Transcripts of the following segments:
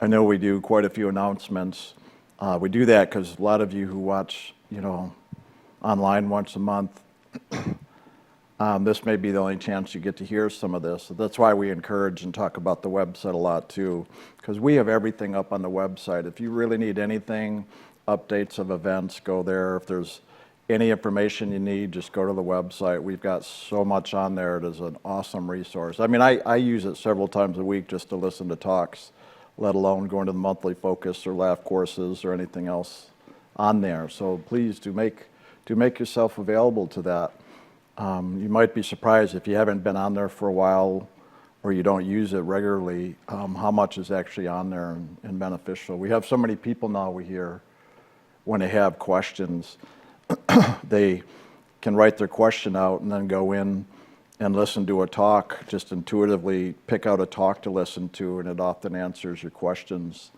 I know we do quite a few announcements. We do that because a lot of you who watch, online once a month, this may be the only chance you get to hear some of this. So that's why we encourage and talk about the website a lot too, because we have everything up on the website. If you really need anything, updates of events, go there. If there's any information you need, just go to the website. We've got so much on there. It is an awesome resource. I mean, I use it several times a week just to listen to talks, let alone going to the monthly focus or laugh courses or anything else on there. So please do make yourself available to that. You might be surprised if you haven't been on there for a while or you don't use it regularly, how much is actually on there and beneficial. We have so many people now we hear when they have questions, they can write their question out and then go in and listen to a talk, just intuitively pick out a talk to listen to, and it often answers your questions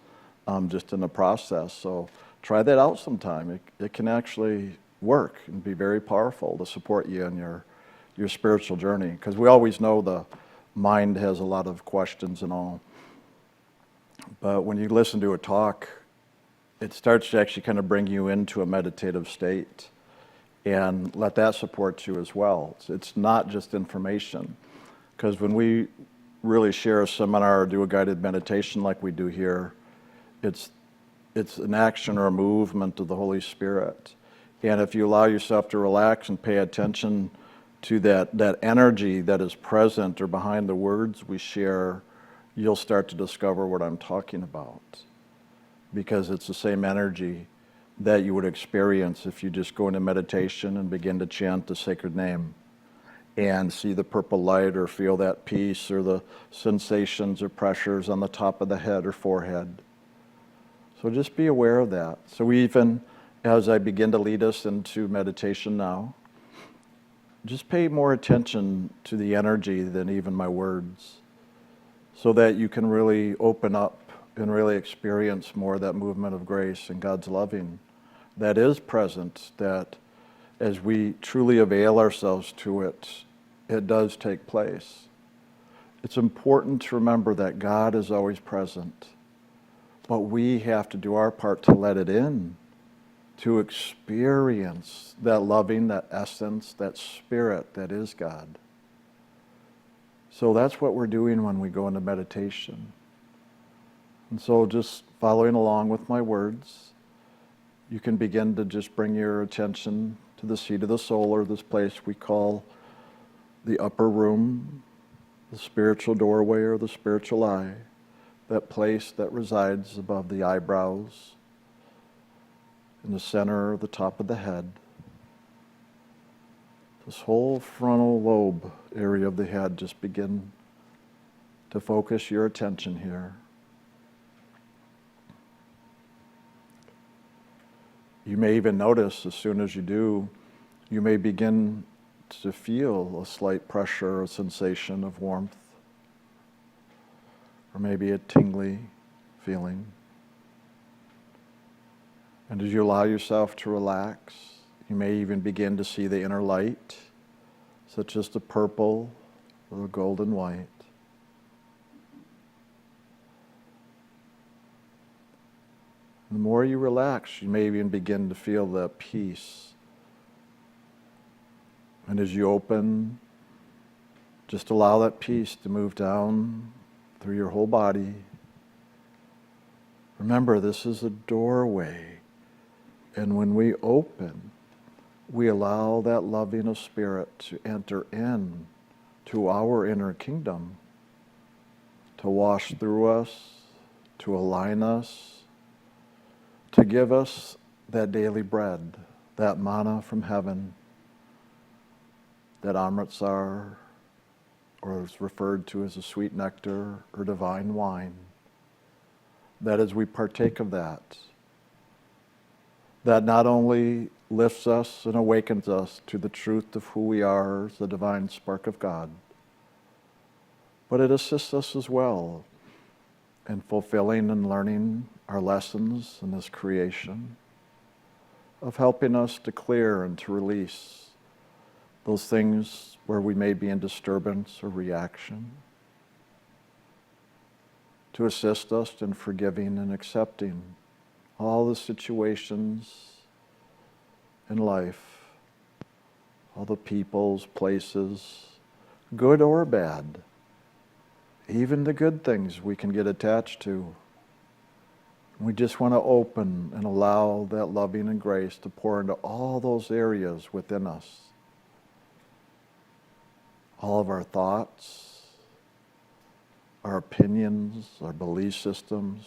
just in the process. So try that out sometime. It can actually work and be very powerful to support you in your spiritual journey, because we always know the mind has a lot of questions and all. But when you listen to a talk, it starts to actually kind of bring you into a meditative state and let that support you as well. It's not just information, because when we really share a seminar or do a guided meditation like we do here, it's an action or a movement of the Holy Spirit. And if you allow yourself to relax and pay attention to that energy that is present or behind the words we share, you'll start to discover what I'm talking about. Because it's the same energy that you would experience if you just go into meditation and begin to chant the sacred name and see the purple light or feel that peace or the sensations or pressures on the top of the head or forehead. So just be aware of that. So even as I begin to lead us into meditation now, just pay more attention to the energy than even my words, so that you can really open up and really experience more of that movement of grace and God's loving that is present, that as we truly avail ourselves to it, it does take place. It's important to remember that God is always present, but we have to do our part to let it in, to experience that loving, that essence, that spirit that is God. So that's what we're doing when we go into meditation. And so just following along with my words, you can begin to just bring your attention to the seat of the soul, or this place we call the upper room, the spiritual doorway or the spiritual eye, that place that resides above the eyebrows, in the center of the top of the head. This whole frontal lobe area of the head, just begin to focus your attention here. You may even notice as soon as you do, you may begin to feel a slight pressure, a sensation of warmth, or maybe a tingly feeling. And as you allow yourself to relax, you may even begin to see the inner light, such as the purple or the golden white. The more you relax, you may even begin to feel that peace. And as you open, just allow that peace to move down through your whole body. Remember, this is a doorway. And when we open, we allow that loving of spirit to enter in to our inner kingdom, to wash through us, to align us, to give us that daily bread, that manna from heaven, that amritsar, or is referred to as a sweet nectar or divine wine, that as we partake of that not only lifts us and awakens us to the truth of who we are as the divine spark of God, but it assists us as well in fulfilling and learning our lessons in this creation, of helping us to clear and to release those things where we may be in disturbance or reaction. to assist us in forgiving and accepting all the situations in life, all the peoples, places, good or bad, even the good things we can get attached to. We just want to open and allow that loving and grace to pour into all those areas within us. All of our thoughts, our opinions, our belief systems,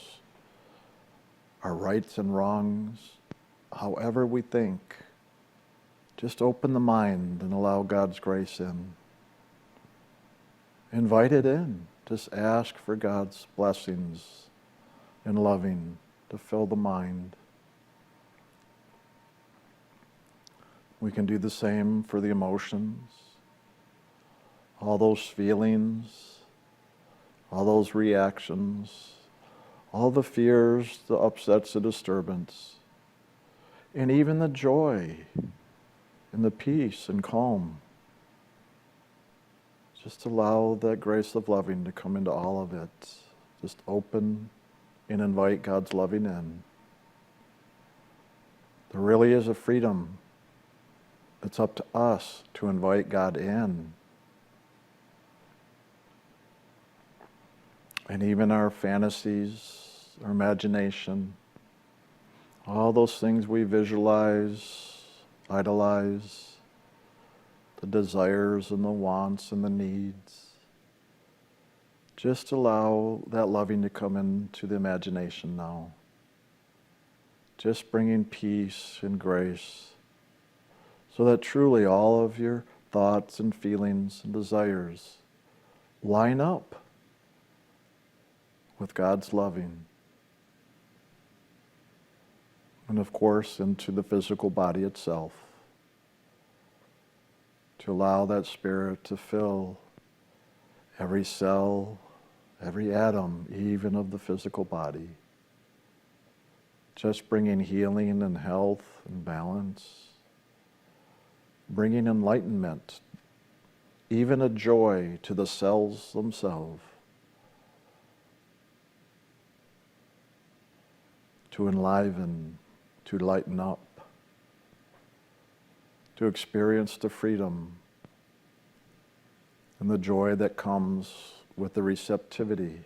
our rights and wrongs, however we think. Just open the mind and allow God's grace in. Invite it in. Just ask for God's blessings and loving to fill the mind. We can do the same for the emotions, all those feelings, all those reactions, all the fears, the upsets, the disturbance, and even the joy and the peace and calm. Just allow that grace of loving to come into all of it. Just open and invite God's loving in. There really is a freedom. It's up to us to invite God in. And even our fantasies, our imagination, all those things we visualize, idolize, the desires and the wants and the needs. Just allow that loving to come into the imagination now. Just bringing peace and grace so that truly all of your thoughts and feelings and desires line up with God's loving. And of course, into the physical body itself. To allow that Spirit to fill every cell, every atom, even of the physical body. Just bringing healing and health and balance. Bringing enlightenment, even a joy to the cells themselves. To enliven, to lighten up. To experience the freedom and the joy that comes with the receptivity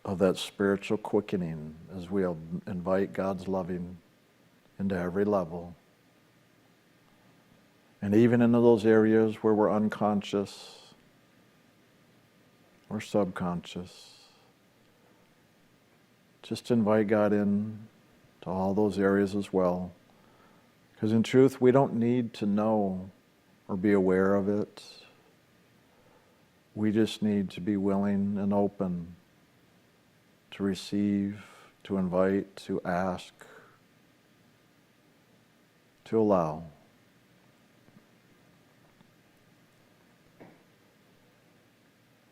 of that spiritual quickening as we invite God's loving into every level. And even into those areas where we're unconscious or subconscious, just invite God in to all those areas as well. Because in truth, we don't need to know or be aware of it. We just need to be willing and open to receive, to invite, to ask, to allow.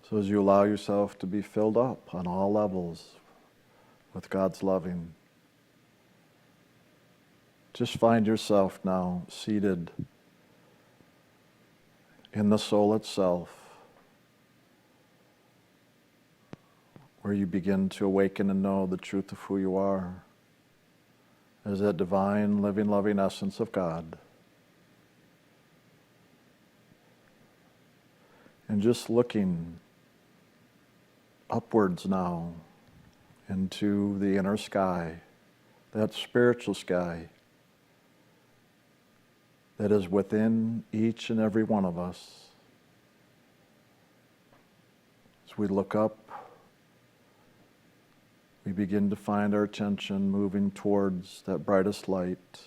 So as you allow yourself to be filled up on all levels with God's loving, just find yourself now seated in the soul itself, where you begin to awaken and know the truth of who you are as that divine, living, loving essence of God. And just looking upwards now into the inner sky, that spiritual sky that is within each and every one of us. As we look up, we begin to find our attention moving towards that brightest light,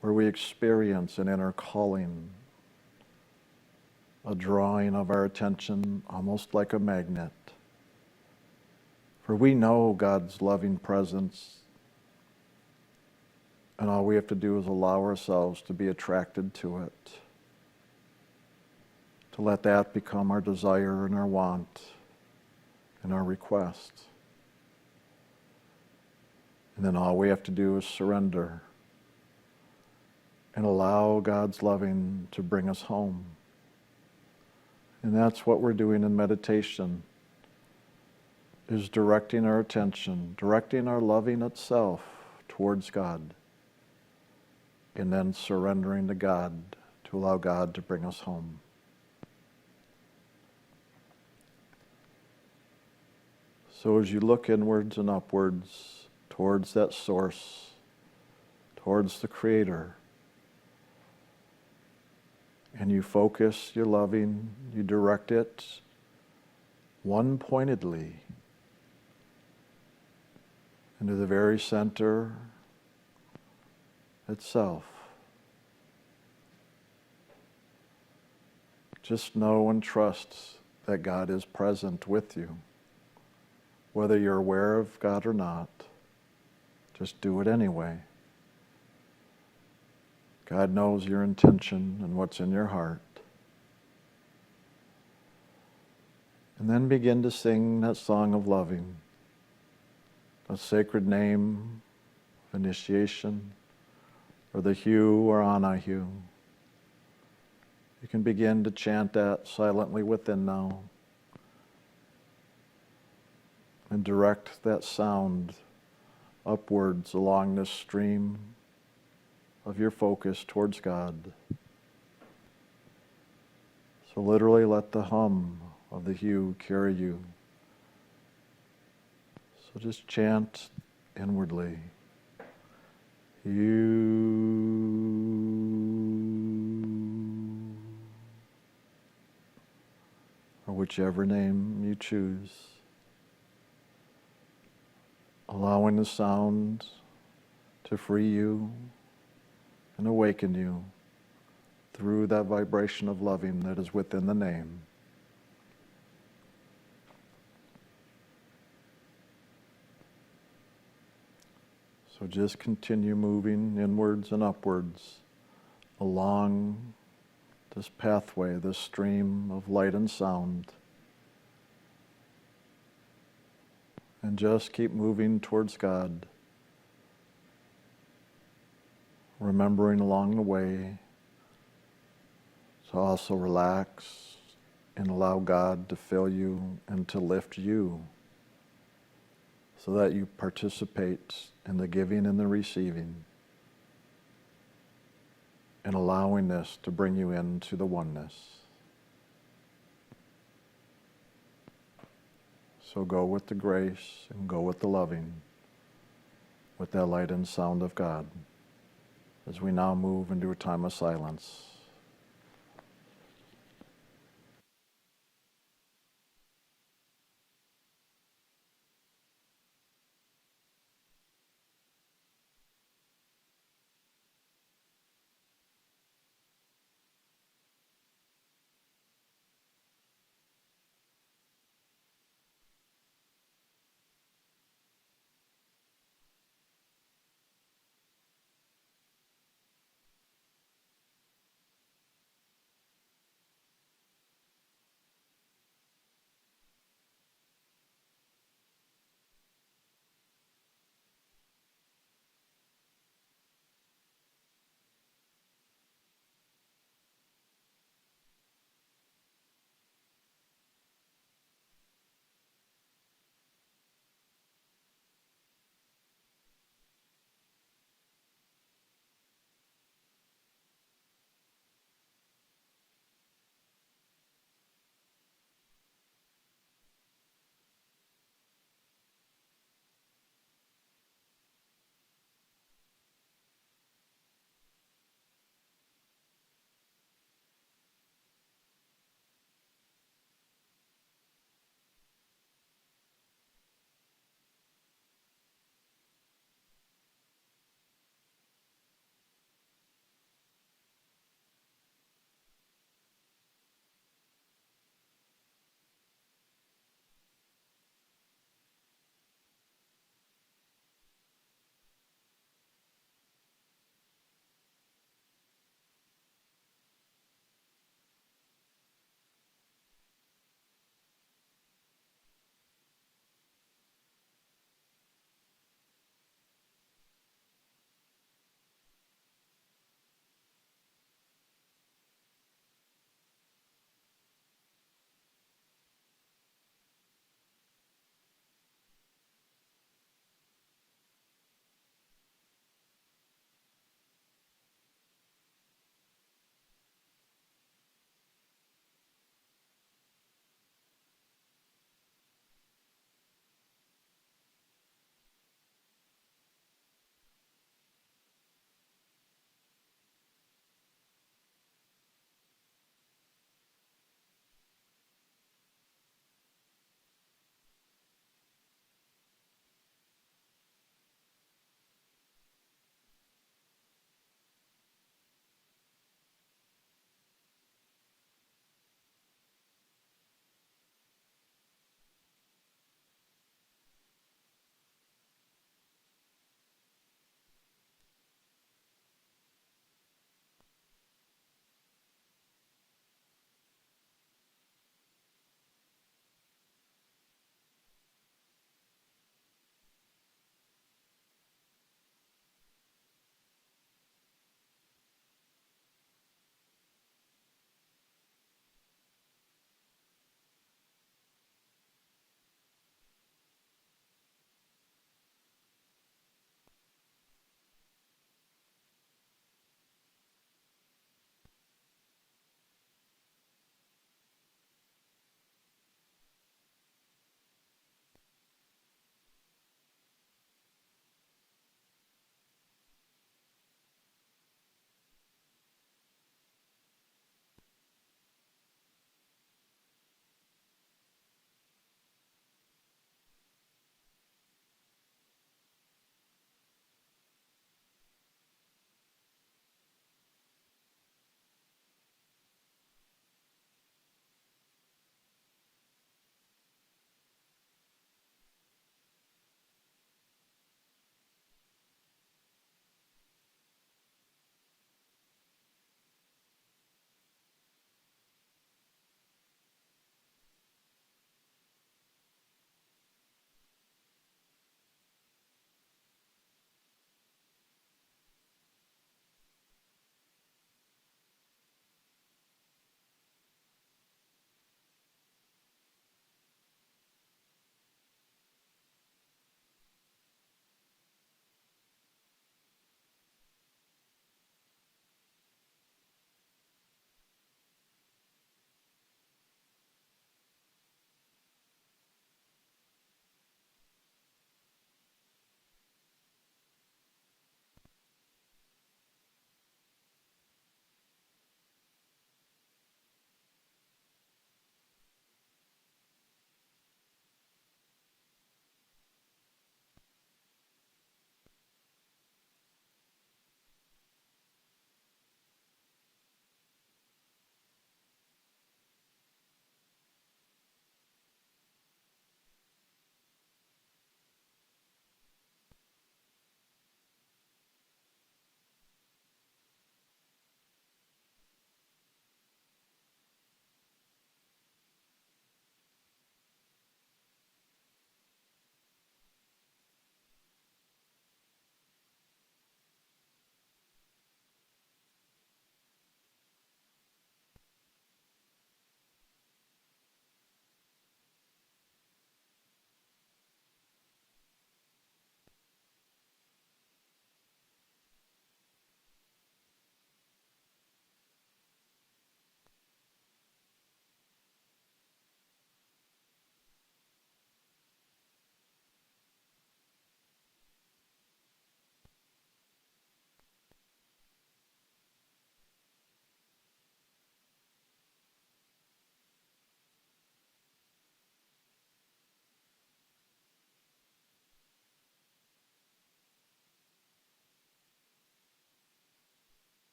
where we experience an inner calling, a drawing of our attention almost like a magnet. For we know God's loving presence, and all we have to do is allow ourselves to be attracted to it, to let that become our desire and our want and our request. And then all we have to do is surrender and allow God's loving to bring us home. And that's what we're doing in meditation. is directing our attention, directing our loving itself towards God, and then surrendering to God to allow God to bring us home. So as you look inwards and upwards towards that source, towards the Creator, and you focus your loving, you direct it one-pointedly into the very center itself. Just know and trust that God is present with you. Whether you're aware of God or not, just do it anyway. God knows your intention and what's in your heart. And then begin to sing that song of loving, a sacred name of initiation, or the hue or Anahu. You can begin to chant that silently within now and direct that sound upwards along this stream of your focus towards God. So literally let the hum of the hue carry you. So just chant inwardly. You, or whichever name you choose. Allowing the sound to free you and awaken you through that vibration of loving that is within the name. So just continue moving inwards and upwards along this pathway, this stream of light and sound. And just keep moving towards God, remembering along the way to also relax and allow God to fill you and to lift you so that you participate in the giving and the receiving, and allowing this to bring you into the oneness. So go with the grace and go with the loving, with that light and sound of God, as we now move into a time of silence.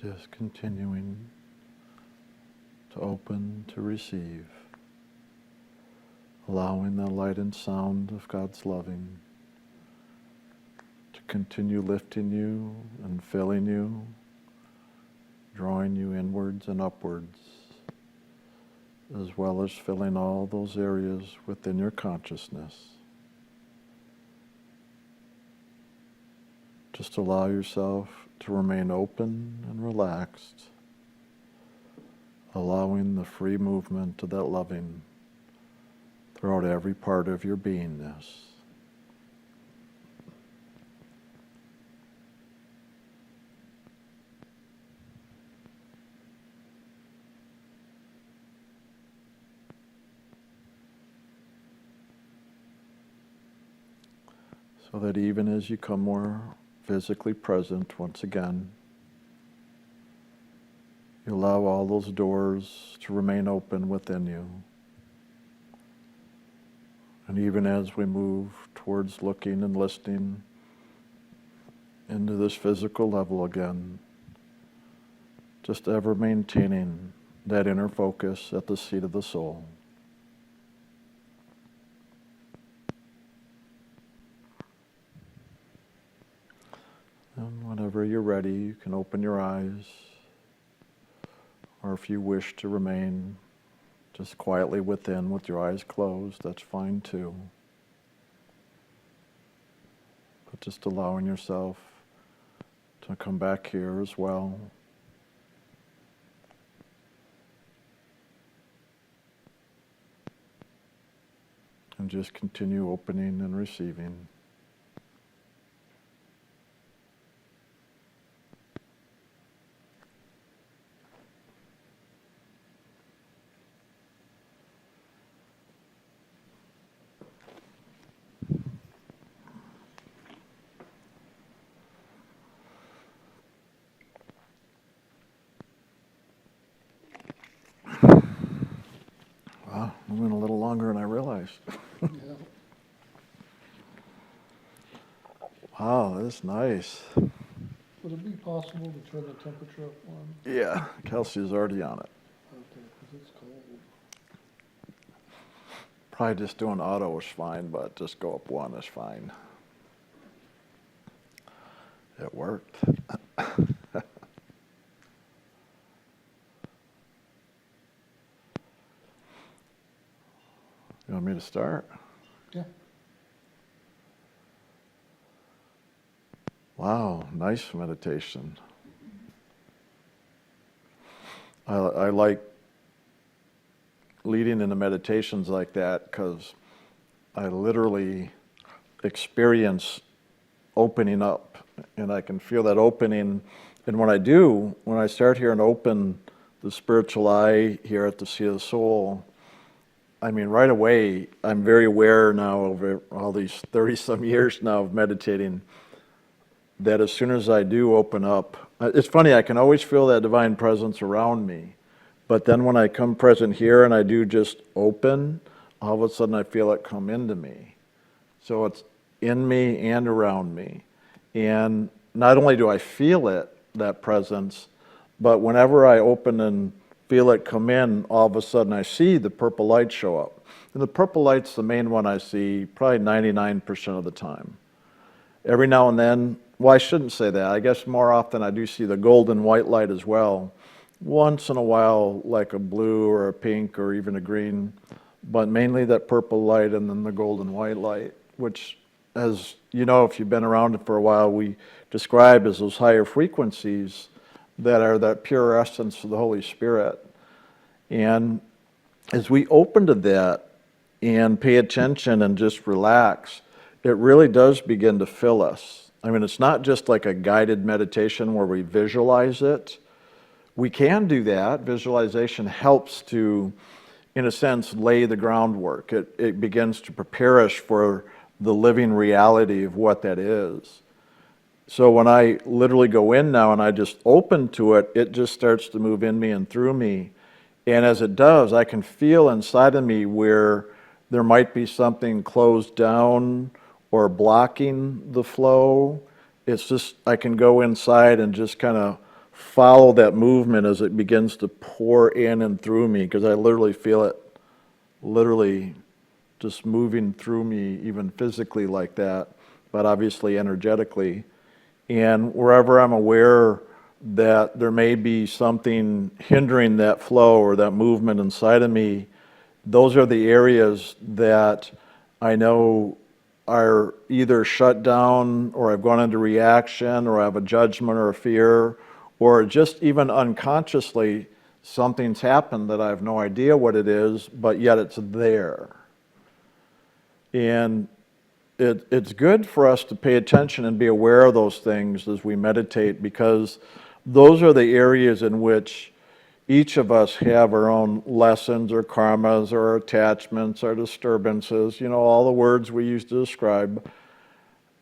Just continuing to open to receive, allowing the light and sound of God's loving to continue lifting you and filling you, drawing you inwards and upwards, as well as filling all those areas within your consciousness. Just allow yourself to remain open and relaxed, allowing the free movement of that loving throughout every part of your beingness. So that even as you come more physically present once again, you allow all those doors to remain open within you. And even as we move towards looking and listening into this physical level again, just ever maintaining that inner focus at the seat of the soul. And whenever you're ready, you can open your eyes, or if you wish to remain just quietly within with your eyes closed, that's fine too. But just allowing yourself to come back here as well. And just continue opening and receiving. Wow, I went a little longer than I realized. Yeah. Wow, that's nice. Would it be possible to turn the temperature up one? Yeah, Kelsey's already on it. Okay, because it's cold. Probably just doing auto is fine, but just go up one is fine. It worked. You want me to start? Yeah. Wow, nice meditation. I like leading into meditations like that because I literally experience opening up, and I can feel that opening. And when I start here and open the spiritual eye here at the seat of the soul, I mean, right away, I'm very aware now over all these 30-some years now of meditating that as soon as I do open up, it's funny, I can always feel that divine presence around me. But then when I come present here and I do just open, all of a sudden I feel it come into me. So it's in me and around me. And not only do I feel it, that presence, but whenever I open and feel it come in, all of a sudden I see the purple light show up. And the purple light's the main one I see probably 99% of the time. Every now and then, well, I shouldn't say that. I guess more often I do see the golden white light as well. Once in a while, like a blue or a pink or even a green, but mainly that purple light and then the golden white light, which, as you know, if you've been around it for a while, we describe as those higher frequencies that are that pure essence of the Holy Spirit. And as we open to that and pay attention and just relax, it really does begin to fill us. I mean, it's not just like a guided meditation where we visualize it. We can do that. Visualization helps to, in a sense, lay the groundwork. It begins to prepare us for the living reality of what that is. So when I literally go in now and I just open to it, it just starts to move in me and through me. And as it does, I can feel inside of me where there might be something closed down or blocking the flow. It's just, I can go inside and just kind of follow that movement as it begins to pour in and through me, because I literally feel it literally just moving through me, even physically like that, but obviously energetically. And wherever I'm aware that there may be something hindering that flow or that movement inside of me, those are the areas that I know are either shut down, or I've gone into reaction, or I have a judgment or a fear, or just even unconsciously something's happened that I have no idea what it is, but yet it's there. And it's good for us to pay attention and be aware of those things as we meditate, because those are the areas in which each of us have our own lessons or karmas or attachments or disturbances, all the words we use to describe.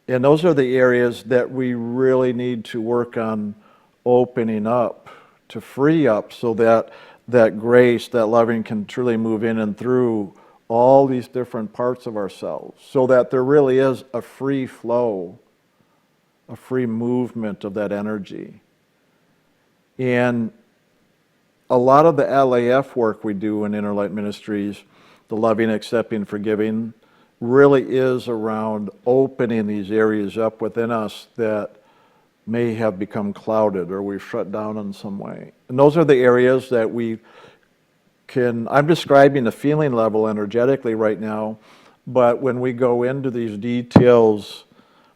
And those are the areas that we really need to work on opening up, to free up, so that that grace, that loving can truly move in and through all these different parts of ourselves, so that there really is a free flow, a free movement of that energy. And a lot of the LAF work we do in Inner Light Ministries, the loving, accepting, forgiving, really is around opening these areas up within us that may have become clouded or we've shut down in some way. And those are the areas that we can, I'm describing the feeling level energetically right now, but when we go into these details,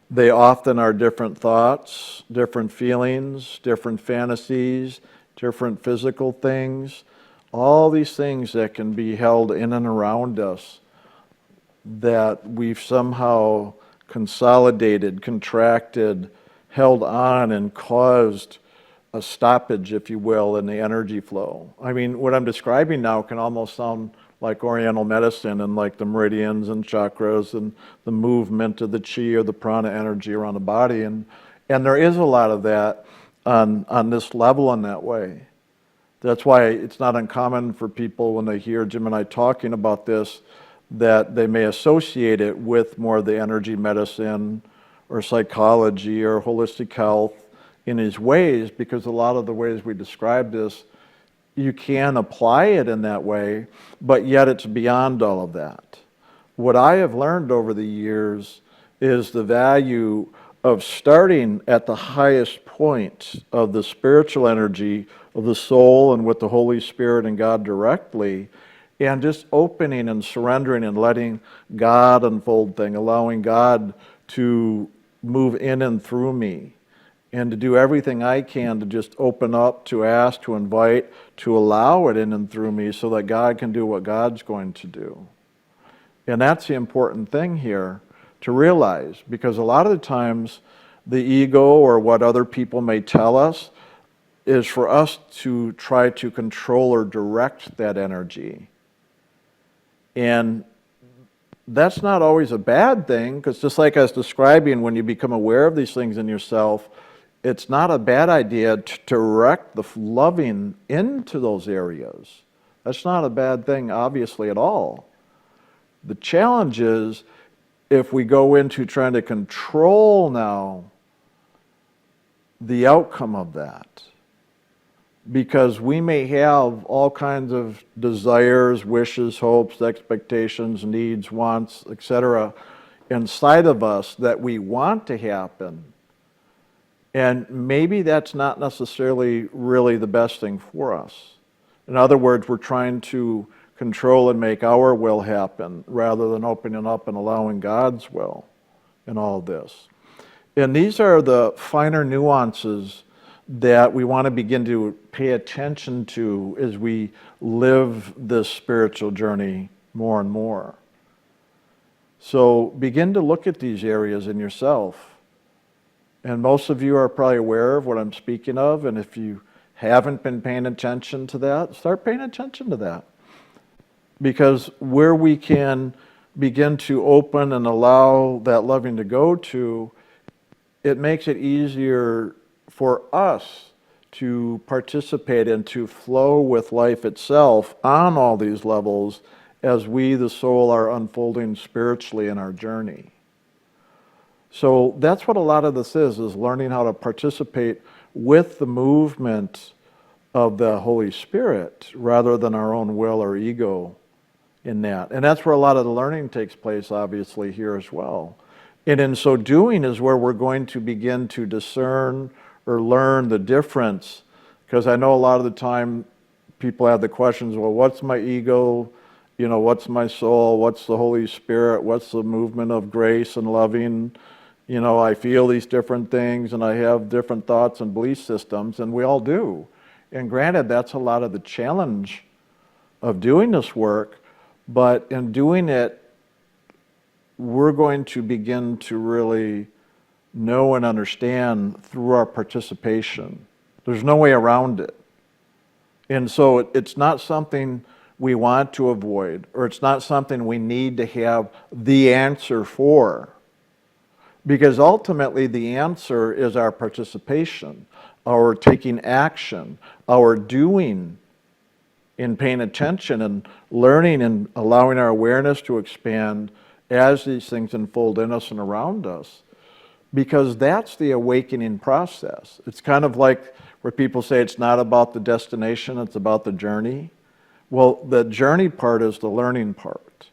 they often are different thoughts, different feelings, different fantasies, different physical things, all these things that can be held in and around us that we've somehow consolidated, contracted, held on, and caused a stoppage, if you will, in the energy flow. I mean, what I'm describing now can almost sound like Oriental medicine, and like the meridians and chakras and the movement of the chi or the prana energy around the body. And there is a lot of that on this level in that way. That's why it's not uncommon for people, when they hear Jim and I talking about this, that they may associate it with more of the energy medicine or psychology or holistic health in these ways, because a lot of the ways we describe this, you can apply it in that way, but yet it's beyond all of that. What I have learned over the years is the value of starting at the highest point of the spiritual energy of the soul and with the Holy Spirit and God directly, and just opening and surrendering and letting God unfold things, allowing God to move in and through me, and to do everything I can to just open up, to ask, to invite, to allow it in and through me, so that God can do what God's going to do. And that's the important thing here to realize, because a lot of the times the ego or what other people may tell us is for us to try to control or direct that energy. And that's not always a bad thing, because just like I was describing, when you become aware of these things in yourself, it's not a bad idea to direct the loving into those areas. That's not a bad thing, obviously, at all. The challenge is if we go into trying to control now the outcome of that, because we may have all kinds of desires, wishes, hopes, expectations, needs, wants, etc. inside of us that we want to happen. And maybe that's not necessarily really the best thing for us. In other words, we're trying to control and make our will happen rather than opening up and allowing God's will in all of this. And these are the finer nuances that we want to begin to pay attention to as we live this spiritual journey more and more. So begin to look at these areas in yourself. And most of you are probably aware of what I'm speaking of, and if you haven't been paying attention to that, start paying attention to that. Because where we can begin to open and allow that loving to go to, it makes it easier for us to participate and to flow with life itself on all these levels as we, the soul, are unfolding spiritually in our journey. So that's what a lot of this is learning how to participate with the movement of the Holy Spirit rather than our own will or ego in that. And that's where a lot of the learning takes place, obviously, here as well. And in so doing is where we're going to begin to discern or learn the difference. Because I know a lot of the time people have the questions, well, what's my ego? You know, what's my soul? What's the Holy Spirit? What's the movement of grace and loving? You know, I feel these different things and I have different thoughts and belief systems, and we all do. And granted, that's a lot of the challenge of doing this work, but in doing it, we're going to begin to really know and understand through our participation. There's no way around it. And so it's not something we want to avoid, or it's not something we need to have the answer for. Because ultimately the answer is our participation, our taking action, our doing in paying attention and learning and allowing our awareness to expand as these things unfold in us and around us. Because that's the awakening process. It's kind of like where people say it's not about the destination, it's about the journey. Well, the journey part is the learning part.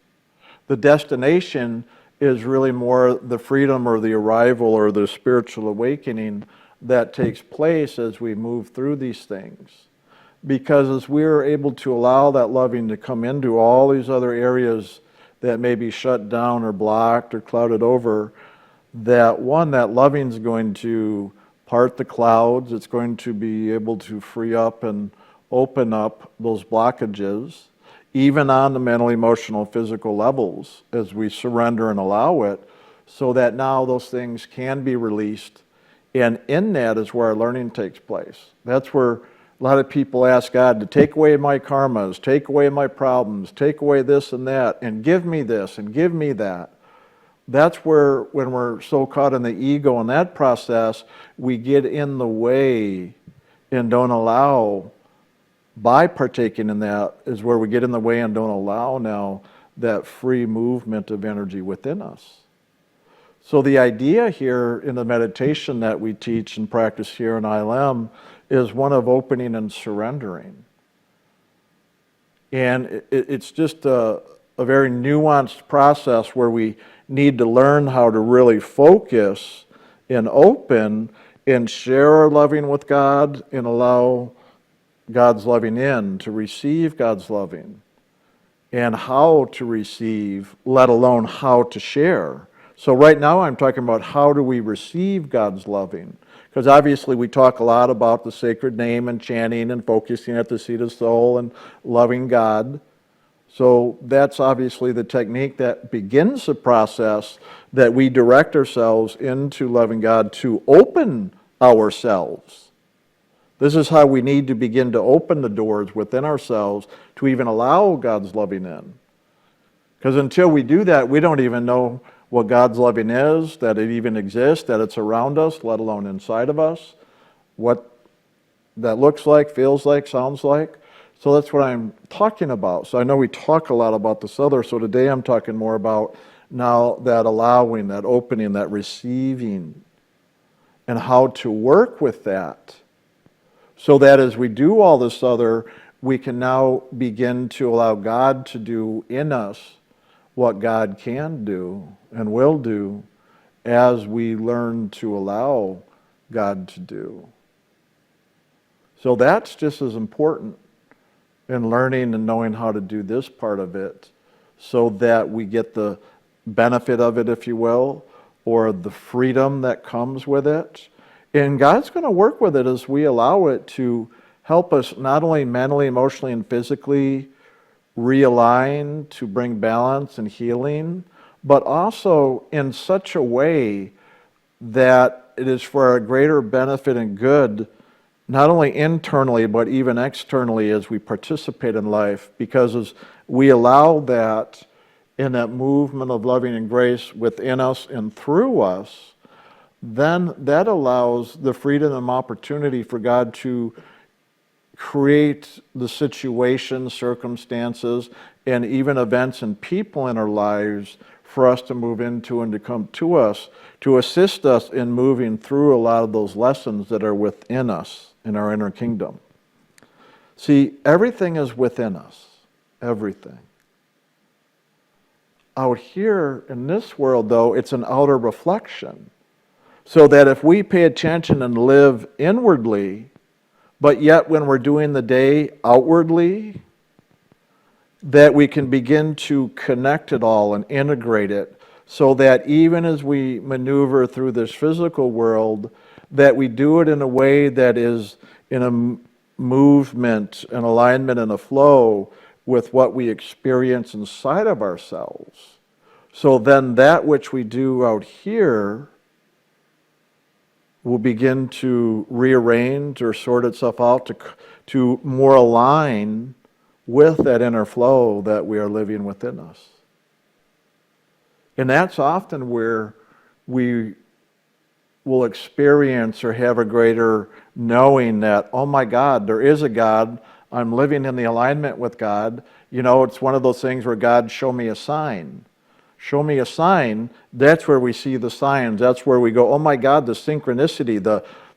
The destination is really more the freedom or the arrival or the spiritual awakening that takes place as we move through these things. Because as we're able to allow that loving to come into all these other areas that may be shut down or blocked or clouded over, that loving is going to part the clouds, it's going to be able to free up and open up those blockages, even on the mental, emotional, physical levels, as we surrender and allow it, so that now those things can be released. And in that is where our learning takes place. That's where a lot of people ask God to take away my karmas, take away my problems, take away this and that, and give me this and give me that. That's where, when we're so caught in the ego in that process, we get in the way and don't allow. By partaking in that is where we get in the way and don't allow now that free movement of energy within us. So the idea here in the meditation that we teach and practice here in ILM is one of opening and surrendering. And it's just a very nuanced process where we need to learn how to really focus and open and share our loving with God and allow God's loving in, to receive God's loving, and how to receive, let alone how to share. So right now I'm talking about how do we receive God's loving. Because obviously we talk a lot about the sacred name and chanting and focusing at the seat of soul and loving God. So that's obviously the technique that begins the process that we direct ourselves into loving God to open ourselves. This is how we need to begin to open the doors within ourselves to even allow God's loving in. Because until we do that, we don't even know what God's loving is, that it even exists, that it's around us, let alone inside of us, what that looks like, feels like, sounds like. So that's what I'm talking about. So I know we talk a lot about this other, so today I'm talking more about now that allowing, that opening, that receiving, and how to work with that. So that as we do all this other, we can now begin to allow God to do in us what God can do and will do as we learn to allow God to do. So that's just as important in learning and knowing how to do this part of it so that we get the benefit of it, if you will, or the freedom that comes with it. And God's going to work with it as we allow it to help us not only mentally, emotionally, and physically realign to bring balance and healing, but also in such a way that it is for our greater benefit and good, not only internally, but even externally as we participate in life. Because as we allow that in that movement of loving and grace within us and through us, then that allows the freedom and opportunity for God to create the situations, circumstances, and even events and people in our lives for us to move into and to come to us, to assist us in moving through a lot of those lessons that are within us in our inner kingdom. See, everything is within us. Everything. Out here in this world, though, it's an outer reflection. So that if we pay attention and live inwardly, but yet when we're doing the day outwardly, that we can begin to connect it all and integrate it so that even as we maneuver through this physical world, that we do it in a way that is in a movement, an alignment, and a flow with what we experience inside of ourselves. So then that which we do out here will begin to rearrange or sort itself out to more align with that inner flow that we are living within us. And that's often where we will experience or have a greater knowing that, oh my God, there is a God. I'm living in the alignment with God. You know, it's one of those things where God, show me a sign. Show me a sign. That's where we see the signs. That's where we go, oh my God, the synchronicity,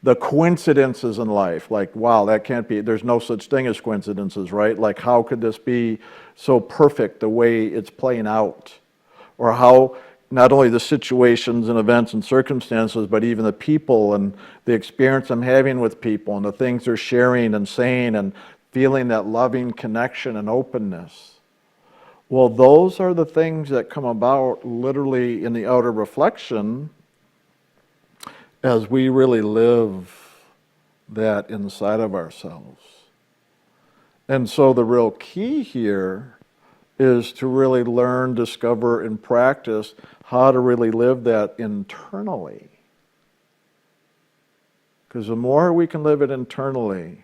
the coincidences in life. Like, wow, that can't be, there's no such thing as coincidences, right? Like, how could this be so perfect the way it's playing out? Or how not only the situations and events and circumstances, but even the people and the experience I'm having with people and the things they're sharing and saying and feeling that loving connection and openness. Well, those are the things that come about literally in the outer reflection as we really live that inside of ourselves. And so the real key here is to really learn, discover, and practice how to really live that internally. Because the more we can live it internally,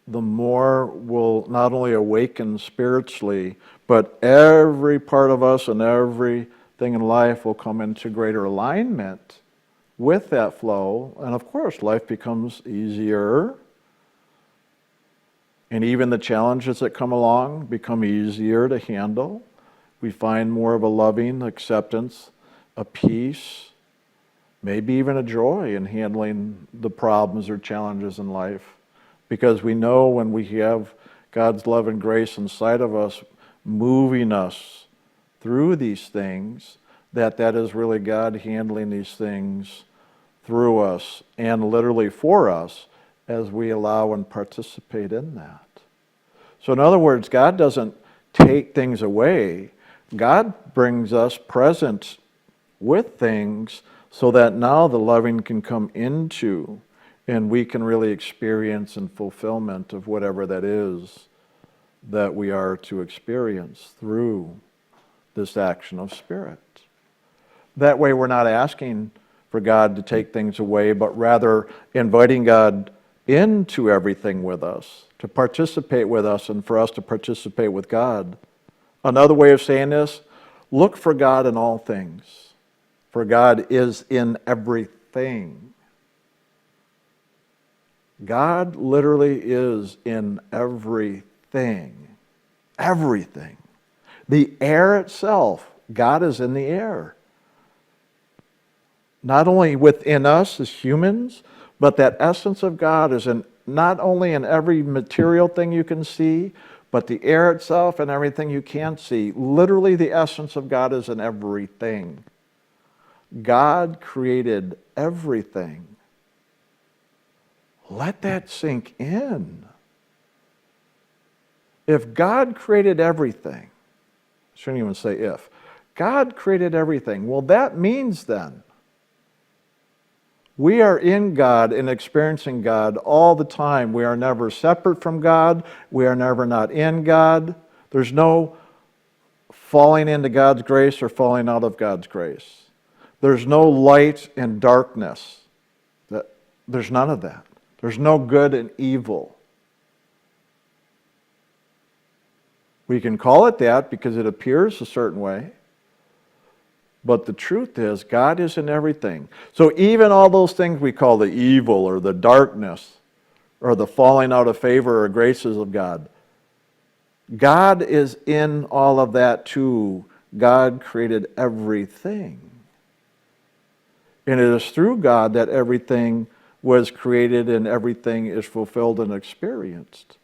the more we'll not only awaken spiritually, but every part of us and everything in life will come into greater alignment with that flow. And of course, life becomes easier. And even the challenges that come along become easier to handle. We find more of a loving acceptance, a peace, maybe even a joy in handling the problems or challenges in life. Because we know when we have God's love and grace inside of us, moving us through these things, that is really God handling these things through us and literally for us as we allow and participate in that. So in other words, God doesn't take things away. God brings us present with things so that now the loving can come into and we can really experience in fulfillment of whatever that is that we are to experience through this action of spirit. That way we're not asking for God to take things away, but rather inviting God into everything with us, to participate with us and for us to participate with God. Another way of saying this, look for God in all things, for God is in everything. God literally is in everything. Everything. The air itself, God is in the air. Not only within us as humans, but that essence of God is in not only in every material thing you can see, but the air itself and everything you can't see. Literally the essence of God is in everything. God created everything. Let that sink in. If God created everything, I shouldn't even say if, God created everything, well, that means then we are in God and experiencing God all the time. We are never separate from God. We are never not in God. There's no falling into God's grace or falling out of God's grace. There's no light and darkness. There's none of that. There's no good and evil. We can call it that because it appears a certain way. But the truth is, God is in everything. So even all those things we call the evil or the darkness or the falling out of favor or graces of God, God is in all of that too, God created everything. And it is through God that everything was created and everything is fulfilled and experienced.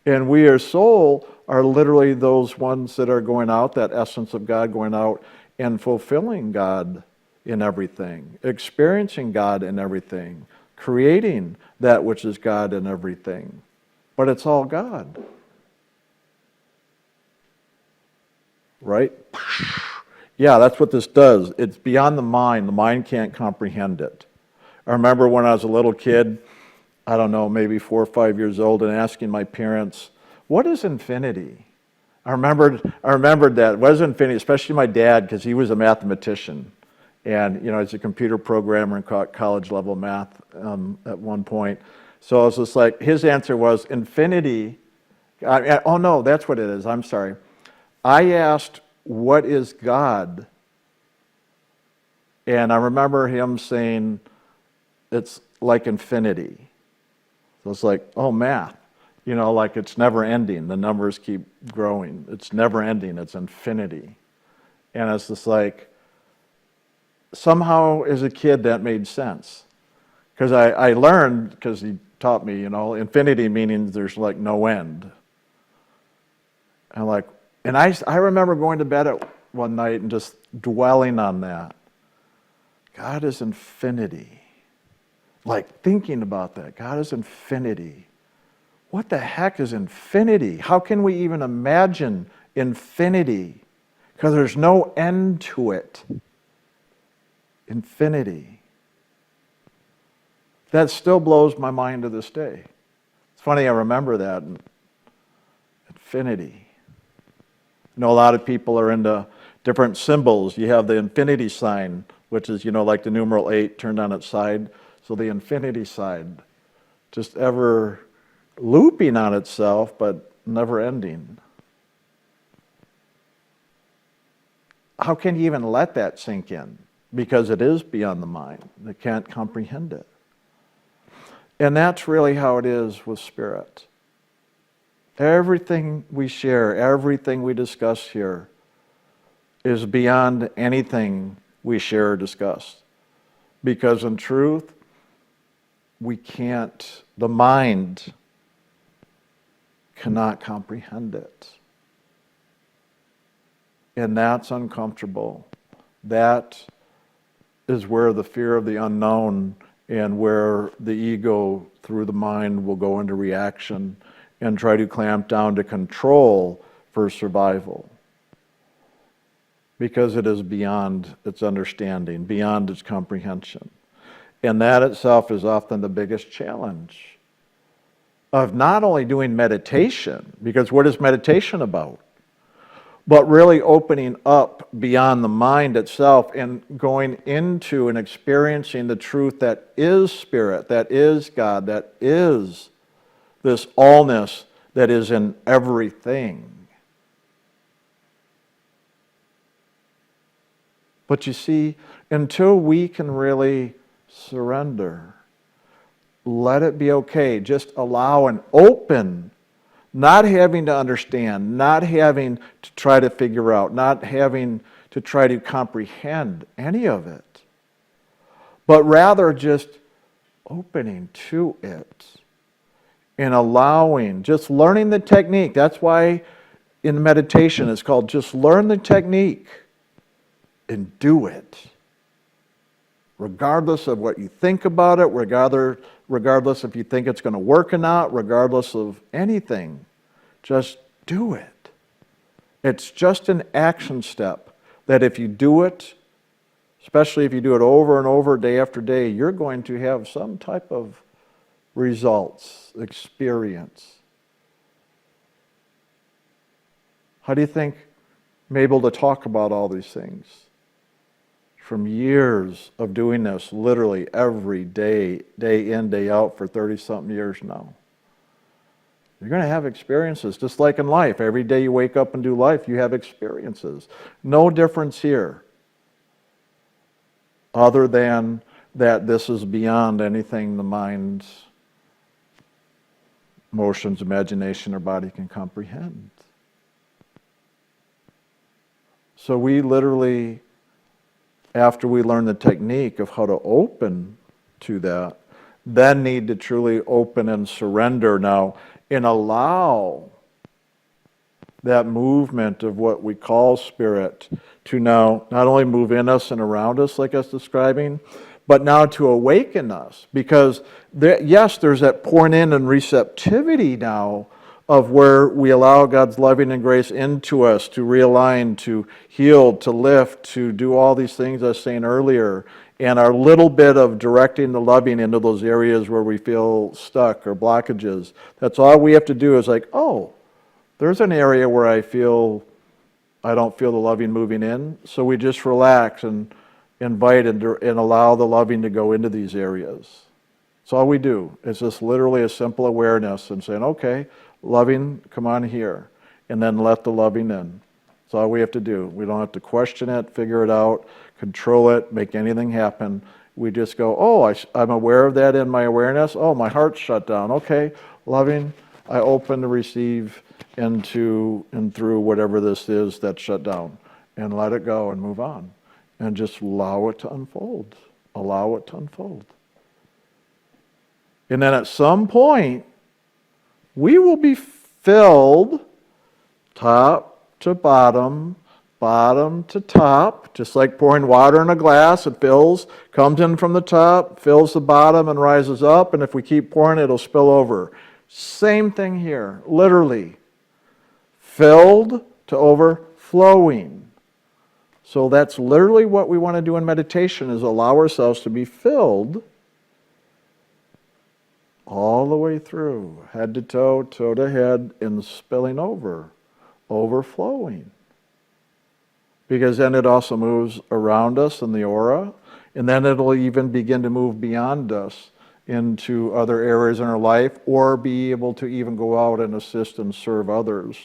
And we as soul are literally those ones that are going out, that essence of God going out and fulfilling God in everything, experiencing God in everything, creating that which is God in everything. But it's all God. Right? Yeah, that's what this does. It's beyond the mind. The mind can't comprehend it. I remember when I was a little kid, I don't know, maybe 4 or 5 years old, and asking my parents, what is infinity? I remembered that. What is infinity? Especially my dad, because he was a mathematician. And, he's a computer programmer and college level math at one point. So I was just like, his answer was infinity. Oh, no, that's what it is. I'm sorry. I asked, what is God? And I remember him saying, it's like infinity. So it's like, oh, math. Like it's never ending. The numbers keep growing. It's never ending. It's infinity. And it's just like, somehow as a kid that made sense. Because I learned, because he taught me, infinity meaning there's like no end. And I remember going to bed one night and just dwelling on that. God is infinity. Like thinking about that. God is infinity. What the heck is infinity? How can we even imagine infinity? Because there's no end to it. Infinity. That still blows my mind to this day. It's funny, I remember that. Infinity. A lot of people are into different symbols. You have the infinity sign, which is, like the numeral 8 turned on its side. So the infinity side, just ever looping on itself, but never ending. How can you even let that sink in? Because it is beyond the mind. They can't comprehend it. And that's really how it is with spirit. Everything we share, everything we discuss here is beyond anything we share or discuss. Because in truth, the mind cannot comprehend it. And that's uncomfortable. That is where the fear of the unknown and where the ego through the mind will go into reaction and try to clamp down to control for survival. Because it is beyond its understanding, beyond its comprehension. And that itself is often the biggest challenge of not only doing meditation, because what is meditation about? But really opening up beyond the mind itself and going into and experiencing the truth that is spirit, that is God, that is this allness that is in everything. But you see, until we can really surrender, let it be okay. Just allow and open, not having to understand, not having to try to figure out, not having to try to comprehend any of it, but rather just opening to it and allowing, just learning the technique. That's why in meditation it's called just learn the technique and do it. Regardless of what you think about it, regardless if you think it's going to work or not, regardless of anything, just do it. It's just an action step that if you do it, especially if you do it over and over, day after day, you're going to have some type of results, experience. How do you think I'm able to talk about all these things? From years of doing this literally every day, day in, day out for 30-something years now. You're going to have experiences, just like in life. Every day you wake up and do life, you have experiences. No difference here, other than that this is beyond anything the mind's emotions, imagination, or body can comprehend. So we literally, after we learn the technique of how to open to that, then need to truly open and surrender now and allow that movement of what we call spirit to now not only move in us and around us like I was describing, but now to awaken us. Because yes, there's that pouring in and receptivity now of where we allow God's loving and grace into us to realign, to heal, to lift, to do all these things I was saying earlier. And our little bit of directing the loving into those areas where we feel stuck or blockages. That's all we have to do is like, oh, there's an area where I don't feel the loving moving in. So we just relax and invite and allow the loving to go into these areas. That's all we do. It's just literally a simple awareness and saying, okay, loving, come on here. And then let the loving in. That's all we have to do. We don't have to question it, figure it out, control it, make anything happen. We just go, oh, I'm aware of that in my awareness. Oh, my heart's shut down. Okay, loving, I open to receive into and through whatever this is that's shut down. And let it go and move on. And just allow it to unfold. Allow it to unfold. And then at some point, we will be filled top to bottom, bottom to top, just like pouring water in a glass. It fills, comes in from the top, fills the bottom and rises up, and if we keep pouring, it'll spill over. Same thing here, literally. Filled to overflowing. So that's literally what we want to do in meditation, is allow ourselves to be filled all the way through, head to toe, toe to head, and spilling over, overflowing. Because then it also moves around us in the aura, and then it'll even begin to move beyond us into other areas in our life, or be able to even go out and assist and serve others.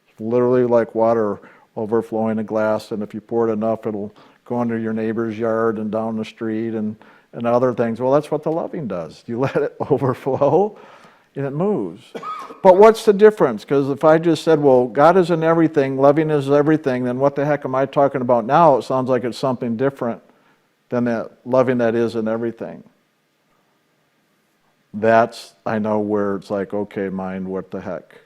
It's literally like water overflowing a glass, and if you pour it enough, it'll go into your neighbor's yard and down the street and other things. Well, that's what the loving does. You let it overflow, and it moves. But what's the difference? Because if I just said, well, God is in everything, loving is everything, then what the heck am I talking about now? It sounds like it's something different than that loving that is in everything. That's, I know, where it's like, okay, mind, what the heck?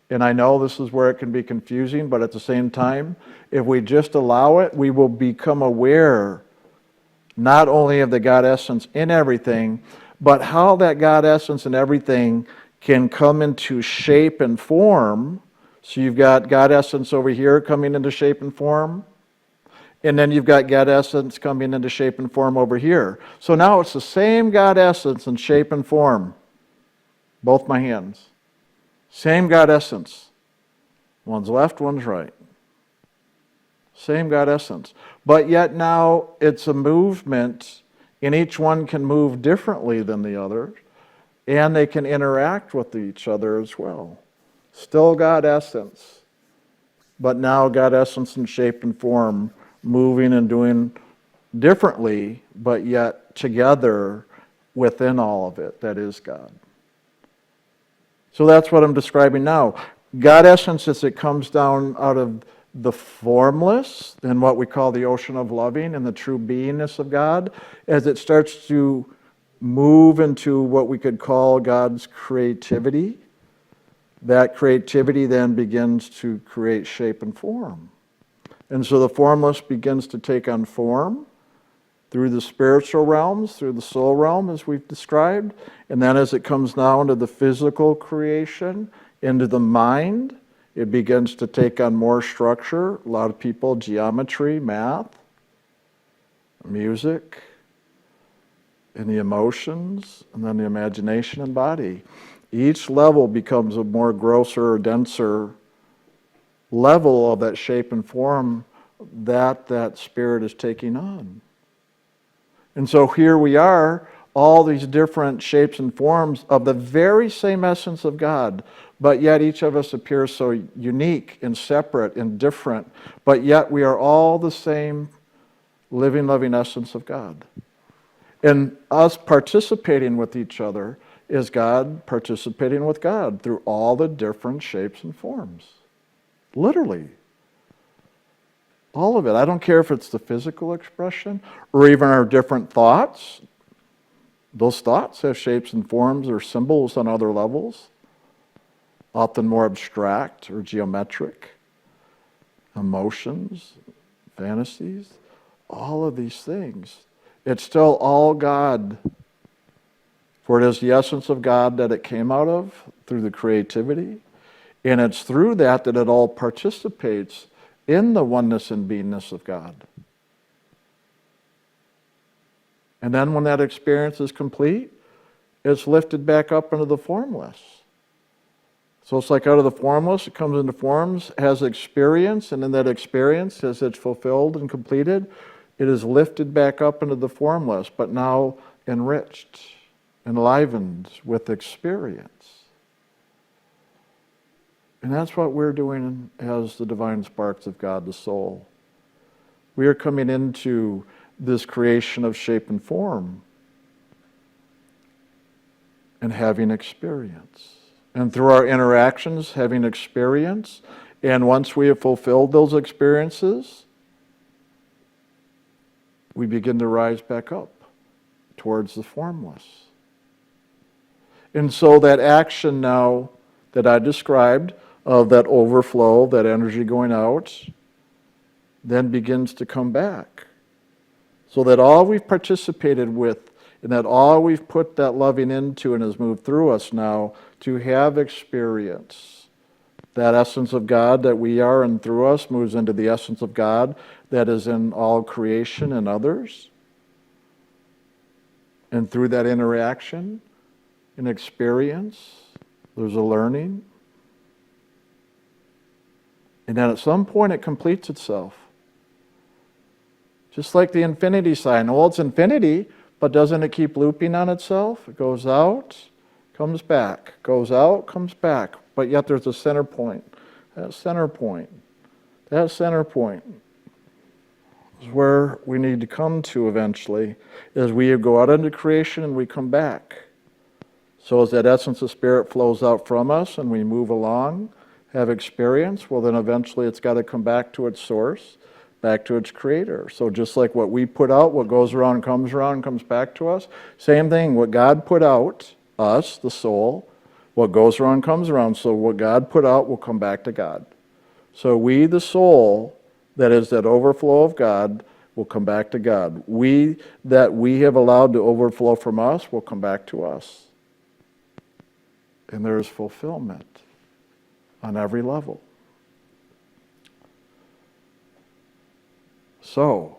And I know this is where it can be confusing, but at the same time, if we just allow it, we will become aware not only of the God essence in everything, but how that God essence in everything can come into shape and form. So you've got God essence over here coming into shape and form, and then you've got God essence coming into shape and form over here. So now it's the same God essence in shape and form. Both my hands. Same God essence. One's left, one's right. Same God essence. But yet now it's a movement, and each one can move differently than the other, and they can interact with each other as well. Still God essence, but now God essence in shape and form, moving and doing differently, but yet together within all of it, that is God. So that's what I'm describing now. God essence, as it comes down out of the formless and what we call the ocean of loving and the true beingness of God, as it starts to move into what we could call God's creativity, that creativity then begins to create shape and form. And so the formless begins to take on form through the spiritual realms, through the soul realm, as we've described. And then as it comes now into the physical creation, into the mind, it begins to take on more structure. A lot of people, geometry, math, music, and the emotions, and then the imagination and body. Each level becomes a more grosser or denser level of that shape and form that spirit is taking on. And so here we are, all these different shapes and forms of the very same essence of God, but yet each of us appears so unique and separate and different, but yet we are all the same living, loving essence of God. And us participating with each other is God participating with God through all the different shapes and forms. Literally. All of it. I don't care if it's the physical expression or even our different thoughts. Those thoughts have shapes and forms or symbols on other levels, often more abstract or geometric. Emotions, fantasies, all of these things. It's still all God. For it is the essence of God that it came out of through the creativity. And it's through that that it all participates in the oneness and beingness of God. And then when that experience is complete, it's lifted back up into the formless. So it's like out of the formless, it comes into forms, has experience, and in that experience, as it's fulfilled and completed, it is lifted back up into the formless, but now enriched, enlivened with experience. And that's what we're doing as the divine sparks of God, the soul. We are coming into this creation of shape and form and having experience. And through our interactions, having experience. And once we have fulfilled those experiences, we begin to rise back up towards the formless. And so that action now that I described, of that overflow, that energy going out, then begins to come back. So that all we've participated with, and that all we've put that loving into and has moved through us now to have experience. That essence of God that we are and through us moves into the essence of God that is in all creation and others. And through that interaction and experience, there's a learning. And then at some point it completes itself. Just like the infinity sign. Well, it's infinity, but doesn't it keep looping on itself? It goes out, comes back, goes out, comes back. But yet there's a center point. That center point is where we need to come to eventually, as we go out into creation and we come back. So as that essence of spirit flows out from us and we move along, have experience, well then eventually it's got to come back to its source, back to its creator. So just like what we put out, what goes around, comes back to us, same thing, what God put out, us, the soul, what goes around comes around. So what God put out will come back to God. So we, the soul, that is that overflow of God, will come back to God. We, that we have allowed to overflow from us, will come back to us. And there is fulfillment on every level. So,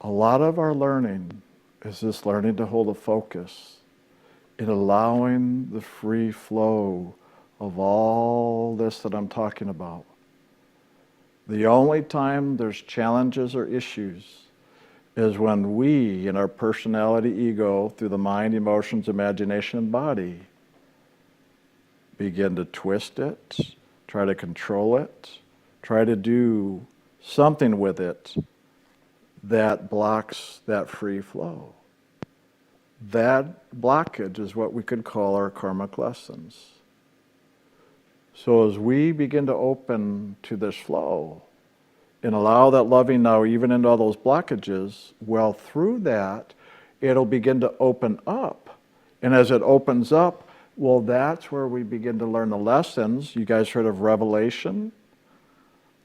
a lot of our learning is this learning to hold a focus in allowing the free flow of all this that I'm talking about. The only time there's challenges or issues is when we, in our personality ego, through the mind, emotions, imagination, and body, begin to twist it, try to control it, try to do something with it that blocks that free flow. That blockage is what we could call our karmic lessons. So as we begin to open to this flow and allow that loving now even into all those blockages, well, through that, it'll begin to open up. And as it opens up, well, that's where we begin to learn the lessons. You guys heard of revelation?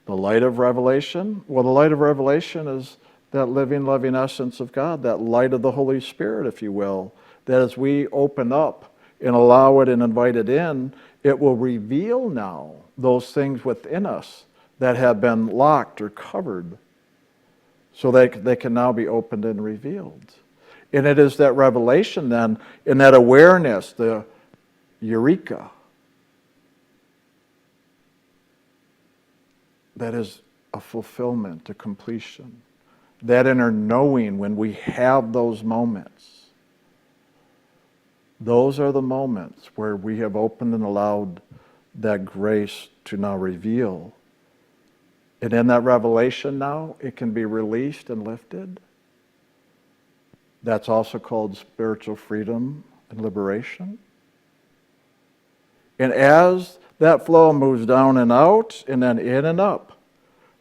The light of revelation? Well, the light of revelation is that living, loving essence of God, that light of the Holy Spirit, if you will, that as we open up and allow it and invite it in, it will reveal now those things within us that have been locked or covered, so they can now be opened and revealed. And it is that revelation then, in that awareness, the Eureka, that is a fulfillment, a completion. That inner knowing when we have those moments. Those are the moments where we have opened and allowed that grace to now reveal. And in that revelation now, it can be released and lifted. That's also called spiritual freedom and liberation. And as that flow moves down and out, and then in and up.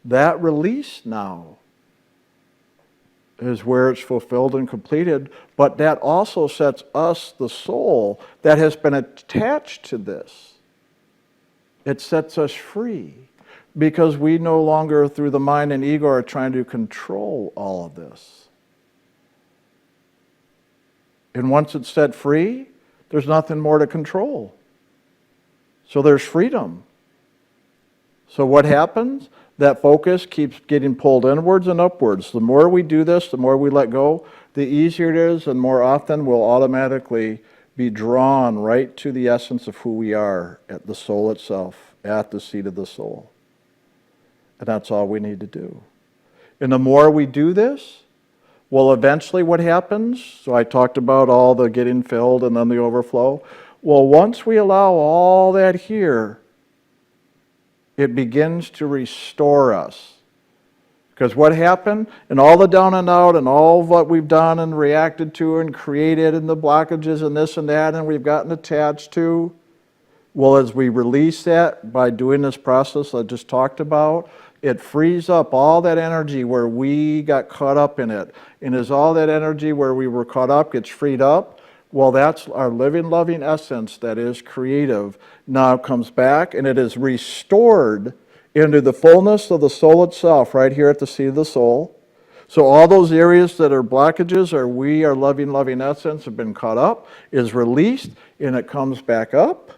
That release now is where it's fulfilled and completed, but that also sets us, the soul, that has been attached to this. It sets us free, because we no longer, through the mind and ego, are trying to control all of this. And once it's set free, there's nothing more to control. So there's freedom. So what happens? That focus keeps getting pulled inwards and upwards. The more we do this, the more we let go, the easier it is, and more often we'll automatically be drawn right to the essence of who we are, at the soul itself, at the seat of the soul. And that's all we need to do. And the more we do this, well, eventually what happens? So I talked about all the getting filled and then the overflow. Well, once we allow all that here, it begins to restore us. Because what happened? And all the down and out and all what we've done and reacted to and created and the blockages and this and that and we've gotten attached to, well, as we release that by doing this process I just talked about, it frees up all that energy where we got caught up in it. And as all that energy where we were caught up gets freed up, well, that's our living, loving essence that is creative now comes back, and it is restored into the fullness of the soul itself, right here at the seat of the soul. So all those areas that are blockages, or we, our loving, loving essence, have been caught up, is released, and it comes back up.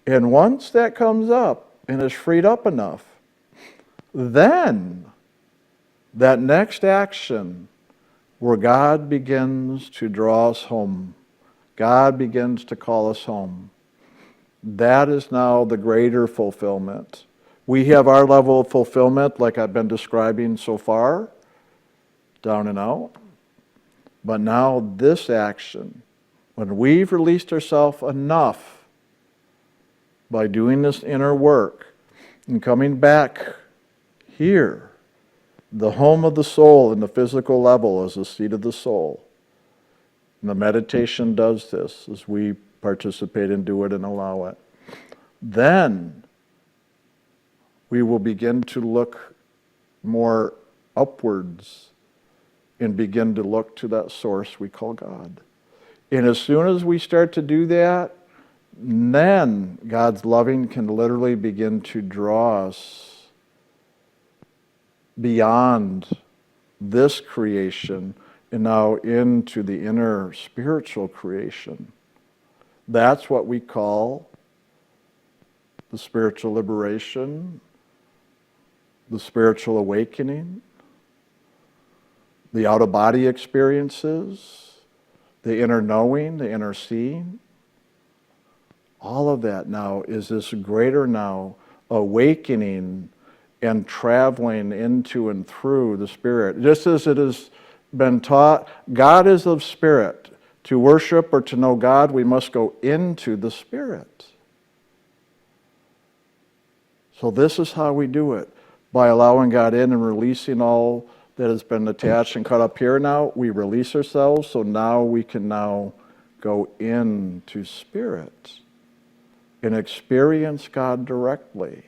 And once that comes up and is freed up enough, then that next action where God begins to draw us home, God begins to call us home, that is now the greater fulfillment. We have our level of fulfillment like I've been describing so far, down and out. But now this action, when we've released ourselves enough by doing this inner work and coming back here, the home of the soul in the physical level is the seat of the soul. And the meditation does this as we participate and do it and allow it. Then we will begin to look more upwards and begin to look to that source we call God. And as soon as we start to do that, then God's loving can literally begin to draw us beyond this creation and now into the inner spiritual creation. That's what we call the spiritual liberation, the spiritual awakening, the out-of-body experiences, the inner knowing, the inner seeing. All of that now is this greater now awakening and traveling into and through the Spirit. Just as it has been taught, God is of Spirit. To worship or to know God, we must go into the Spirit. So this is how we do it. By allowing God in and releasing all that has been attached and caught up here now, we release ourselves, so now we can now go into Spirit and experience God directly.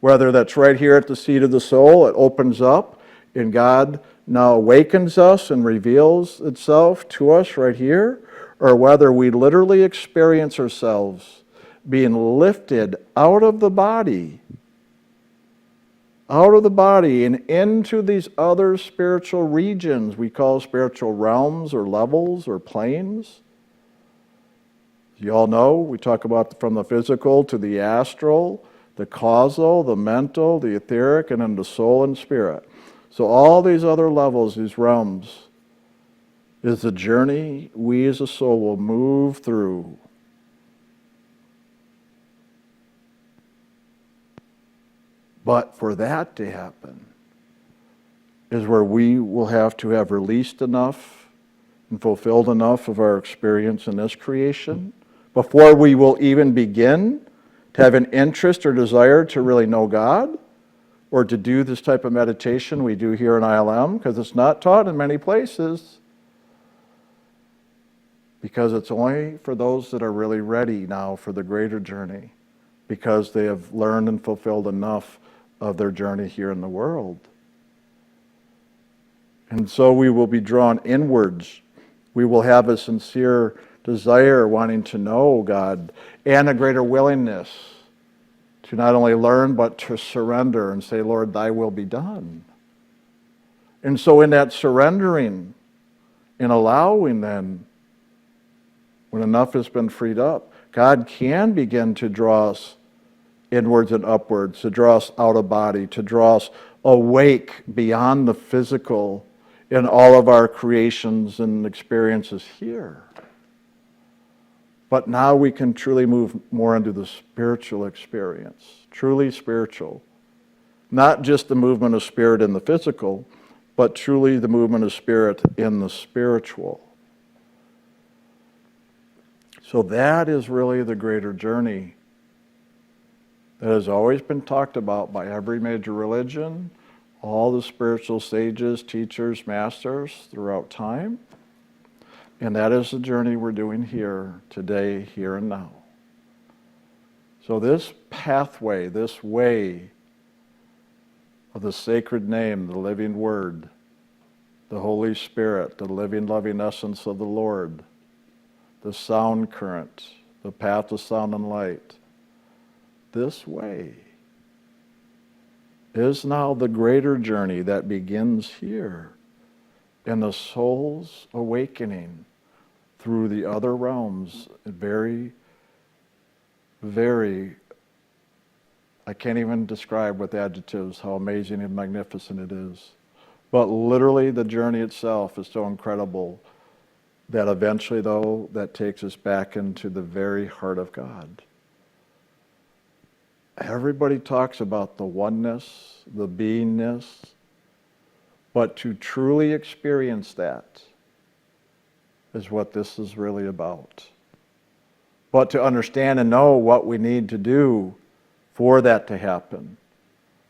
Whether that's right here at the seat of the soul, it opens up, and God now awakens us and reveals itself to us right here, or whether we literally experience ourselves being lifted out of the body and into these other spiritual regions we call spiritual realms or levels or planes. You all know, we talk about from the physical to the astral, the causal, the mental, the etheric, and then the soul and spirit. So all these other levels, these realms, is the journey we as a soul will move through. But for that to happen is where we will have to have released enough and fulfilled enough of our experience in this creation before we will even begin to have an interest or desire to really know God or to do this type of meditation we do here in ILM, because it's not taught in many places. because it's only for those that are really ready now for the greater journey, because they have learned and fulfilled enough of their journey here in the world. And so we will be drawn inwards. We will have a sincere desire wanting to know God and a greater willingness to not only learn but to surrender and say, Lord, thy will be done. And so in that surrendering, in allowing then, when enough has been freed up, God can begin to draw us inwards and upwards, to draw us out of body, to draw us awake beyond the physical in all of our creations and experiences here. But now we can truly move more into the spiritual experience, truly spiritual. Not just the movement of spirit in the physical, but truly the movement of spirit in the spiritual. So that is really the greater journey that has always been talked about by every major religion, all the spiritual sages, teachers, masters throughout time. And that is the journey we're doing here today, here and now. So this pathway, this way of the sacred name, the living word, the Holy Spirit, the living, loving essence of the Lord, the sound current, the path of sound and light, this way is now the greater journey that begins here in the soul's awakening through the other realms. Very, very, I can't even describe with adjectives how amazing and magnificent it is. But literally the journey itself is so incredible that eventually, though, that takes us back into the very heart of God. Everybody talks about the oneness, the beingness, but to truly experience that is what this is really about. But to understand and know what we need to do for that to happen,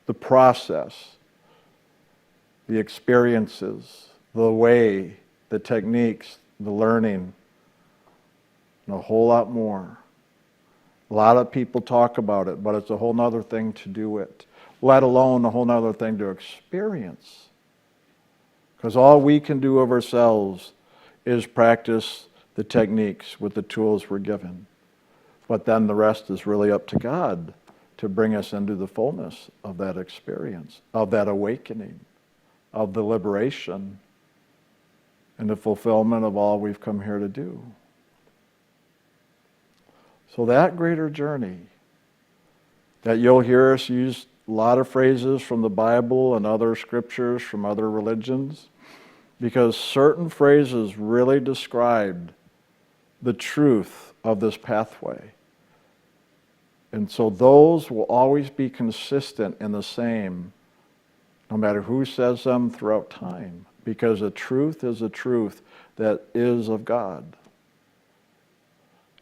the process, the experiences, the way, the techniques, the learning, and a whole lot more. A lot of people talk about it, but it's a whole nother thing to do it, let alone a whole nother thing to experience. Because all we can do of ourselves is practice the techniques with the tools we're given. But then the rest is really up to God to bring us into the fullness of that experience, of that awakening, of the liberation, and the fulfillment of all we've come here to do. So that greater journey, that you'll hear us use a lot of phrases from the Bible and other scriptures from other religions, because certain phrases really describe the truth of this pathway. And so those will always be consistent and the same, no matter who says them throughout time, because the truth is a truth that is of God.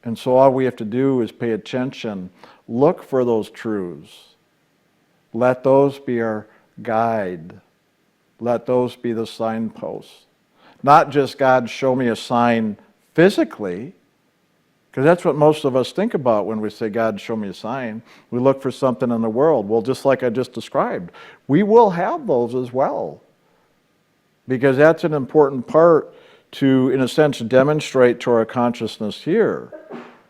And so all we have to do is pay attention, look for those truths. Let those be our guide. Let those be the signposts. Not just, God, show me a sign physically, because that's what most of us think about when we say, God, show me a sign. We look for something in the world. Well, just like I just described, we will have those as well, because that's an important part to, in a sense, demonstrate to our consciousness here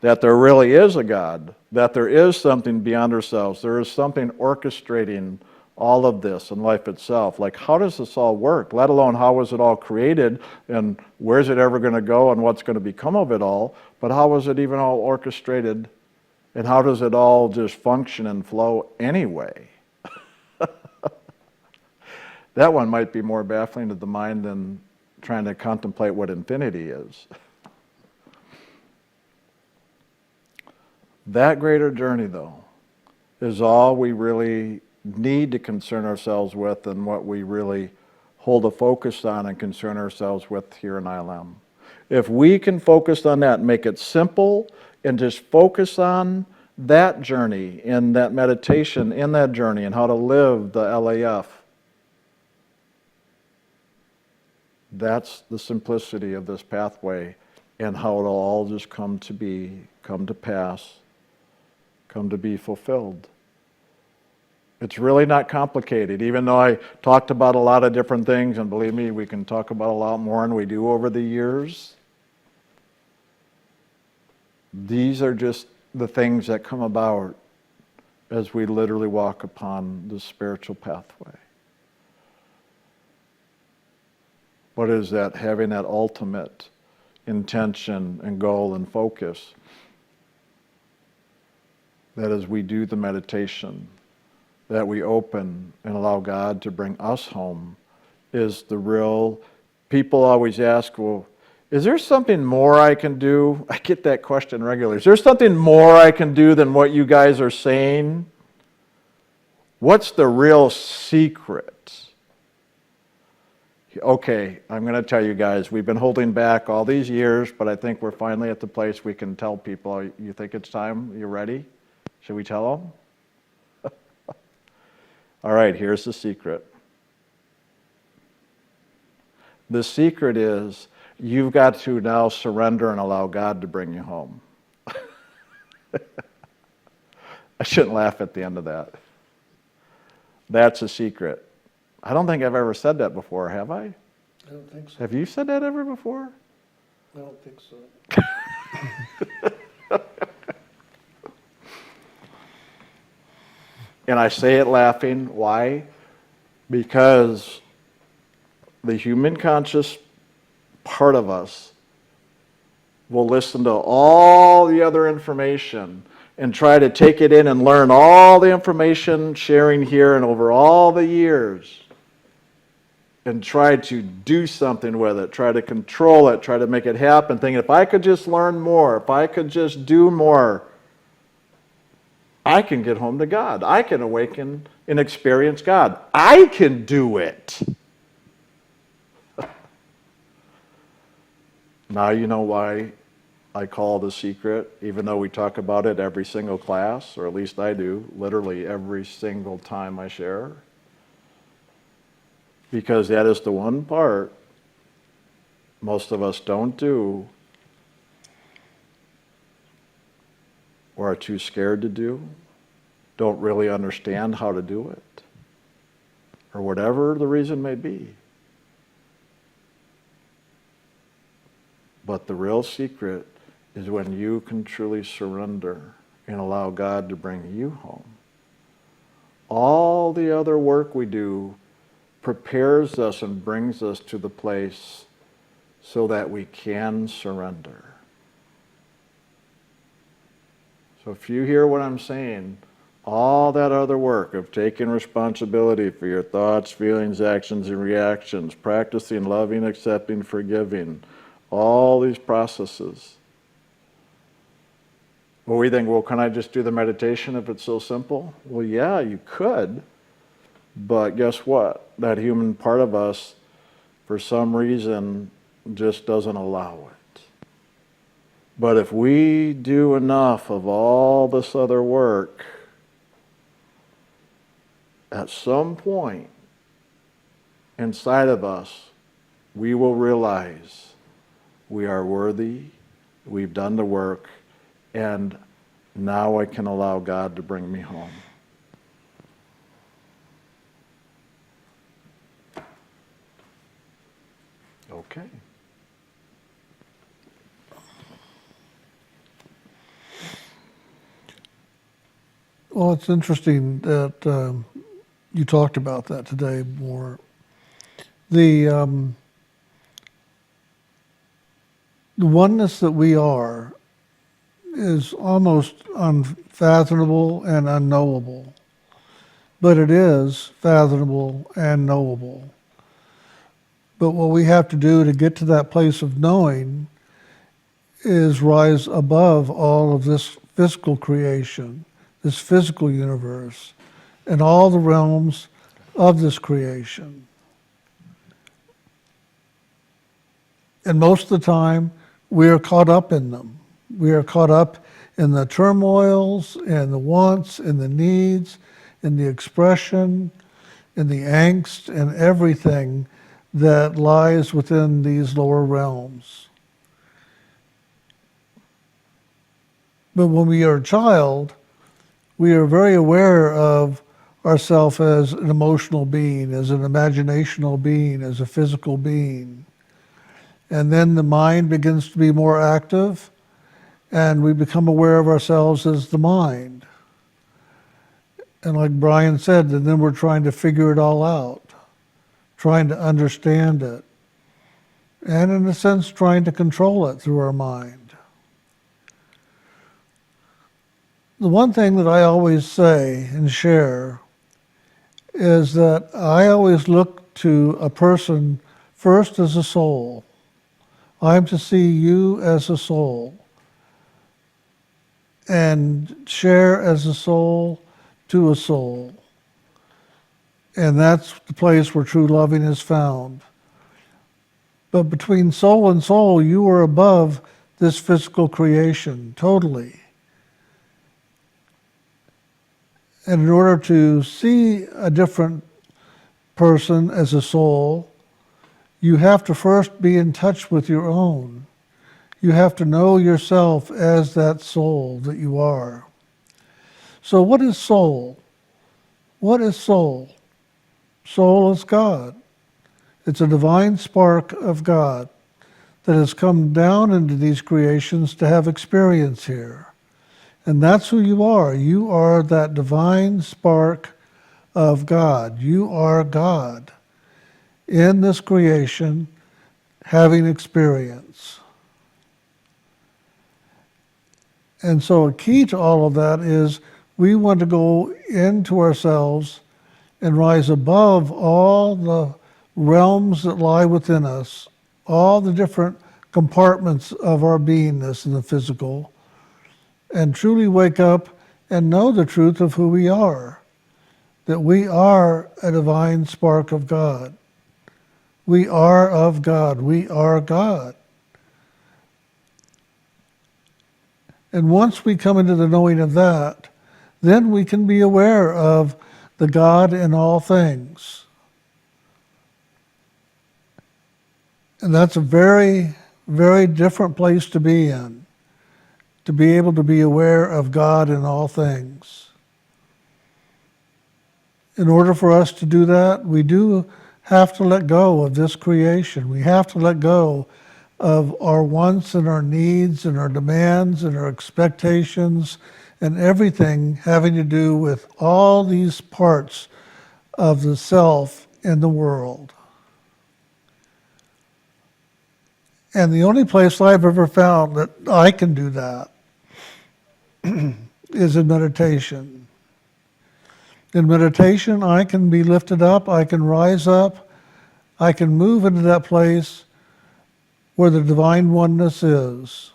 that there really is a God, that there is something beyond ourselves, there is something orchestrating all of this in life itself. Like, how does this all work? Let alone how was it all created, and where's it ever going to go, and what's going to become of it all? But how was it even all orchestrated, and how does it all just function and flow anyway? That one might be more baffling to the mind than trying to contemplate what infinity is. That greater journey, though, is all we really need to concern ourselves with, and what we really hold a focus on and concern ourselves with here in ILM. If we can focus on that and make it simple and just focus on that journey and that meditation in that journey and how to live the LAF, that's the simplicity of this pathway and how it'll all just come to be, come to pass, come to be fulfilled. It's really not complicated, even though I talked about a lot of different things, and believe me, we can talk about a lot more than we do over the years. These are just the things that come about as we literally walk upon the spiritual pathway. What is that? Having that ultimate intention and goal and focus. That as we do the meditation, that we open and allow God to bring us home is the real. People always ask, well, is there something more I can do? I get that question regularly. Is there something more I can do than what you guys are saying? What's the real secret? Okay, I'm going to tell you guys, we've been holding back all these years, but I think we're finally at the place we can tell people, you think it's time? You ready? Should we tell them? All right, here's the secret. The secret is you've got to now surrender and allow God to bring you home. I shouldn't laugh at the end of that. That's a secret. I don't think I've ever said that before, have I? I don't think so. Have you said that ever before? I don't think so. And I say it laughing. Why? Because the human conscious part of us will listen to all the other information and try to take it in and learn all the information sharing here and over all the years and try to do something with it, try to control it, try to make it happen, thinking if I could just learn more, if I could just do more, I can get home to God. I can awaken and experience God. I can do it. Now you know why I call the secret, even though we talk about it every single class, or at least I do, literally every single time I share. Because that is the one part most of us don't do or are too scared to do, don't really understand how to do it, or whatever the reason may be. But the real secret is when you can truly surrender and allow God to bring you home. All the other work we do prepares us and brings us to the place so that we can surrender. So if you hear what I'm saying, all that other work of taking responsibility for your thoughts, feelings, actions, and reactions, practicing loving, accepting, forgiving, all these processes. Well, we think, well, can I just do the meditation if it's so simple? Well, yeah, you could. But guess what? That human part of us, for some reason, just doesn't allow it. But if we do enough of all this other work, at some point inside of us, we will realize we are worthy, we've done the work, and now I can allow God to bring me home. Okay. Well, it's interesting that you talked about that today more. The oneness that we are is almost unfathomable and unknowable, but it is fathomable and knowable. But what we have to do to get to that place of knowing is rise above all of this physical creation, this physical universe, and all the realms of this creation. And most of the time, we are caught up in them. We are caught up in the turmoils and the wants and the needs and the expression and the angst and everything that lies within these lower realms. But when we are a child, we are very aware of ourself as an emotional being, as an imaginational being, as a physical being. And then the mind begins to be more active, and we become aware of ourselves as the mind. And like Brian said, and then we're trying to figure it all out, trying to understand it, and in a sense, trying to control it through our mind. The one thing that I always say and share is that I always look to a person first as a soul. I'm to see you as a soul and share as a soul to a soul. And that's the place where true loving is found. But between soul and soul, you are above this physical creation, totally. And in order to see a different person as a soul, you have to first be in touch with your own. You have to know yourself as that soul that you are. So what is soul? What is soul? Soul is God. It's a divine spark of God that has come down into these creations to have experience here. And that's who you are. You are that divine spark of God. You are God in this creation having experience. And so a key to all of that is we want to go into ourselves and rise above all the realms that lie within us, all the different compartments of our beingness in the physical, and truly wake up and know the truth of who we are, that we are a divine spark of God. We are of God. We are God. And once we come into the knowing of that, then we can be aware of the God in all things. And that's a very, very different place to be in, to be able to be aware of God in all things. In order for us to do that, we do have to let go of this creation. We have to let go of our wants and our needs and our demands and our expectations and everything having to do with all these parts of the self in the world. And the only place I've ever found that I can do that is in meditation. In meditation, I can be lifted up, I can rise up, I can move into that place where the divine oneness is.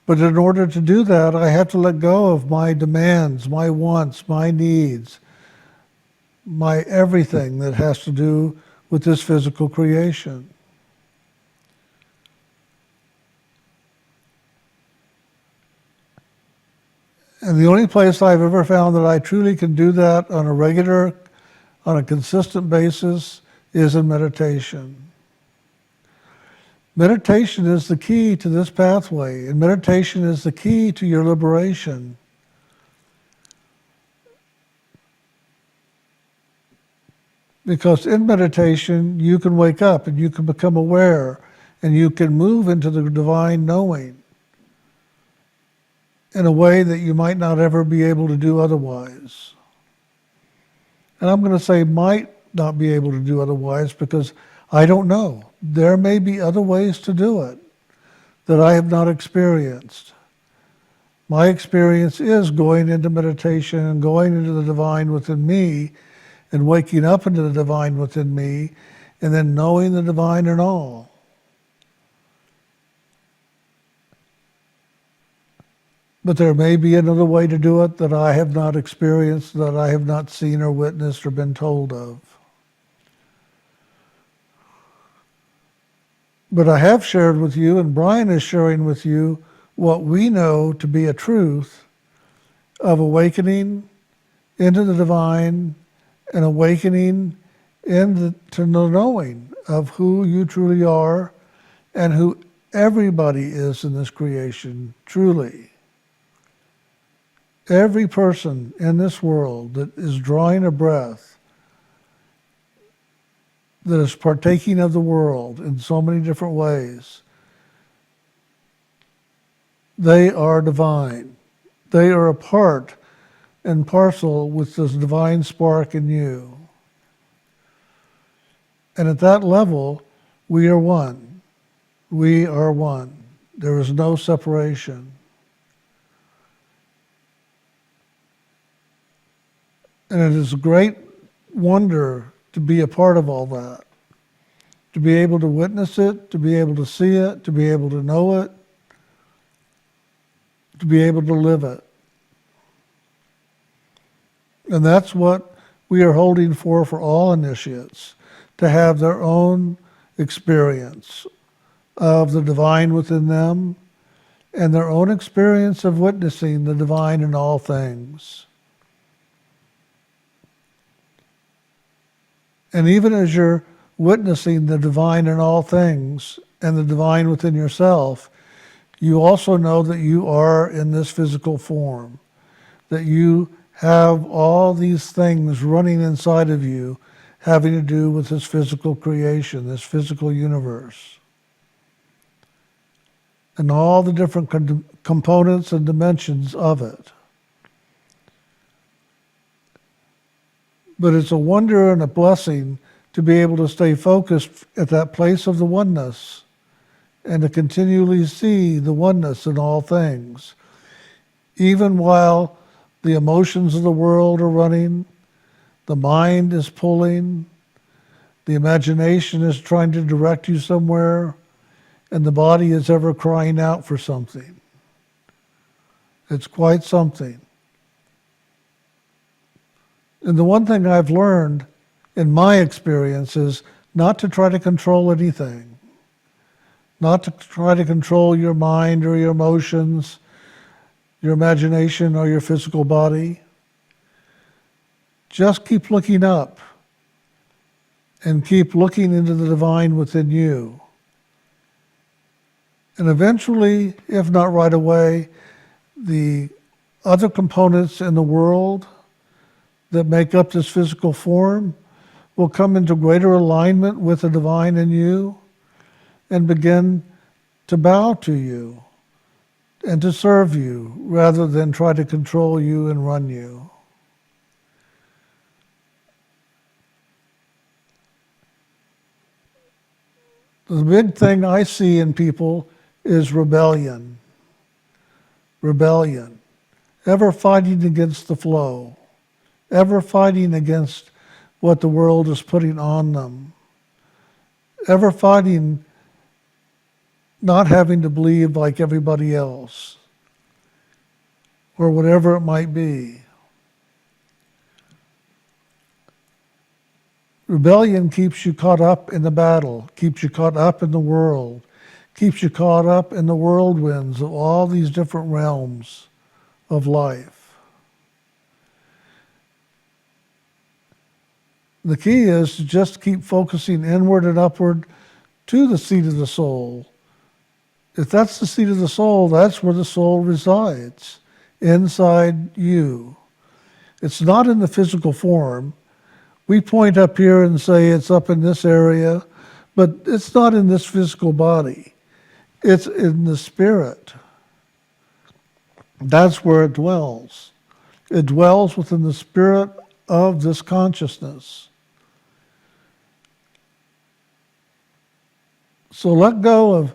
But in order to do that, I have to let go of my demands, my wants, my needs, my everything that has to do with this physical creation. And the only place I've ever found that I truly can do that on a regular, on a consistent basis is in meditation. Meditation is the key to this pathway, and meditation is the key to your liberation. Because in meditation, you can wake up and you can become aware and you can move into the divine knowing in a way that you might not ever be able to do otherwise. And I'm going to say might not be able to do otherwise because I don't know. There may be other ways to do it that I have not experienced. My experience is going into meditation and going into the divine within me and waking up into the divine within me and then knowing the divine in all. But there may be another way to do it that I have not experienced, that I have not seen or witnessed or been told of. But I have shared with you, and Brian is sharing with you, what we know to be a truth of awakening into the divine and awakening into the knowing of who you truly are and who everybody is in this creation, truly. Every person in this world that is drawing a breath, that is partaking of the world in so many different ways, they are divine. They are a part and parcel with this divine spark in you. And at that level, we are one. We are one. There is no separation. And it is a great wonder to be a part of all that, to be able to witness it, to be able to see it, to be able to know it, to be able to live it. And that's what we are holding for all initiates, to have their own experience of the divine within them and their own experience of witnessing the divine in all things. And even as you're witnessing the divine in all things and the divine within yourself, you also know that you are in this physical form, that you have all these things running inside of you having to do with this physical creation, this physical universe, and all the different components and dimensions of it. But it's a wonder and a blessing to be able to stay focused at that place of the oneness and to continually see the oneness in all things, even while the emotions of the world are running, the mind is pulling, the imagination is trying to direct you somewhere, and the body is ever crying out for something. It's quite something. And the one thing I've learned in my experience is not to try to control anything, not to try to control your mind or your emotions, your imagination or your physical body. Just keep looking up and keep looking into the divine within you. And eventually, if not right away, the other components in the world that make up this physical form will come into greater alignment with the divine in you and begin to bow to you and to serve you rather than try to control you and run you. The big thing I see in people is rebellion. Rebellion. Ever fighting against the flow. Ever fighting against what the world is putting on them. Ever fighting not having to believe like everybody else. Or whatever it might be. Rebellion keeps you caught up in the battle, keeps you caught up in the world, keeps you caught up in the whirlwinds of all these different realms of life. The key is to just keep focusing inward and upward to the seat of the soul. If that's the seat of the soul, that's where the soul resides, inside you. It's not in the physical form. We point up here and say it's up in this area, but it's not in this physical body. It's in the spirit. That's where it dwells. It dwells within the spirit of this consciousness. So let go of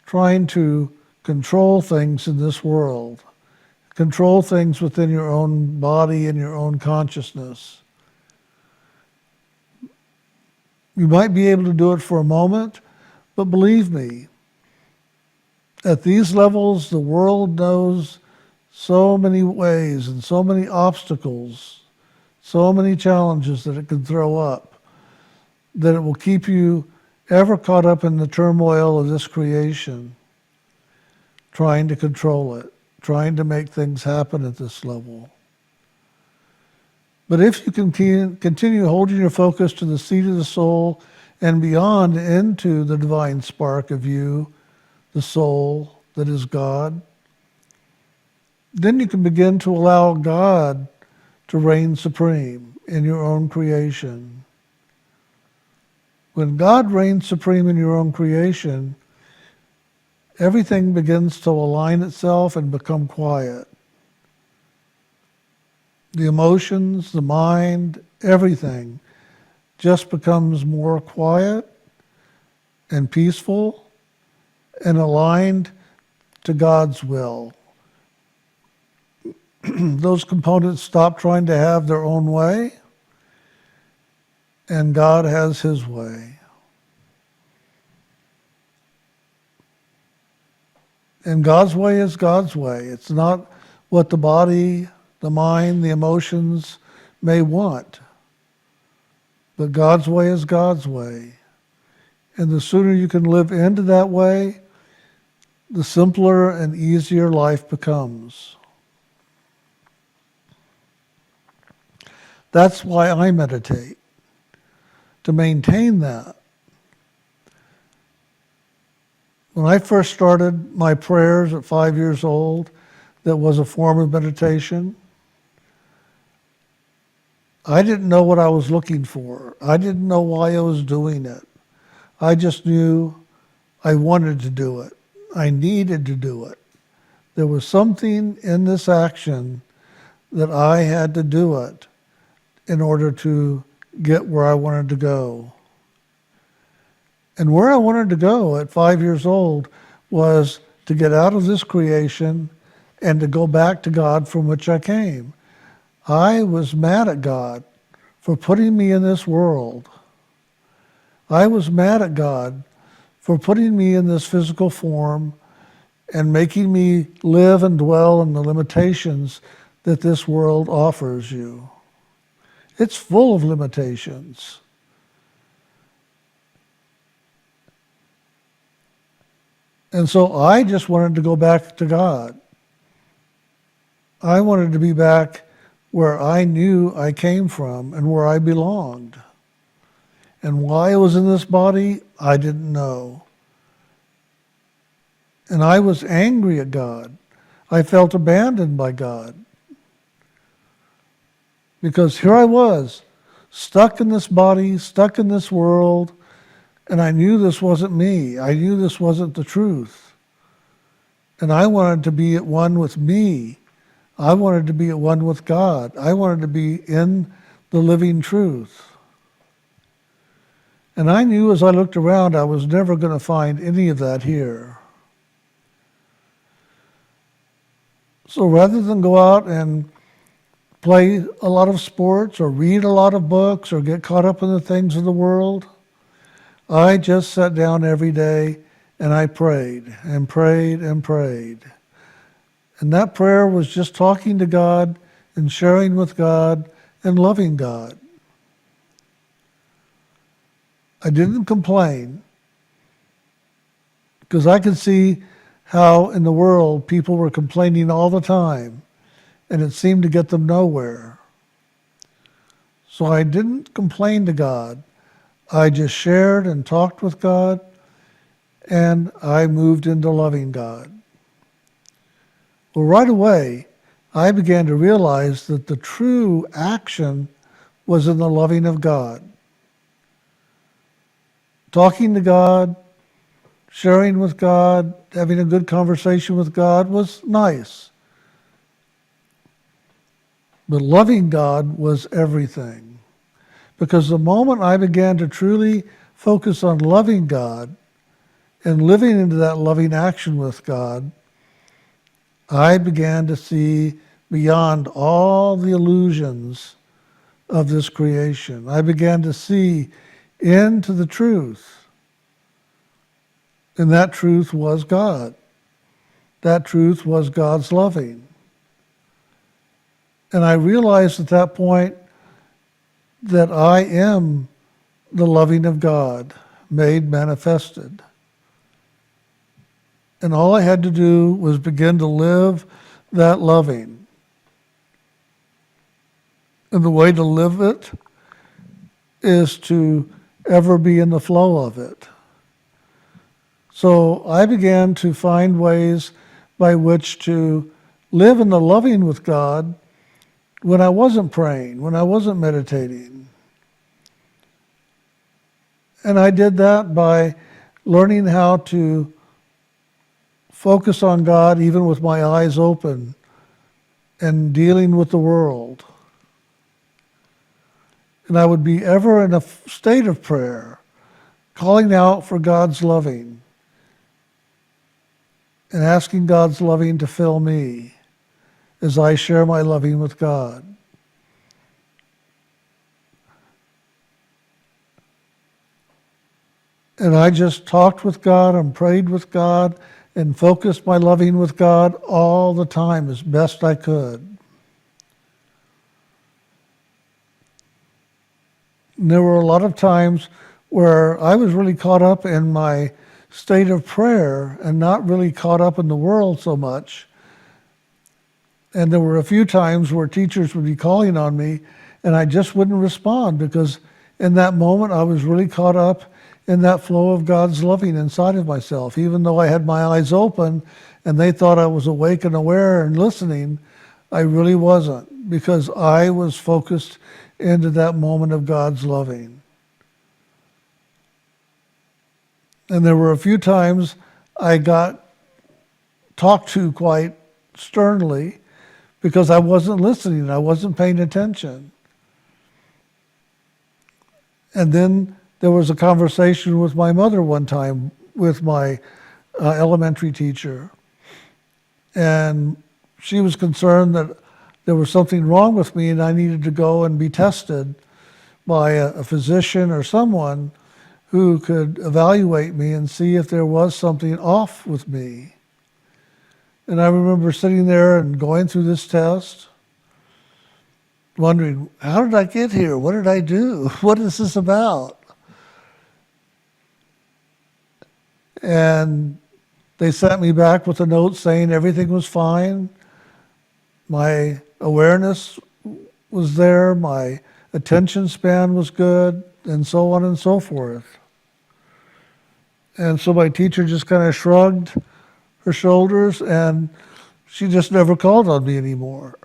trying to control things in this world. Control things within your own body and your own consciousness. You might be able to do it for a moment, but believe me, at these levels, the world knows so many ways and so many obstacles, so many challenges that it can throw up, that it will keep you ever caught up in the turmoil of this creation, trying to control it, trying to make things happen at this level. But if you can continue holding your focus to the seat of the soul and beyond into the divine spark of you, the soul that is God, then you can begin to allow God to reign supreme in your own creation. When God reigns supreme in your own creation, everything begins to align itself and become quiet. The emotions, the mind, everything just becomes more quiet and peaceful and aligned to God's will. Those components stop trying to have their own way, and God has his way. And God's way is God's way. It's not what the body, the mind, the emotions may want. But God's way is God's way. And the sooner you can live into that way, the simpler and easier life becomes. That's why I meditate, to maintain that. When I first started my prayers at 5 years old, that was a form of meditation. I didn't know what I was looking for. I didn't know why I was doing it. I just knew I wanted to do it. I needed to do it. There was something in this action that I had to do it in order to get where I wanted to go. And where I wanted to go at 5 years old was to get out of this creation and to go back to God from which I came. I was mad at God for putting me in this world. I was mad at God for putting me in this physical form and making me live and dwell in the limitations that this world offers you. It's full of limitations. And so I just wanted to go back to God. I wanted to be back where I knew I came from and where I belonged. And why I was in this body, I didn't know. And I was angry at God. I felt abandoned by God. Because here I was, stuck in this body, stuck in this world, and I knew this wasn't me. I knew this wasn't the truth. And I wanted to be at one with me. I wanted to be at one with God. I wanted to be in the living truth. And I knew as I looked around, I was never going to find any of that here. So rather than go out and play a lot of sports or read a lot of books or get caught up in the things of the world, I just sat down every day and I prayed and prayed and prayed. And that prayer was just talking to God and sharing with God and loving God. I didn't complain because I could see how in the world people were complaining all the time and it seemed to get them nowhere. So I didn't complain to God. I just shared and talked with God, and I moved into loving God. Well, right away, I began to realize that the true action was in the loving of God. Talking to God, sharing with God, having a good conversation with God was nice. But loving God was everything. Because the moment I began to truly focus on loving God and living into that loving action with God, I began to see beyond all the illusions of this creation. I began to see into the truth. And that truth was God. That truth was God's loving. And I realized at that point that I am the loving of God made manifested. And all I had to do was begin to live that loving. And the way to live it is to ever be in the flow of it. So I began to find ways by which to live in the loving with God when I wasn't praying, when I wasn't meditating. And I did that by learning how to focus on God even with my eyes open and dealing with the world. And I would be ever in a state of prayer, calling out for God's loving and asking God's loving to fill me as I share my loving with God. And I just talked with God and prayed with God and focused my loving with God all the time as best I could. And there were a lot of times where I was really caught up in my state of prayer and not really caught up in the world so much. And there were a few times where teachers would be calling on me and I just wouldn't respond because in that moment I was really caught up in that flow of God's loving inside of myself. Even though I had my eyes open and they thought I was awake and aware and listening, I really wasn't, because I was focused into that moment of God's loving. And there were a few times I got talked to quite sternly because I wasn't listening, I wasn't paying attention. And then there was a conversation with my mother one time with my elementary teacher. And she was concerned that there was something wrong with me and I needed to go and be tested by a physician or someone who could evaluate me and see if there was something off with me. And I remember sitting there and going through this test, wondering, how did I get here? What did I do? What is this about? And they sent me back with a note saying everything was fine. My awareness was there, my attention span was good, and so on and so forth. And so my teacher just kind of shrugged her shoulders and she just never called on me anymore.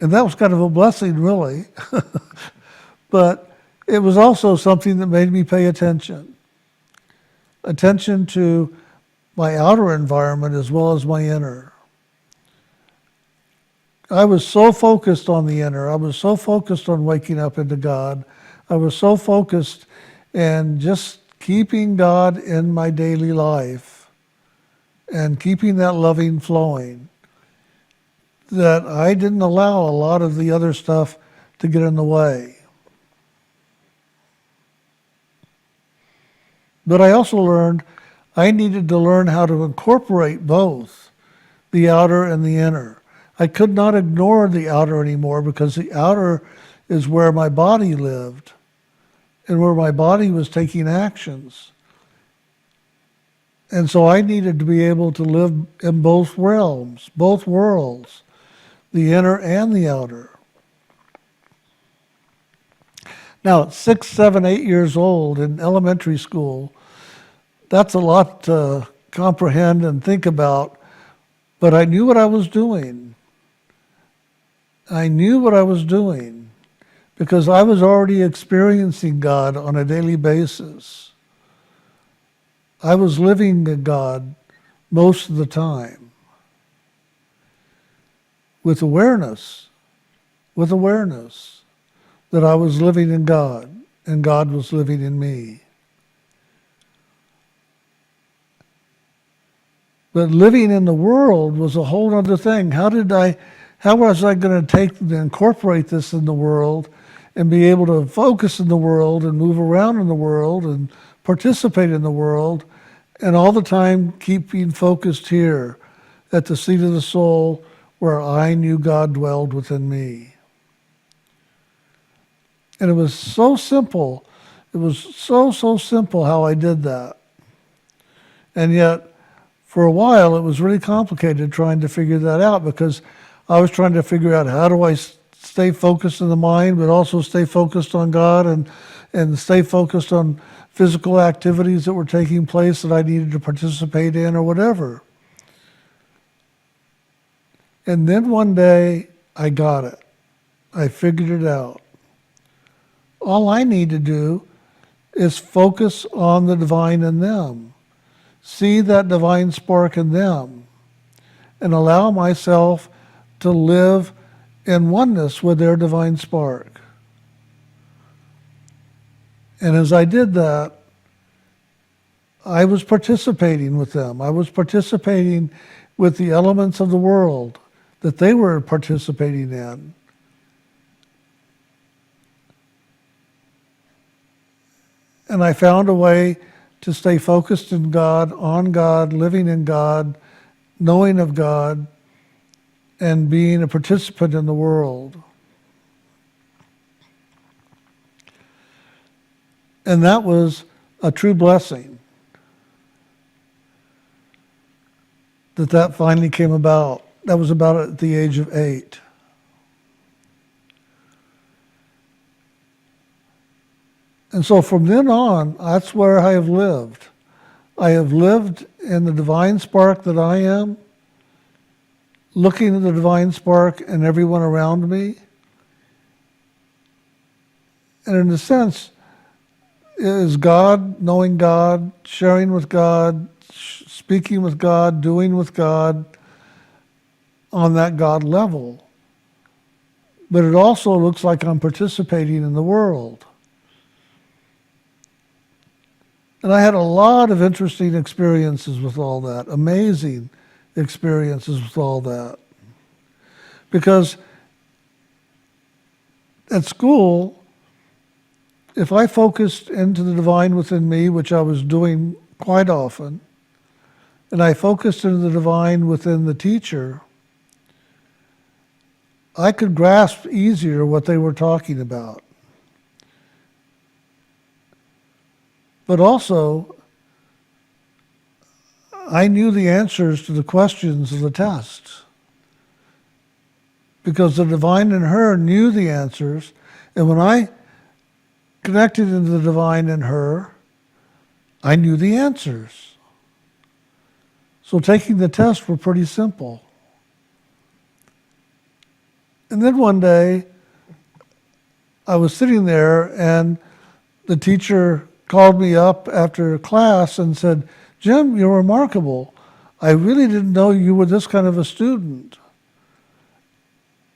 And that was kind of a blessing, really. But it was also something that made me pay attention to my outer environment as well as my inner. I was so focused on the inner. I was so focused on waking up into God. I was so focused in just keeping God in my daily life and keeping that loving flowing that I didn't allow a lot of the other stuff to get in the way. But I also learned I needed to learn how to incorporate both the outer and the inner. I could not ignore the outer anymore because the outer is where my body lived and where my body was taking actions. And so I needed to be able to live in both realms, both worlds, the inner and the outer. Now, at 6, 7, 8 years old in elementary school, that's a lot to comprehend and think about, but I knew what I was doing. I knew what I was doing because I was already experiencing God on a daily basis. I was living in God most of the time with awareness that I was living in God and God was living in me. But living in the world was a whole other thing. How was I going to incorporate this in the world and be able to focus in the world and move around in the world and participate in the world and all the time keeping focused here at the seat of the soul where I knew God dwelled within me? And it was so simple. It was so simple how I did that. And yet, for a while, it was really complicated trying to figure that out because I was trying to figure out how do I stay focused in the mind, but also stay focused on God and stay focused on physical activities that were taking place that I needed to participate in or whatever. And then one day, I got it. I figured it out. All I need to do is focus on the divine in them, see that divine spark in them, and allow myself to live in oneness with their divine spark. And as I did that, I was participating with them. I was participating with the elements of the world that they were participating in. And I found a way to stay focused in God, on God, living in God, knowing of God, and being a participant in the world. And that was a true blessing that finally came about. That was about at the age of 8. And so from then on, that's where I have lived. I have lived in the divine spark that I am, looking at the divine spark in everyone around me. And in a sense, it is God, knowing God, sharing with God, speaking with God, doing with God on that God level. But it also looks like I'm participating in the world. And I had a lot of interesting experiences with all that, amazing experiences with all that. Because at school, if I focused into the divine within me, which I was doing quite often, and I focused into the divine within the teacher, I could grasp easier what they were talking about. But also, I knew the answers to the questions of the tests because the divine in her knew the answers, and when I connected into the divine in her, I knew the answers. So taking the tests were pretty simple. And then one day, I was sitting there and the teacher called me up after class and said, "Jim, you're remarkable. I really didn't know you were this kind of a student."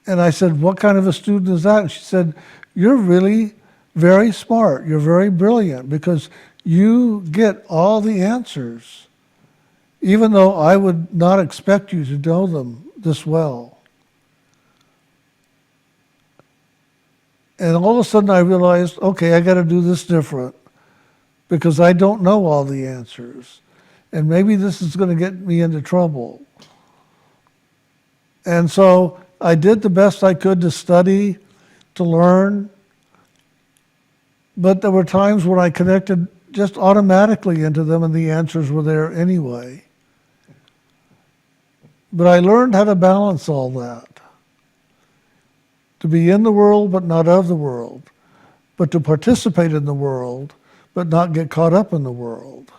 And I said, "What kind of a student is that?" And she said, "You're really very smart. You're very brilliant because you get all the answers, even though I would not expect you to know them this well." And all of a sudden I realized, okay, I got to do this different because I don't know all the answers. And maybe this is going to get me into trouble. And so I did the best I could to study, to learn. But there were times when I connected just automatically into them and the answers were there anyway. But I learned how to balance all that. To be in the world but not of the world. But to participate in the world but not get caught up in the world.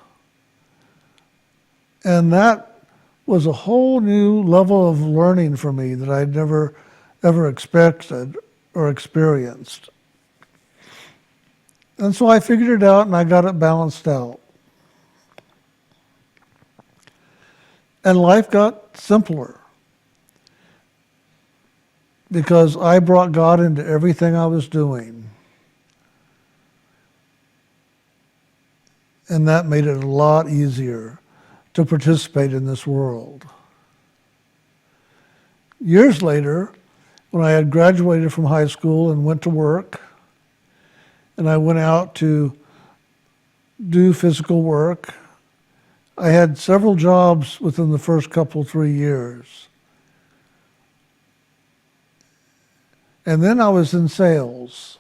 And that was a whole new level of learning for me that I'd never ever expected or experienced. And so I figured it out and I got it balanced out. And life got simpler because I brought God into everything I was doing. And that made it a lot easier to participate in this world. Years later, when I had graduated from high school and went to work, and I went out to do physical work, I had several jobs within the first 3 years. And then I was in sales.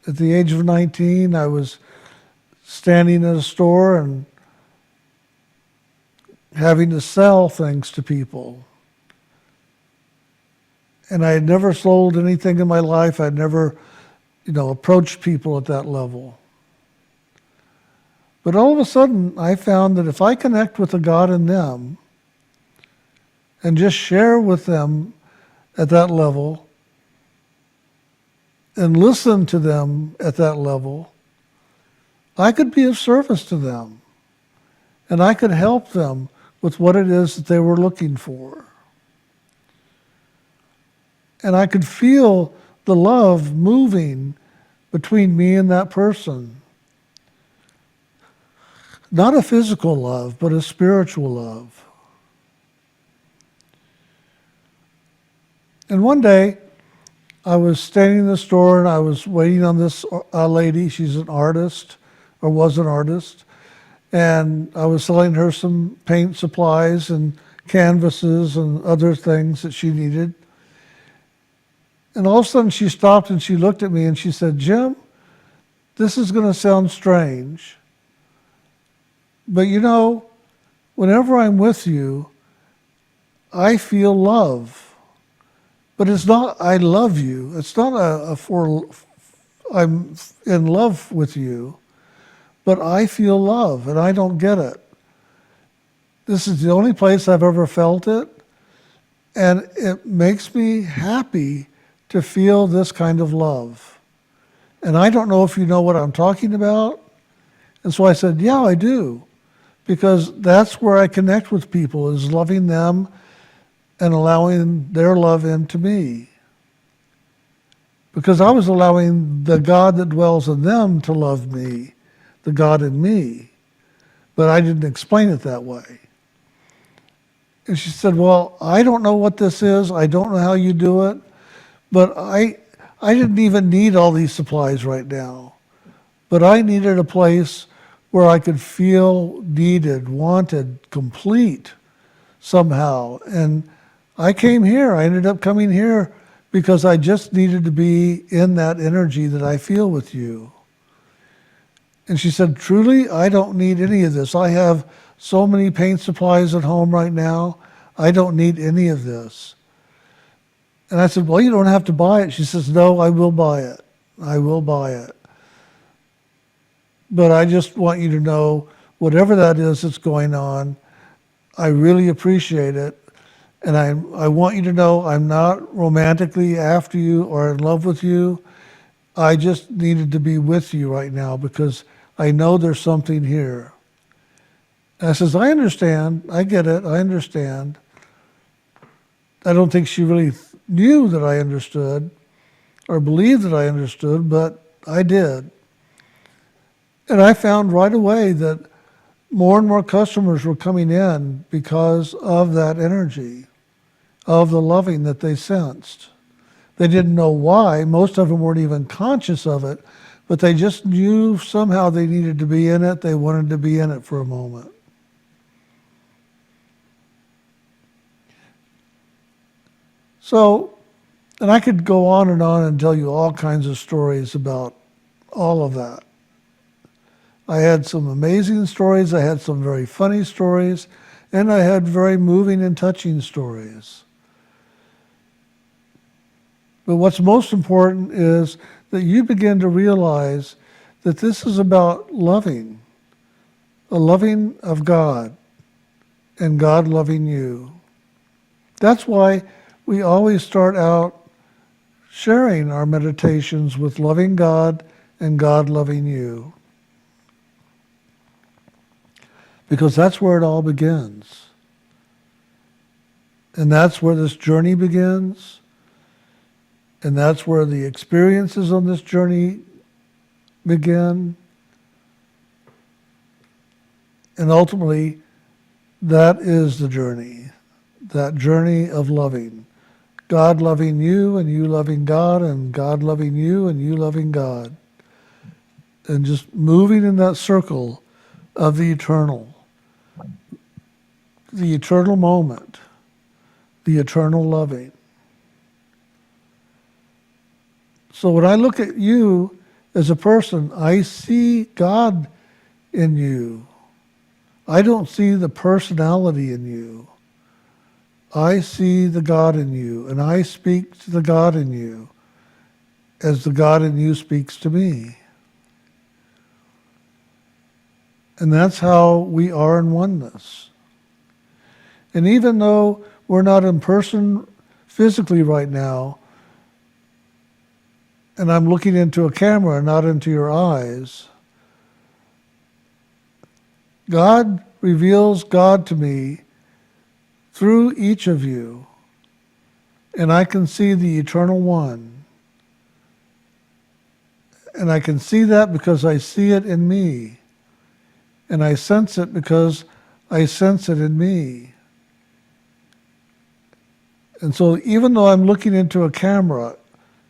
At the age of 19, I was standing in a store and having to sell things to people. And I had never sold anything in my life. I'd never, approached people at that level. But all of a sudden, I found that if I connect with the God in them, and just share with them at that level and listen to them at that level, I could be of service to them. And I could help them with what it is that they were looking for. And I could feel the love moving between me and that person. Not a physical love, but a spiritual love. And one day, I was standing in the store and I was waiting on this lady. She's an artist, or was an artist. And I was selling her some paint supplies and canvases and other things that she needed. And all of a sudden she stopped and she looked at me and she said, "Jim, this is going to sound strange, but you know, whenever I'm with you, I feel love. But it's not I love you. It's not I'm in love with you, but I feel love and I don't get it. This is the only place I've ever felt it, and it makes me happy to feel this kind of love. And I don't know if you know what I'm talking about." And so I said, "Yeah, I do. Because that's where I connect with people, is loving them and allowing their love into me. Because I was allowing the God that dwells in them to love me, the God in me. But I didn't explain it that way." And she said, "Well, I don't know what this is. I don't know how you do it. But I didn't even need all these supplies right now. But I needed a place where I could feel needed, wanted, complete somehow. And I came here. I ended up coming here because I just needed to be in that energy that I feel with you." And she said, "Truly, I don't need any of this. I have so many paint supplies at home right now. I don't need any of this." And I said, "Well, you don't have to buy it." She says, "No, I will buy it. I will buy it. But I just want you to know, whatever that is that's going on, I really appreciate it. And I want you to know I'm not romantically after you or in love with you. I just needed to be with you right now because I know there's something here." And I says, "I understand. I get it. I understand." I don't think she really knew that I understood or believed that I understood, but I did. And I found right away that more and more customers were coming in because of that energy, of the loving that they sensed. They didn't know why. Most of them weren't even conscious of it, but they just knew somehow they needed to be in it. They wanted to be in it for a moment. So, and I could go on and tell you all kinds of stories about all of that. I had some amazing stories, I had some very funny stories, and I had very moving and touching stories. But what's most important is that you begin to realize that this is about loving, a loving of God, and God loving you. That's why we always start out sharing our meditations with loving God and God loving you. Because that's where it all begins. And that's where this journey begins. And that's where the experiences on this journey begin. And ultimately, that is the journey. That journey of loving. God loving you and you loving God, and God loving you and you loving God. And just moving in that circle of the eternal moment, the eternal loving. So when I look at you as a person, I see God in you. I don't see the personality in you. I see the God in you, and I speak to the God in you as the God in you speaks to me. And that's how we are in oneness. And even though we're not in person physically right now, and I'm looking into a camera, not into your eyes, God reveals God to me through each of you, and I can see the Eternal One. And I can see that because I see it in me. And I sense it because I sense it in me. And so even though I'm looking into a camera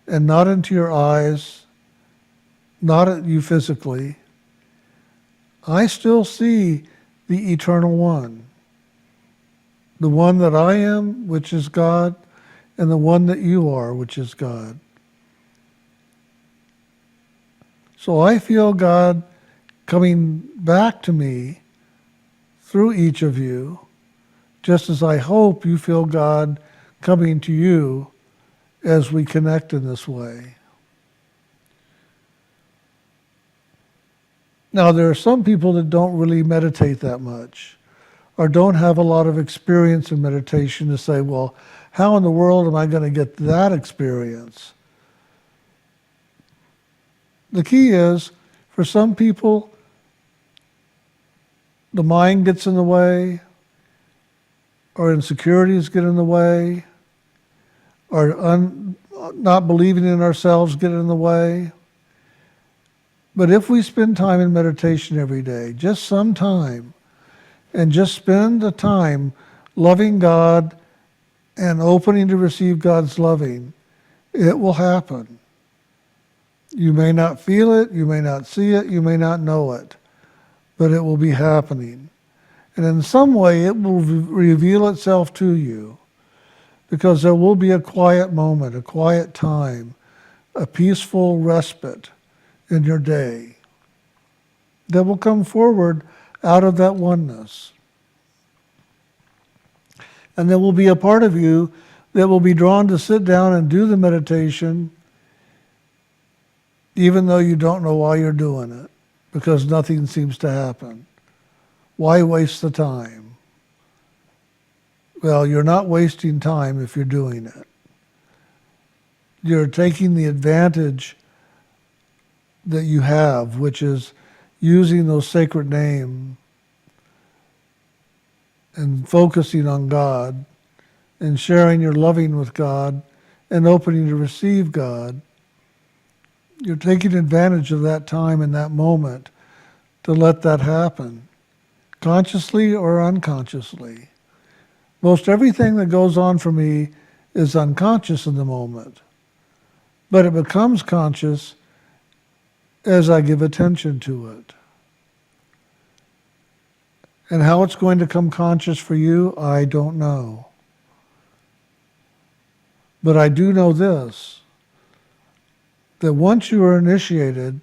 and not into your eyes, not at you physically, I still see the Eternal One. The one that I am, which is God, and the one that you are, which is God. So I feel God coming back to me through each of you, just as I hope you feel God coming to you as we connect in this way. Now, there are some people that don't really meditate that much, or don't have a lot of experience in meditation to say, well, how in the world am I going to get that experience? The key is, for some people, the mind gets in the way, or insecurities get in the way, or not believing in ourselves get in the way. But if we spend time in meditation every day, just some time, and just spend the time loving God and opening to receive God's loving, it will happen. You may not feel it, you may not see it, you may not know it, but it will be happening. And in some way it will reveal itself to you, because there will be a quiet moment, a quiet time, a peaceful respite in your day that will come forward out of that oneness. And there will be a part of you that will be drawn to sit down and do the meditation, even though you don't know why you're doing it, because nothing seems to happen. Why waste the time? Well, you're not wasting time if you're doing it. You're taking the advantage that you have, which is using those sacred names and focusing on God and sharing your loving with God and opening to receive God. You're taking advantage of that time and that moment to let that happen, consciously or unconsciously. Most everything that goes on for me is unconscious in the moment, but it becomes conscious as I give attention to it. And how it's going to come conscious for you, I don't know. But I do know this, that once you are initiated,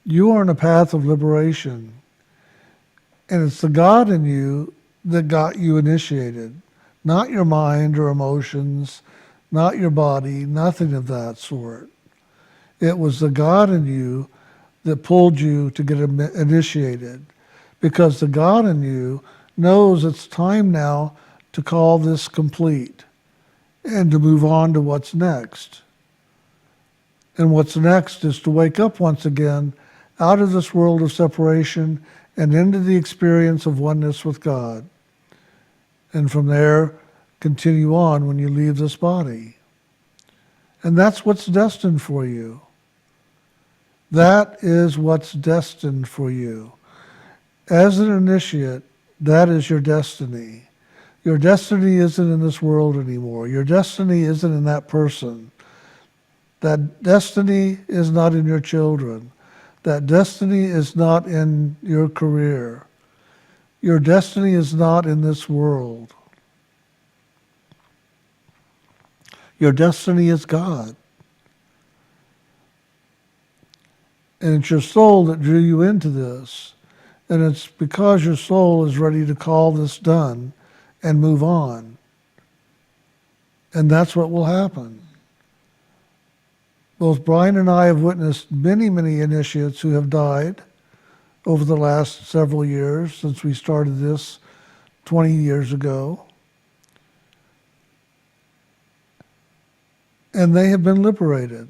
you are on a path of liberation. And it's the God in you that got you initiated, not your mind or emotions, not your body, nothing of that sort. It was the God in you that pulled you to get initiated, because the God in you knows it's time now to call this complete and to move on to what's next. And what's next is to wake up once again out of this world of separation and into the experience of oneness with God. And from there, continue on when you leave this body. And that's what's destined for you. That is what's destined for you. As an initiate, that is your destiny. Your destiny isn't in this world anymore. Your destiny isn't in that person. That destiny is not in your children. That destiny is not in your career. Your destiny is not in this world. Your destiny is God. And it's your soul that drew you into this. And it's because your soul is ready to call this done and move on. And that's what will happen. Both Brian and I have witnessed many, many initiates who have died over the last several years since we started this 20 years ago. and they have been liberated.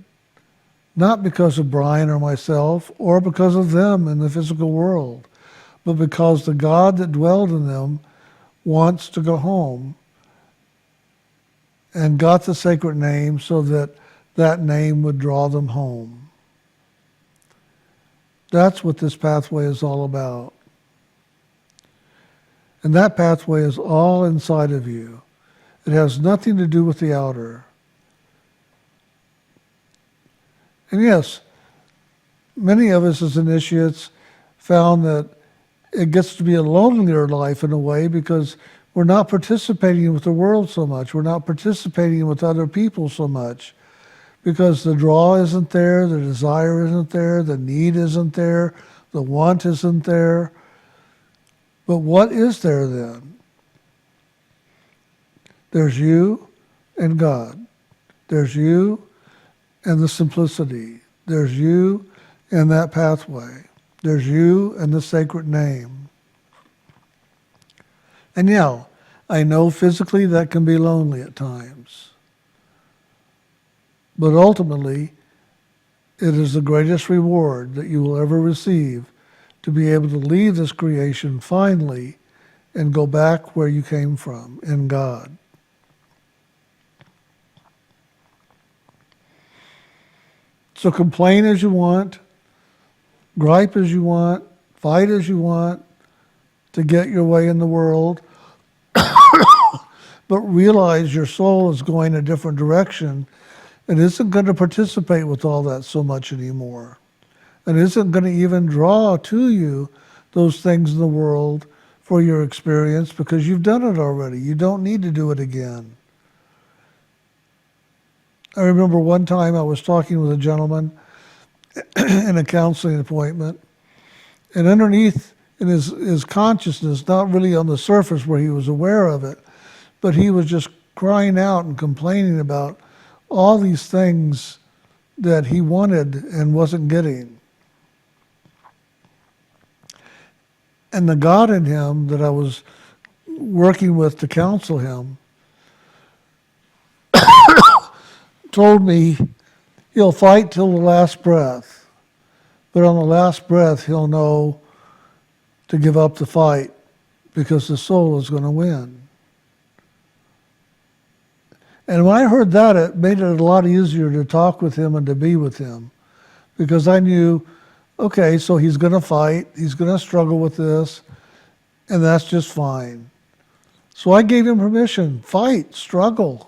Not because of Brian or myself or because of them in the physical world, but because the God that dwelled in them wants to go home and got the sacred name so that that name would draw them home. That's what this pathway is all about. And that pathway is all inside of you. It has nothing to do with the outer. And yes, many of us as initiates found that it gets to be a lonelier life in a way because we're not participating with the world so much. We're not participating with other people so much because the draw isn't there, the desire isn't there, the need isn't there, the want isn't there. But what is there then? There's you and God. There's you and the simplicity. There's you and that pathway. There's you and the sacred name. And yeah, I know physically that can be lonely at times. But ultimately, it is the greatest reward that you will ever receive to be able to leave this creation finally and go back where you came from, in God. So complain as you want, gripe as you want, fight as you want to get your way in the world, but realize your soul is going a different direction and isn't going to participate with all that so much anymore, and isn't going to even draw to you those things in the world for your experience because you've done it already. You don't need to do it again. I remember one time I was talking with a gentleman in a counseling appointment, and underneath in his consciousness, not really on the surface where he was aware of it, but he was just crying out and complaining about all these things that he wanted and wasn't getting. And the God in him that I was working with to counsel him told me he'll fight till the last breath, but on the last breath he'll know to give up the fight because the soul is going to win. And when I heard that, it made it a lot easier to talk with him and to be with him because I knew, okay, so he's going to fight, he's going to struggle with this, and that's just fine. So I gave him permission, fight, struggle.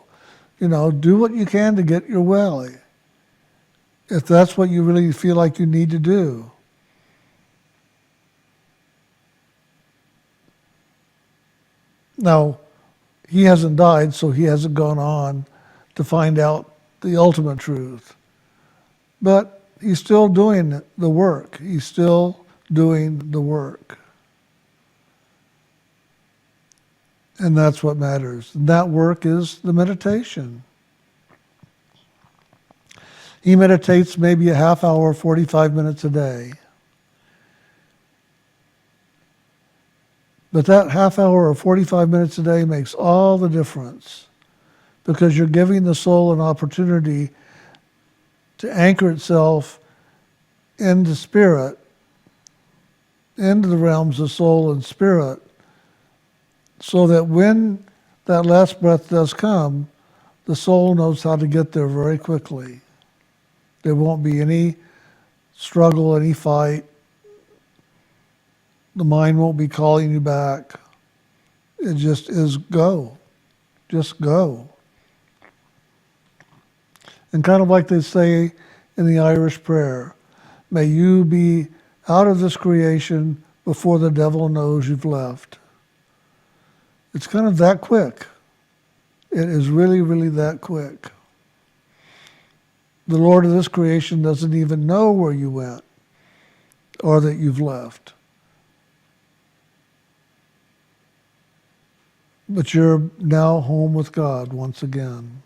Do what you can to get your way, if that's what you really feel like you need to do. Now, he hasn't died, so he hasn't gone on to find out the ultimate truth. But he's still doing the work. He's still doing the work. And that's what matters. And that work is the meditation. He meditates maybe a half hour, 45 minutes a day. But that half hour or 45 minutes a day makes all the difference because you're giving the soul an opportunity to anchor itself into spirit, into the realms of soul and spirit, so that when that last breath does come, the soul knows how to get there very quickly. There won't be any struggle, any fight. The mind won't be calling you back. It just is go. Just go. And kind of like they say in the Irish prayer, may you be out of this creation before the devil knows you've left. It's kind of that quick. It is really, really that quick. The Lord of this creation doesn't even know where you went or that you've left. But you're now home with God once again.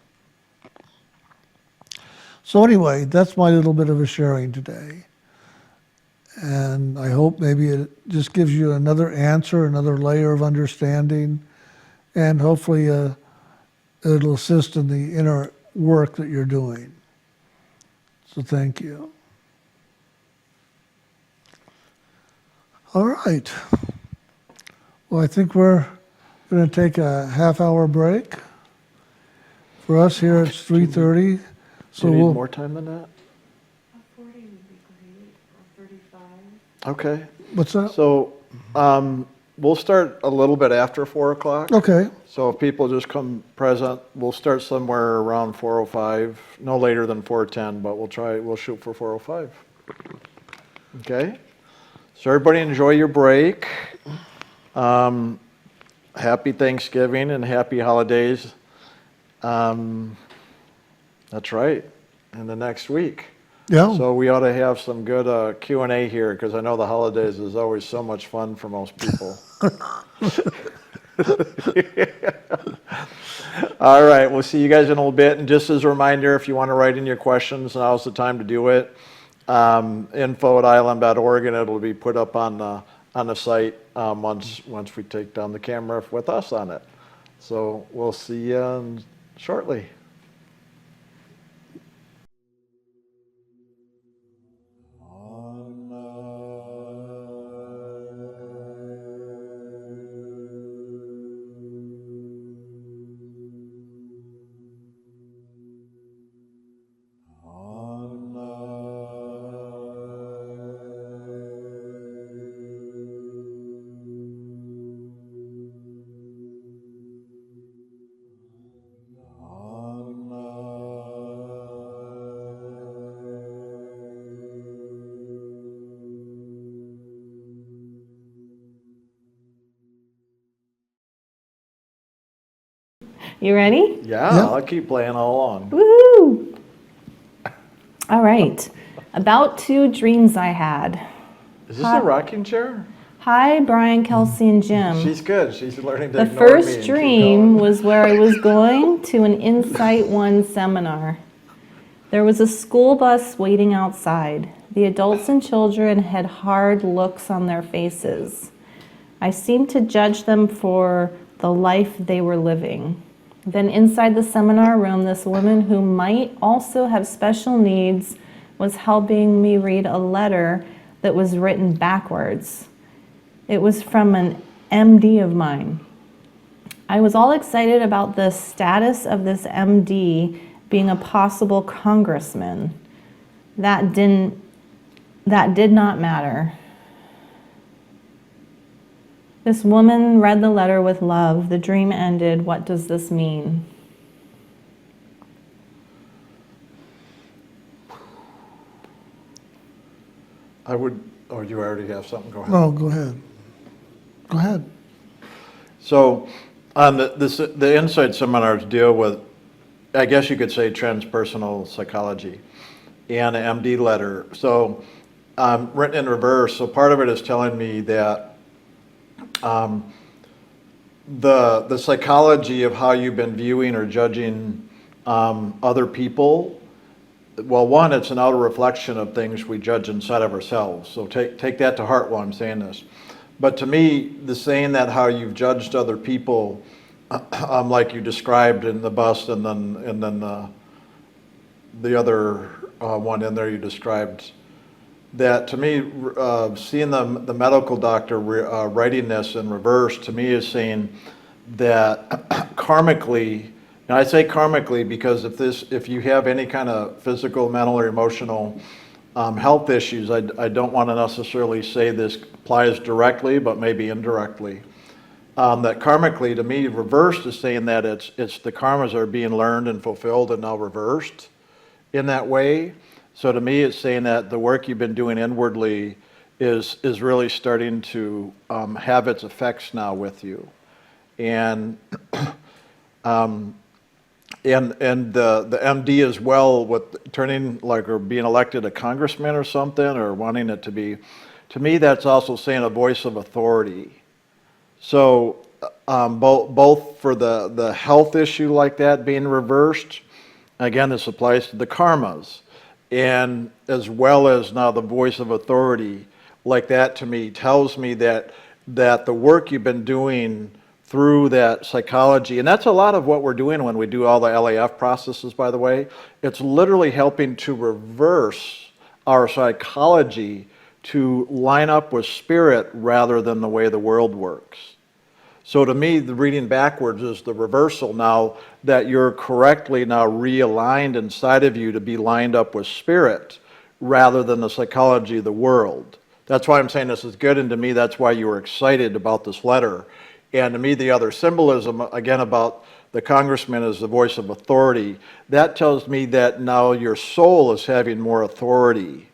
So anyway, that's my little bit of a sharing today. And I hope maybe it just gives you another answer, another layer of understanding, and hopefully it'll assist in the inner work that you're doing. So thank you. All right. Well, I think we're going to take a half-hour break. For us here, it's 3:30. Do So you need we'll, more time than that? 40 would be great, or 35. Okay. what's that? So we'll start a little bit after 4 o'clock. Okay. So if people just come present, we'll start somewhere around 4:05, no later than 4:10, but we'll shoot for 4:05. Okay? So everybody enjoy your break. Happy Thanksgiving and happy holidays. That's right, in the next week. Yeah. So we ought to have some good Q&A here, because I know the holidays is always so much fun for most people. All right, we'll see you guys in a little bit. And just as a reminder, if you want to write in your questions, now's the time to do it. info@island.org, and it'll be put up on the site once we take down the camera with us on it. So we'll see you shortly. You ready? Yeah, Yeah. I'll keep playing all along. Woohoo! All right. About 2 dreams I had. Is this a rocking chair? Hi, Brian, Kelsey, and Jim. She's good. She's learning to The ignore me and first keep dream going. was where I was going to an Insight One seminar. There was a school bus waiting outside. The adults and children had hard looks on their faces. I seemed to judge them for the life they were living. Then inside the seminar room, this woman who might also have special needs was helping me read a letter that was written backwards. It was from an MD of mine. I was all excited about the status of this MD being a possible congressman. That did not matter. This woman read the letter with love. The dream ended. What does this mean? Oh, you already have something, go ahead. No, go ahead. Go ahead. So, on the Insight seminars deal with, I guess you could say, transpersonal psychology and an MD letter. So, written in reverse. So part of it is telling me that the psychology of how you've been viewing or judging other people. Well, one, it's an outer reflection of things we judge inside of ourselves. So take that to heart while I'm saying this. But to me, the saying that how you've judged other people, like you described in the bus, and then the other one in there you described, that to me, seeing the medical doctor writing this in reverse, to me is saying that karmically. Now I say karmically because if you have any kind of physical, mental, or emotional health issues, I don't want to necessarily say this applies directly, but maybe indirectly. That karmically, to me, reversed is saying that it's the karmas that are being learned and fulfilled and now reversed in that way. So to me, it's saying that the work you've been doing inwardly is really starting to have its effects now with you, and the MD as well, with turning like or being elected a congressman or something, or wanting it to be, to me that's also saying a voice of authority. So both for the health issue like that being reversed, again this applies to the karmas, and as well as now the voice of authority like that, to me tells me that the work you've been doing through that psychology. And that's a lot of what we're doing when we do all the LAF processes, by the way. It's literally helping to reverse our psychology to line up with spirit rather than the way the world works. So to me, the reading backwards is the reversal now that you're correctly now realigned inside of you to be lined up with spirit rather than the psychology of the world. That's why I'm saying this is good, and to me, that's why you were excited about this letter. And to me, the other symbolism, again, about the congressman as the voice of authority, that tells me that now your soul is having more authority.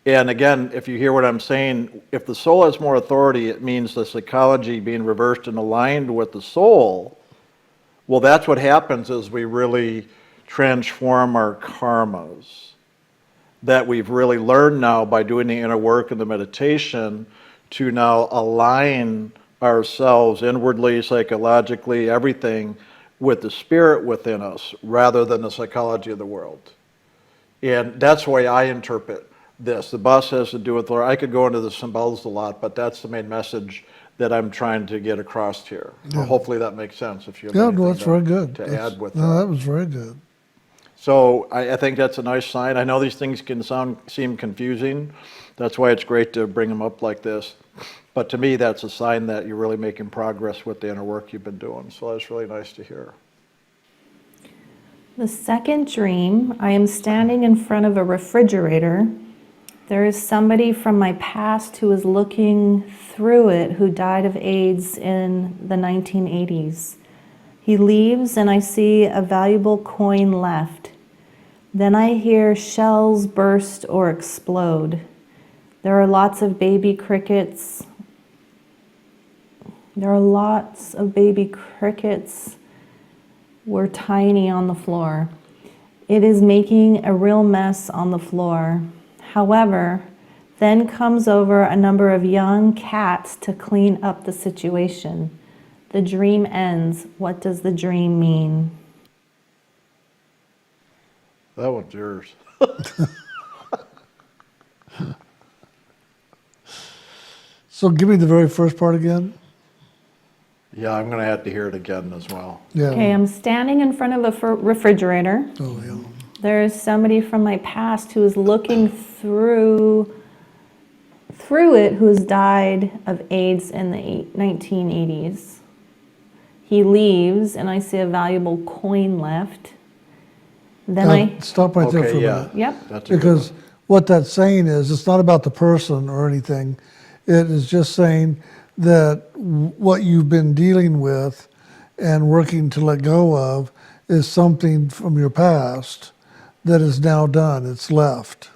And again, if you hear what I'm saying, if the soul has more authority, it means the psychology being reversed and aligned with the soul. Well, that's what happens as we really transform our karmas. That we've really learned now by doing the inner work and the meditation to now align ourselves inwardly, psychologically, everything with the spirit within us rather than the psychology of the world. And that's the way I interpret this. The bus has to do with, I could go into the symbols a lot, but that's the main message that I'm trying to get across here. So hopefully that makes sense. If you have Yeah, anything no, that's very good. to add with No, that. that was very good. So I think that's a nice sign. I know these things can seem confusing. That's why it's great to bring them up like this. But to me, that's a sign that you're really making progress with the inner work you've been doing. So that's really nice to hear. The second dream, I am standing in front of a refrigerator. There is somebody from my past who is looking through it who died of AIDS in the 1980s. He leaves and I see a valuable coin left. Then I hear shells burst or explode. There are lots of baby crickets. Were tiny on the floor. It is making a real mess on the floor. However, then comes over a number of young cats to clean up the situation. The dream ends. What does the dream mean? That one's yours. So give me the very first part again. Yeah, I'm going to have to hear it again as well. Yeah. Okay, I'm standing in front of a refrigerator. Oh, yeah. There is somebody from my past who is looking through it who's died of AIDS in the 1980s. He leaves and I see a valuable coin left. Then Stop right there for a Okay, yeah. minute. Yep. That's a good Because one. what that's saying is, it's not about the person or anything. It is just saying that what you've been dealing with and working to let go of is something from your past that is now done. It's left.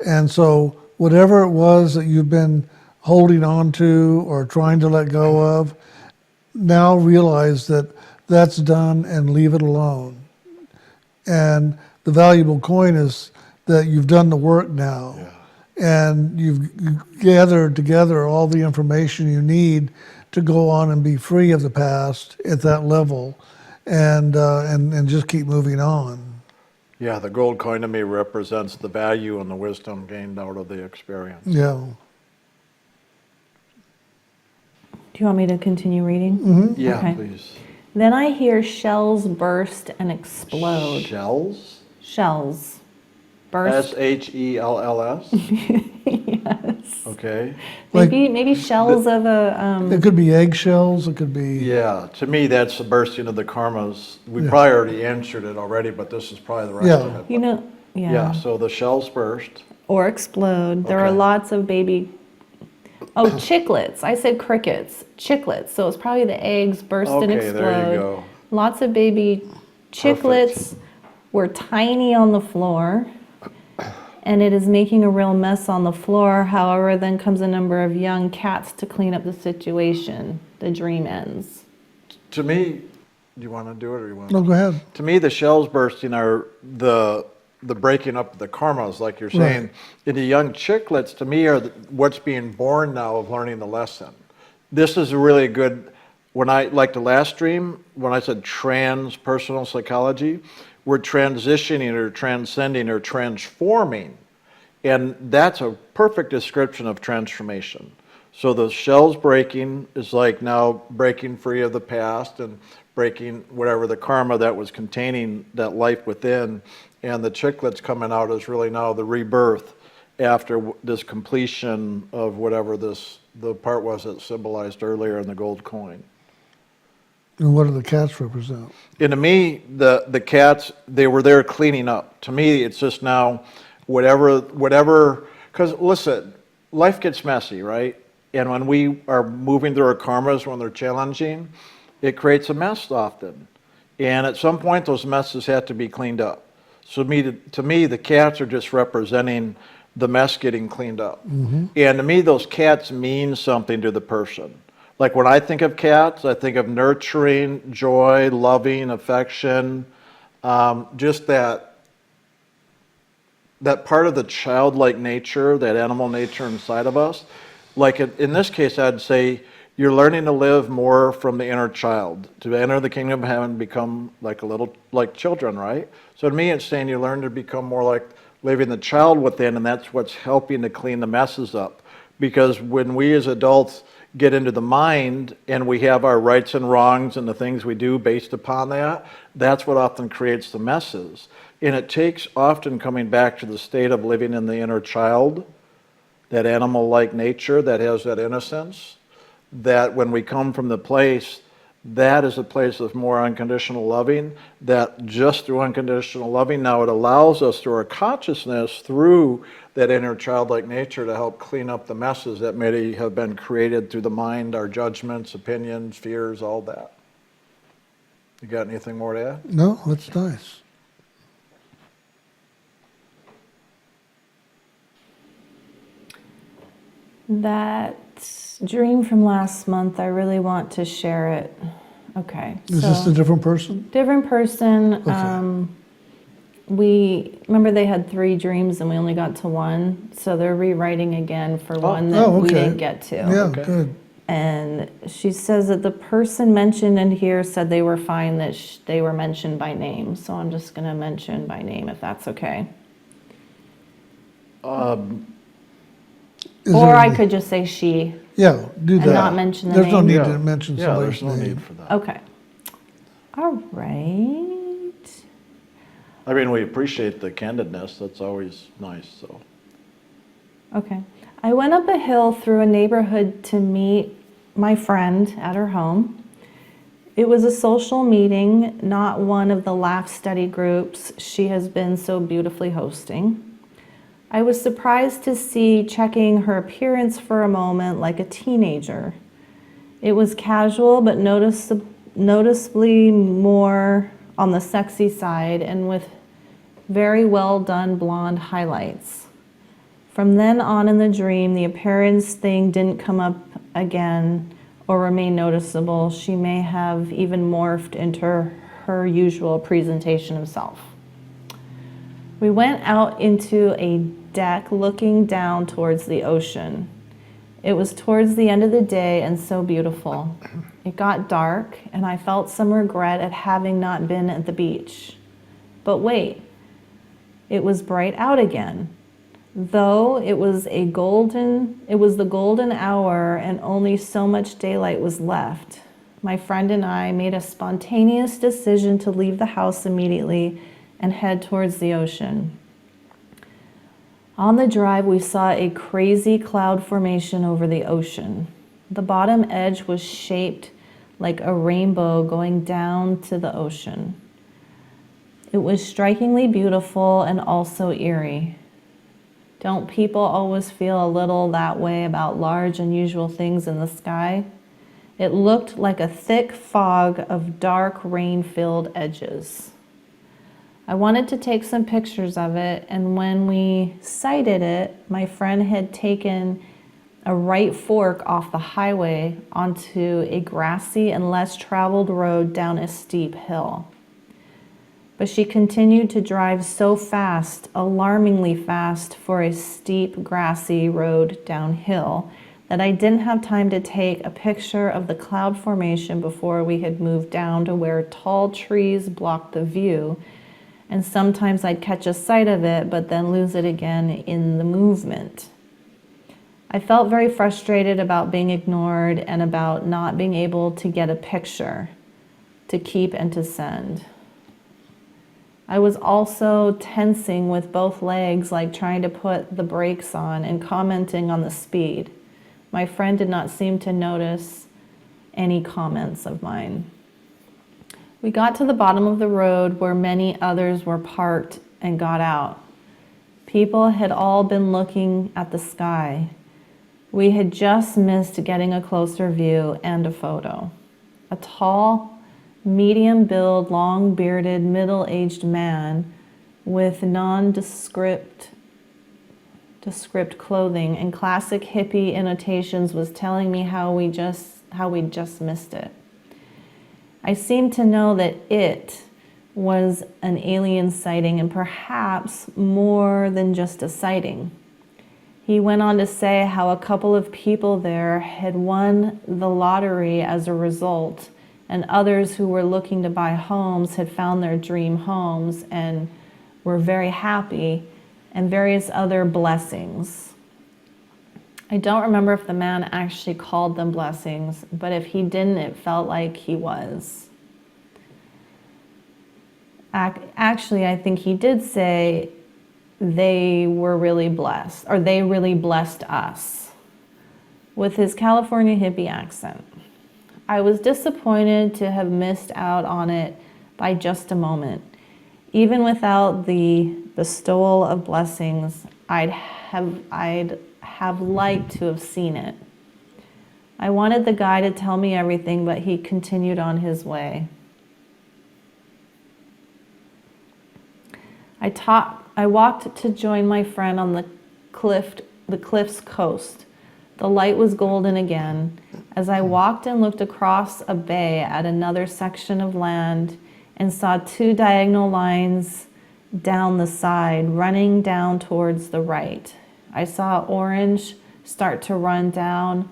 And so whatever it was that you've been holding on to or trying to let go of, now realize that that's done and leave it alone. And the valuable coin is that you've done the work now. Yeah. And you've gathered together all the information you need to go on and be free of the past at that level, and just keep moving on. Yeah, the gold coin to me represents the value and the wisdom gained out of the experience. Yeah. Do you want me to continue reading? Yeah, Okay. please. Then I hear shells burst and explode. Shells? Shells. Burst. SHELLS? Yes. Okay. Maybe shells of a, It could be eggshells. It could be. Yeah, to me, that's the bursting of the karmas. We probably already answered it already, but this is probably the rest Yeah. of it. you know, yeah. Yeah, so the shells burst. Or explode. There are Okay. lots of baby, chicklets. I said crickets. Chicklets. So it's probably the eggs burst and Okay, explode. there you go. Lots of baby chicklets were tiny on the floor. And it is making a real mess on the floor. However, then comes a number of young cats to clean up the situation. The dream ends. To me, do you want to do it or you want No, go ahead. To me, the shells bursting are the breaking up of the karmas, like you're saying. Right. And the young chicklets, to me, are what's being born now of learning the lesson. This is really good. When I, like the last dream, when I said transpersonal psychology, we're transitioning or transcending or transforming. And that's a perfect description of transformation. So the shell's breaking is like now breaking free of the past and breaking whatever the karma that was containing that life within. And the chiclet's coming out is really now the rebirth after this completion of whatever the part was that symbolized earlier in the gold coin. And what do the cats represent? And to me, the cats, they were there cleaning up. To me, it's just now whatever, because listen, life gets messy, right? And when we are moving through our karmas, when they're challenging, it creates a mess often. And at some point, those messes have to be cleaned up. So to me, the cats are just representing the mess getting cleaned up. And to me, those cats mean something to the person. Like when I think of cats, I think of nurturing, joy, loving, affection, just that part of the childlike nature, that animal nature inside of us. Like in this case, I'd say you're learning to live more from the inner child, to enter the kingdom of heaven, become like children, right? So to me, it's saying you learn to become more like living the child within, and that's what's helping to clean the messes up. Because when we as adults get into the mind and we have our rights and wrongs and the things we do based upon that, that's what often creates the messes. And it takes often coming back to the state of living in the inner child, that animal-like nature that has that innocence, that when we come from the place, that is a place of more unconditional loving, that just through unconditional loving, now it allows us through our consciousness, through that inner childlike nature, to help clean up the messes that may have been created through the mind, our judgments, opinions, fears, all that. You got anything more to add? No, that's nice. That dream from last month, I really want to share it. Okay. Is this a different person? Different person. Okay. We remember they had 3 dreams and we only got to 1, so they're rewriting again for one that we okay. didn't get to. Yeah, Okay. good. And she says that the person mentioned in here said they were fine, that they were mentioned by name. So I'm just going to mention by name if that's okay. Is Or there I any- could just say she. Yeah, do that. and not mention the There's no name? need Yeah. to mention Yeah, somebody's there's no name. need for that. Okay. All right. I mean, we appreciate the candidness. That's always nice. So. Okay. I went up a hill through a neighborhood to meet my friend at her home. It was a social meeting, not one of the laugh study groups she has been so beautifully hosting. I was surprised to see checking her appearance for a moment like a teenager. It was casual, but noticeably more on the sexy side and with very well done blonde highlights. From then on in the dream, the appearance thing didn't come up again or remain noticeable. She may have even morphed into her usual presentation of self. We went out into a deck looking down towards the ocean. It was towards the end of the day and so beautiful. It got dark and I felt some regret at having not been at the beach. But wait, it was bright out again. Though it was the golden hour and only so much daylight was left. My friend and I made a spontaneous decision to leave the house immediately and head towards the ocean. On the drive, we saw a crazy cloud formation over the ocean. The bottom edge was shaped like a rainbow going down to the ocean. It was strikingly beautiful and also eerie. Don't people always feel a little that way about large, unusual things in the sky? It looked like a thick fog of dark, rain-filled edges. I wanted to take some pictures of it, and when we sighted it, my friend had taken a right fork off the highway onto a grassy and less traveled road down a steep hill. But she continued to drive so fast, alarmingly fast for a steep, grassy road downhill, that I didn't have time to take a picture of the cloud formation before we had moved down to where tall trees blocked the view. And sometimes I'd catch a sight of it, but then lose it again in the movement. I felt very frustrated about being ignored and about not being able to get a picture to keep and to send. I was also tensing with both legs, like trying to put the brakes on and commenting on the speed. My friend did not seem to notice any comments of mine. We got to the bottom of the road where many others were parked and got out. People had all been looking at the sky. We had just missed getting a closer view and a photo. A tall, medium-build, long-bearded, middle-aged man with nondescript clothing and classic hippie annotations was telling me how we just missed it. I seemed to know that it was an alien sighting and perhaps more than just a sighting. He went on to say how a couple of people there had won the lottery as a result, and others who were looking to buy homes had found their dream homes and were very happy, and various other blessings. I don't remember if the man actually called them blessings, but if he didn't, it felt like he was. Actually, I think he did say they were really blessed, or they really blessed us, with his California hippie accent. I was disappointed to have missed out on it by just a moment. Even without the bestowal of blessings, I'd have liked to have seen it. I wanted the guy to tell me everything, but he continued on his way. I walked to join my friend on the cliff's coast. The light was golden again. As I walked and looked across a bay at another section of land and saw two diagonal lines down the side running down towards the right. I saw orange start to run down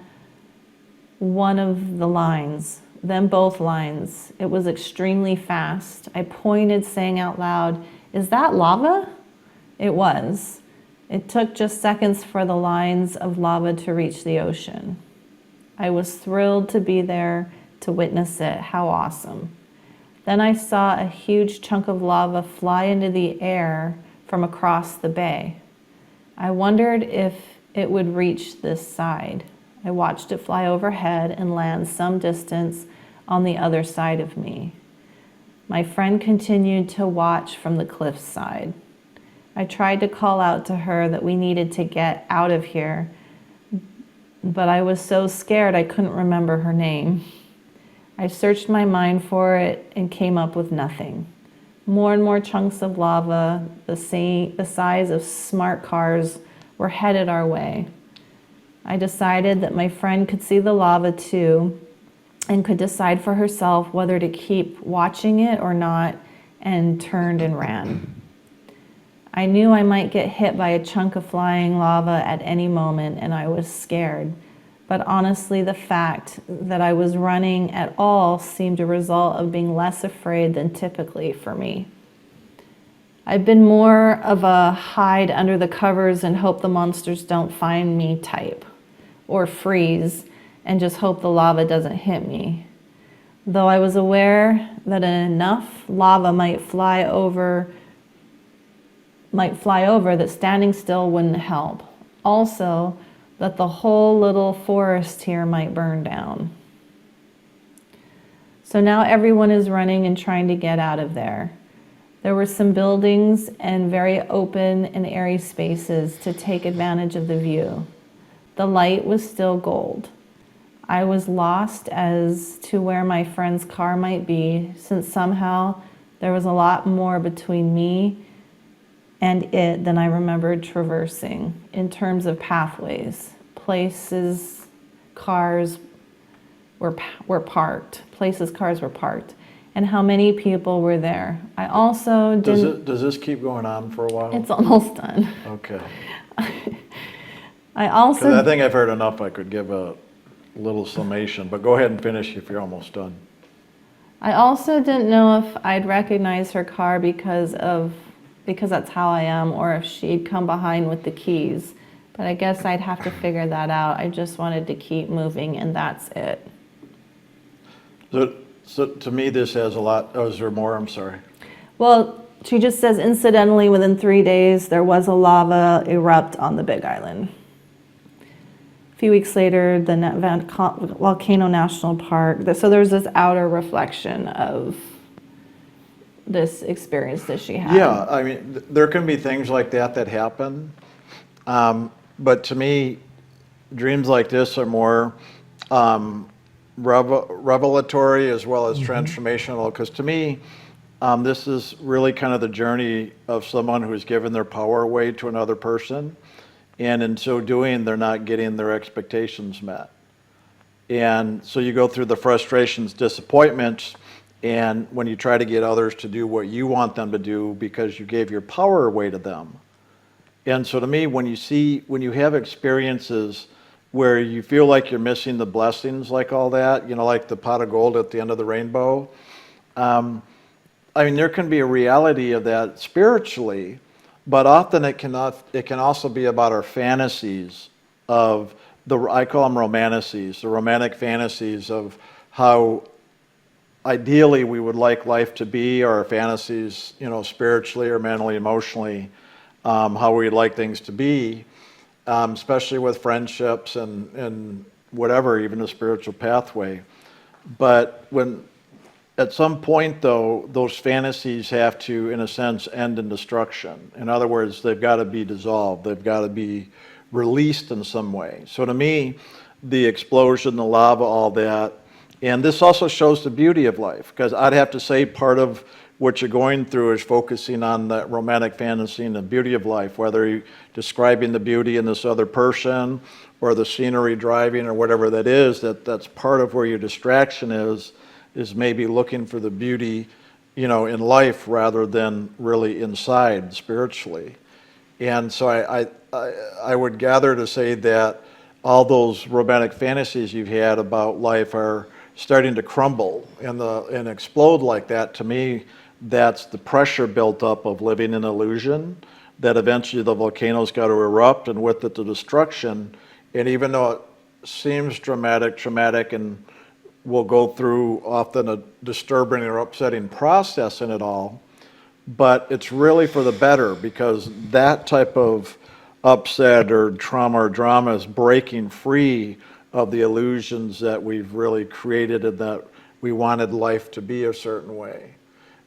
one of the lines, then both lines. It was extremely fast. I pointed, saying out loud, "Is that lava?" It was. It took just seconds for the lines of lava to reach the ocean. I was thrilled to be there to witness it. How awesome. Then I saw a huge chunk of lava fly into the air from across the bay. I wondered if it would reach this side. I watched it fly overhead and land some distance on the other side of me. My friend continued to watch from the cliff side. I tried to call out to her that we needed to get out of here, but I was so scared I couldn't remember her name. I searched my mind for it and came up with nothing. More and more chunks of lava, the size of smart cars, were headed our way. I decided that my friend could see the lava too and could decide for herself whether to keep watching it or not, and turned and ran. I knew I might get hit by a chunk of flying lava at any moment, and I was scared. But honestly, the fact that I was running at all seemed a result of being less afraid than typically for me. I've been more of a hide under the covers and hope the monsters don't find me type, or freeze and just hope the lava doesn't hit me. Though I was aware that enough lava might fly over that standing still wouldn't help. Also, that the whole little forest here might burn down. So now everyone is running and trying to get out of there. There were some buildings and very open and airy spaces to take advantage of the view. The light was still gold. I was lost as to where my friend's car might be, since somehow there was a lot more between me and it than I remembered traversing in terms of pathways, places cars were parked, and how many people were there. I also didn't... Does this keep going on for a while? It's almost done. Okay. I also... 'Cause I think I've heard enough I could give a little summation, but go ahead and finish if you're almost done. I also didn't know if I'd recognize her car because that's how I am, or if she'd come behind with the keys. But I guess I'd have to figure that out. I just wanted to keep moving, and that's it. So to me, this has a lot, oh, is there more? I'm sorry. Well, she just says, incidentally, within 3 days, there was a lava erupt on the Big Island. A few weeks later, the Volcano National Park, so there's this outer reflection of this experience that she had. Yeah, I mean, there can be things like that that happen. But to me, dreams like this are more revelatory as well as transformational. Because to me, this is really kind of the journey of someone who's given their power away to another person. And in so doing, they're not getting their expectations met. And so you go through the frustrations, disappointments, and when you try to get others to do what you want them to do because you gave your power away to them. And so to me, when you have experiences where you feel like you're missing the blessings, like all that, like the pot of gold at the end of the rainbow, I mean, there can be a reality of that spiritually, but often it can also be about our fantasies of I call them romanticides, the romantic fantasies of how ideally we would like life to be, or our fantasies, spiritually or mentally, emotionally, how we'd like things to be, especially with friendships and whatever, even a spiritual pathway. But at some point, though, those fantasies have to, in a sense, end in destruction. In other words, they've got to be dissolved. They've got to be released in some way. So to me, the explosion, the lava, all that, and this also shows the beauty of life, because I'd have to say part of what you're going through is focusing on that romantic fantasy and the beauty of life, whether you're describing the beauty in this other person or the scenery driving or whatever that is, that's part of where your distraction is maybe looking for the beauty, in life rather than really inside spiritually. And so I would gather to say that all those romantic fantasies you've had about life are starting to crumble and explode like that. To me, that's the pressure built up of living in illusion, that eventually the volcano's got to erupt, and with it the destruction. And even though it seems traumatic, and will go through often a disturbing or upsetting process in it all, but it's really for the better, because that type of upset or trauma or drama is breaking free of the illusions that we've really created and that we wanted life to be a certain way.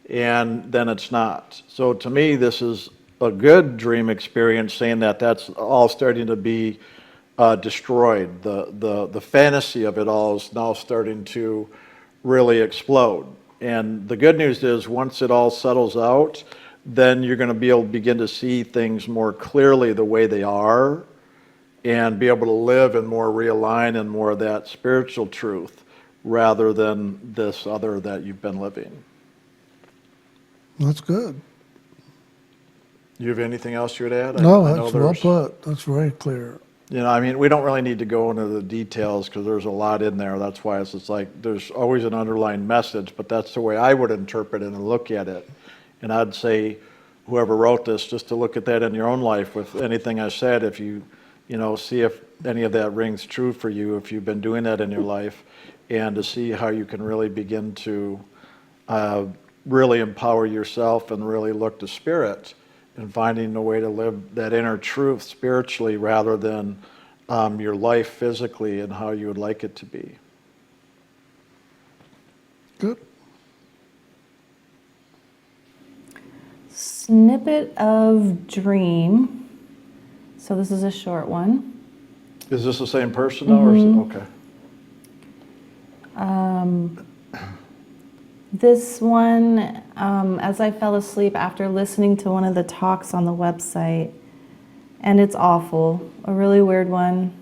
And then it's not. So to me, this is a good dream experience, saying that that's all starting to be destroyed. The fantasy of it all is now starting to really explode. And the good news is, once it all settles out, then you're going to be able to begin to see things more clearly the way they are, and be able to live and more realign in more of that spiritual truth rather than this other that you've been living. That's good. You have anything else you would add? No, I know that's well there's- put. That's very clear. I mean, we don't really need to go into the details because there's a lot in there. That's why it's just like there's always an underlying message, but that's the way I would interpret it and look at it. And I'd say whoever wrote this, just to look at that in your own life with anything I said, if you see if any of that rings true for you, if you've been doing that in your life, and to see how you can really begin to really empower yourself and really look to spirit and finding a way to live that inner truth spiritually rather than your life physically and how you would like it to be. Good. Snippet of dream. So this is a short one. Is this the same person now, or is it, okay? This one, as I fell asleep after listening to one of the talks on the website, and it's awful, a really weird one,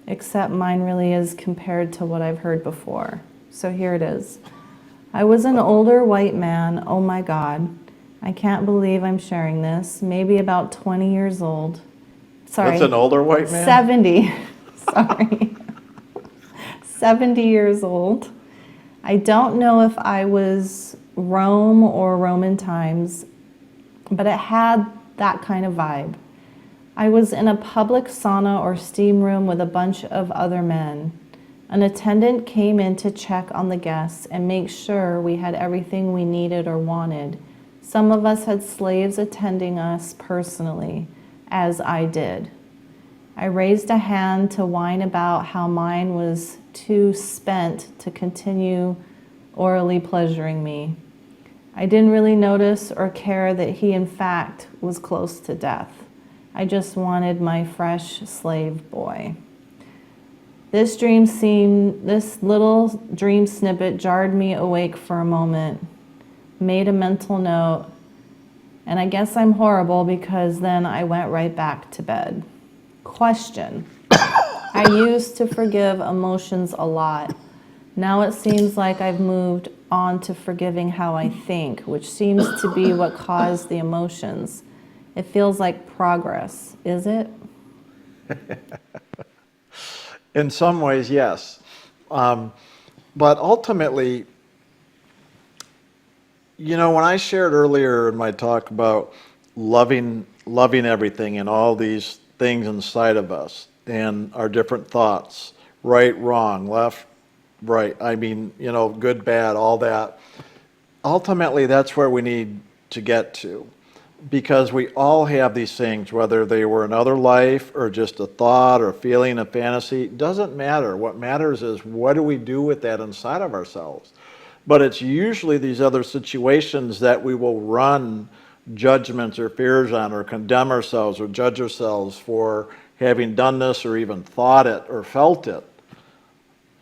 except mine really is compared to what I've heard before. So here it is. I was an older white man, oh my God. I can't believe I'm sharing this, maybe about 20 years old. Sorry. That's an older white man? 70, sorry. 70 years old. I don't know if I was Rome or Roman times, but it had that kind of vibe. I was in a public sauna or steam room with a bunch of other men. An attendant came in to check on the guests and make sure we had everything we needed or wanted. Some of us had slaves attending us personally, as I did. I raised a hand to whine about how mine was too spent to continue orally pleasuring me. I didn't really notice or care that he, in fact, was close to death. I just wanted my fresh slave boy. This little dream snippet jarred me awake for a moment, made a mental note, and I guess I'm horrible because then I went right back to bed. Question. I used to forgive emotions a lot. Now it seems like I've moved on to forgiving how I think, which seems to be what caused the emotions. It feels like progress, is it? In some ways, yes. But ultimately, you know, when I shared earlier in my talk about loving everything and all these things inside of us and our different thoughts, right, wrong, left, right, I mean, you know, good, bad, all that. Ultimately, that's where we need to get to. Because we all have these things, whether they were another life or just a thought or a feeling, a fantasy, it doesn't matter. What matters is what do we do with that inside of ourselves. But it's usually these other situations that we will run judgments or fears on or condemn ourselves or judge ourselves for having done this or even thought it or felt it.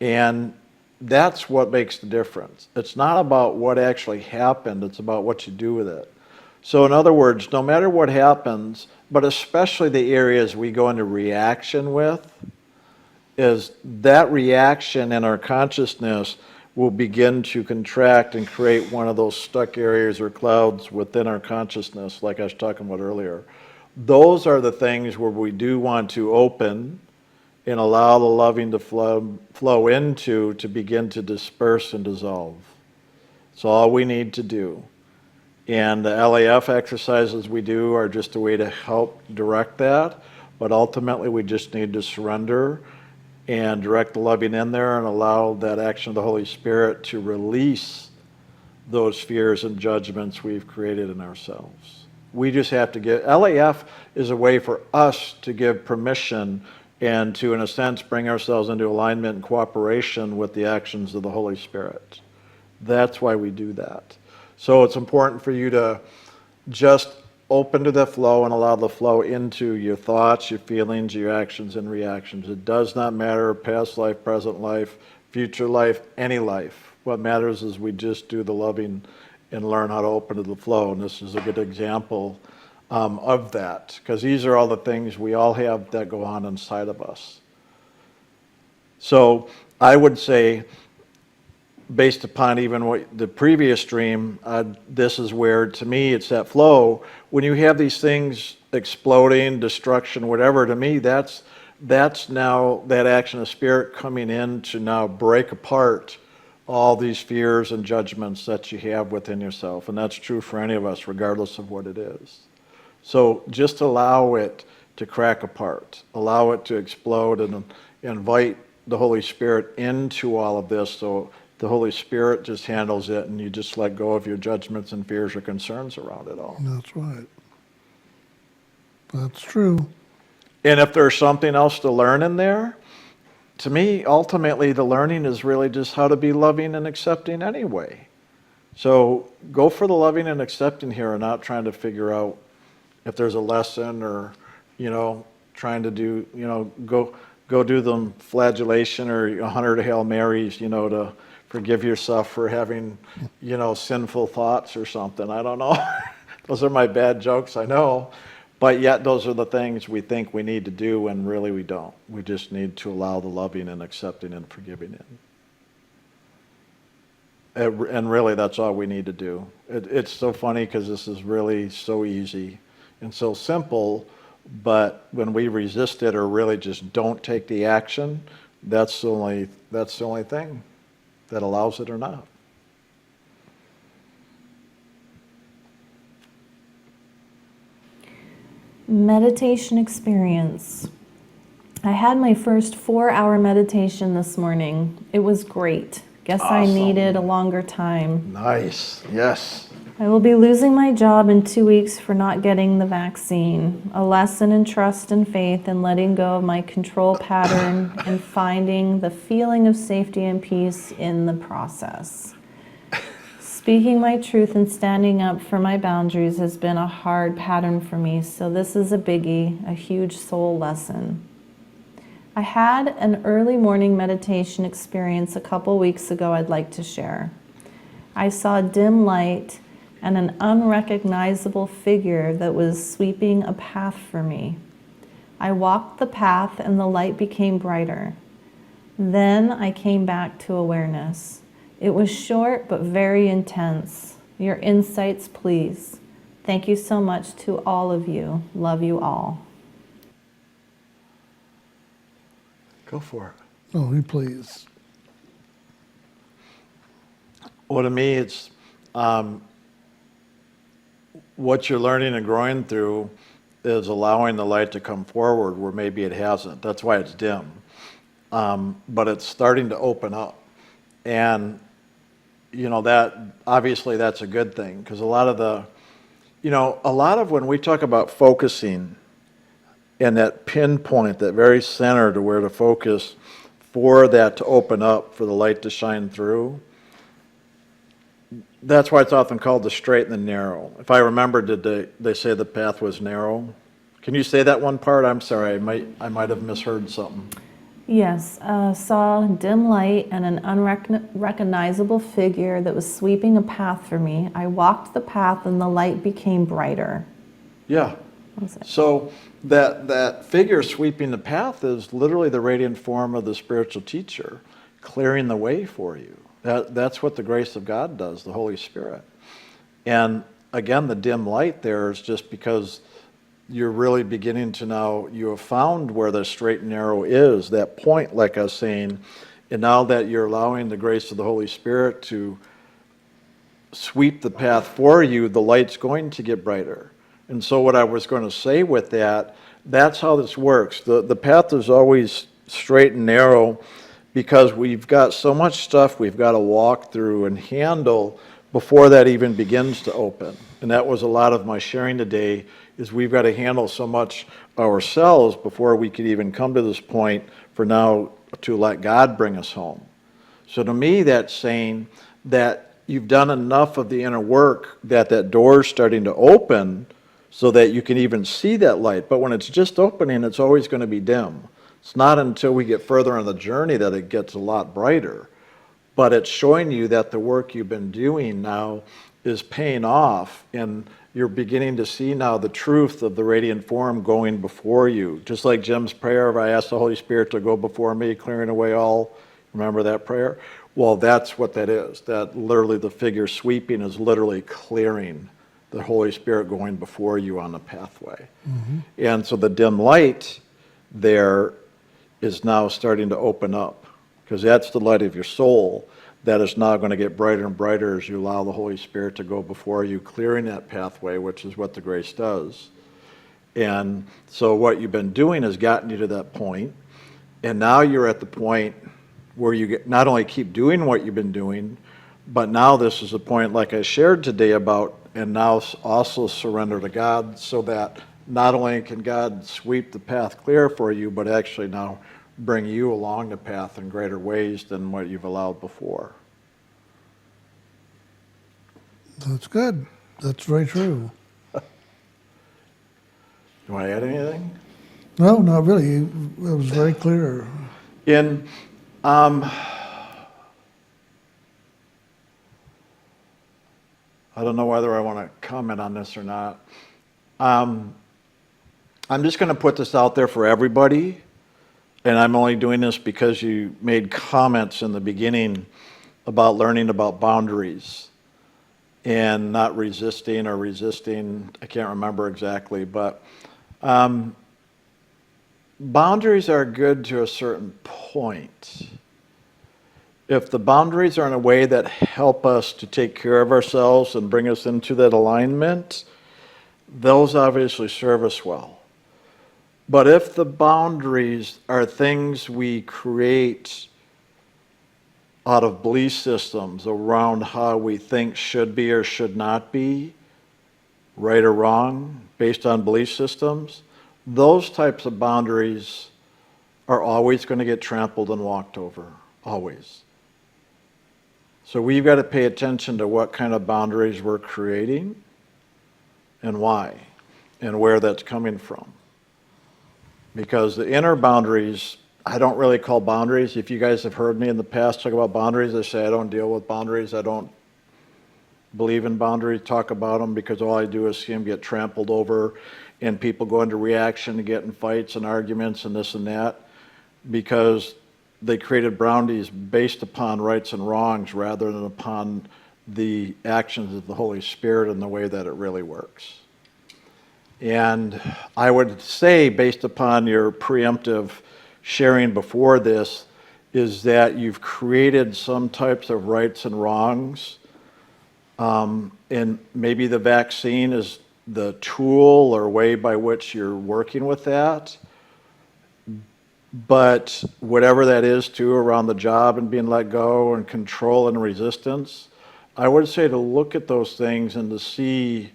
And that's what makes the difference. It's not about what actually happened, it's about what you do with it. So in other words, no matter what happens, but especially the areas we go into reaction with, is that reaction in our consciousness will begin to contract and create one of those stuck areas or clouds within our consciousness, like I was talking about earlier. Those are the things where we do want to open and allow the loving to flow into to begin to disperse and dissolve. It's all we need to do. And the LAF exercises we do are just a way to help direct that, but ultimately we just need to surrender and direct the loving in there and allow that action of the Holy Spirit to release those fears and judgments we've created in ourselves. We just have to get, LAF is a way for us to give permission and to, in a sense, bring ourselves into alignment and cooperation with the actions of the Holy Spirit. That's why we do that. So it's important for you to just open to the flow and allow the flow into your thoughts, your feelings, your actions and reactions. It does not matter past life, present life, future life, any life. What matters is we just do the loving and learn how to open to the flow. And this is a good example of that, because these are all the things we all have that go on inside of us. So I would say, based upon even what the previous stream, this is where, to me, it's that flow. When you have these things exploding, destruction, whatever, to me, that's now that action of spirit coming in to now break apart all these fears and judgments that you have within yourself. And that's true for any of us, regardless of what it is. So just allow it to crack apart. Allow it to explode and invite the Holy Spirit into all of this, so the Holy Spirit just handles it and you just let go of your judgments and fears or concerns around it all. That's right. That's true. And if there's something else to learn in there, to me, ultimately, the learning is really just how to be loving and accepting anyway. So go for the loving and accepting here and not trying to figure out if there's a lesson or, you know, trying to do, you know, go do the flagellation or 100 Hail Marys, you know, to forgive yourself for having, you know, sinful thoughts or something. I don't know. Those are my bad jokes, I know. But yet those are the things we think we need to do, and really we don't. We just need to allow the loving and accepting and forgiving in. And really that's all we need to do. It's so funny because this is really so easy and so simple, but when we resist it or really just don't take the action, that's the only thing that allows it or not. Meditation experience. I had my first 4-hour meditation this morning. It was great. Guess I Awesome. needed a longer time. Nice. Yes. I will be losing my job in 2 weeks for not getting the vaccine. A lesson in trust and faith and letting go of my control pattern and finding the feeling of safety and peace in the process. Speaking my truth and standing up for my boundaries has been a hard pattern for me, so this is a biggie, a huge soul lesson. I had an early morning meditation experience a couple weeks ago I'd like to share. I saw dim light and an unrecognizable figure that was sweeping a path for me. I walked the path and the light became brighter. Then I came back to awareness. It was short but very intense. Your insights, please. Thank you so much to all of you. Love you all. Go for it. Oh, you please. Well, to me, it's what you're learning and growing through is allowing the light to come forward where maybe it hasn't. That's why it's dim. But it's starting to open up. And, that obviously that's a good thing, because a lot of when we talk about focusing and that pinpoint, that very center to where to focus for that to open up, for the light to shine through, that's why it's often called the straight and the narrow. If I remember, did they say the path was narrow? Can you say that one part? I'm sorry, I might have misheard something. Yes, saw dim light and an unrecognizable figure that was sweeping a path for me. I walked the path and the light became brighter. Yeah. So that figure sweeping the path is literally the radiant form of the spiritual teacher, clearing the way for you. That's what the grace of God does, the Holy Spirit. And again, the dim light there is just because you're really beginning to now, you have found where the straight and narrow is, that point, like I was saying, and now that you're allowing the grace of the Holy Spirit to sweep the path for you, the light's going to get brighter. And so what I was going to say with that, that's how this works. The path is always straight and narrow because we've got so much stuff we've got to walk through and handle before that even begins to open. And that was a lot of my sharing today, is we've got to handle so much ourselves before we could even come to this point for now to let God bring us home. So to me, that's saying that you've done enough of the inner work that door's starting to open so that you can even see that light. But when it's just opening, it's always going to be dim. It's not until we get further on the journey that it gets a lot brighter. But it's showing you that the work you've been doing now is paying off, and you're beginning to see now the truth of the radiant form going before you. Just like Jim's prayer, I asked the Holy Spirit to go before me, clearing away all. Remember that prayer? Well, that's what that is. That literally the figure sweeping is literally clearing the Holy Spirit going before you on the pathway. Mm-hmm. And so the dim light there is now starting to open up, because that's the light of your soul that is now going to get brighter and brighter as you allow the Holy Spirit to go before you, clearing that pathway, which is what the grace does. And so what you've been doing has gotten you to that point, and now you're at the point where you not only keep doing what you've been doing, but now this is a point, like I shared today about, and now also surrender to God, so that not only can God sweep the path clear for you, but actually now bring you along the path in greater ways than what you've allowed before. That's good. That's very true. You want to add anything? No, not really. It was very clear. I don't know whether I want to comment on this or not. I'm just going to put this out there for everybody, and I'm only doing this because you made comments in the beginning about learning about boundaries and not resisting or resisting. I can't remember exactly, but boundaries are good to a certain point. If the boundaries are in a way that help us to take care of ourselves and bring us into that alignment, those obviously serve us well. But if the boundaries are things we create out of belief systems around how we think should be or should not be, right or wrong, based on belief systems, those types of boundaries are always going to get trampled and walked over, always. So we've got to pay attention to what kind of boundaries we're creating and why and where that's coming from. Because the inner boundaries, I don't really call boundaries. If you guys have heard me in the past talk about boundaries, I say I don't deal with boundaries. I don't believe in boundaries, talk about them, because all I do is see them get trampled over and people go into reaction and get in fights and arguments and this and that, because they created boundaries based upon rights and wrongs rather than upon the actions of the Holy Spirit and the way that it really works. And I would say, based upon your preemptive sharing before this, is that you've created some types of rights and wrongs, and maybe the vaccine is the tool or way by which you're working with that. But whatever that is too, around the job and being let go and control and resistance, I would say to look at those things and to see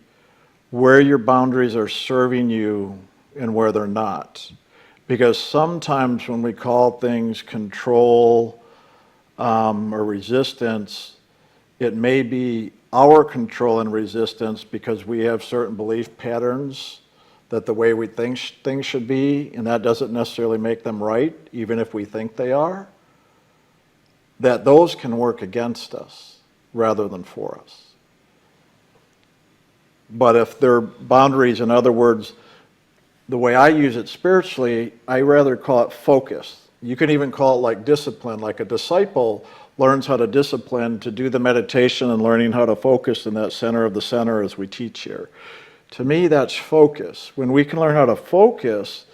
where your boundaries are serving you and where they're not. Because sometimes when we call things control or resistance, it may be our control and resistance because we have certain belief patterns that the way we think things should be, and that doesn't necessarily make them right, even if we think they are, that those can work against us rather than for us. But if they're boundaries, in other words, the way I use it spiritually, I rather call it focus. You can even call it like discipline, like a disciple learns how to discipline to do the meditation and learning how to focus in that center of the center as we teach here. To me, that's focus. When we can learn how to focus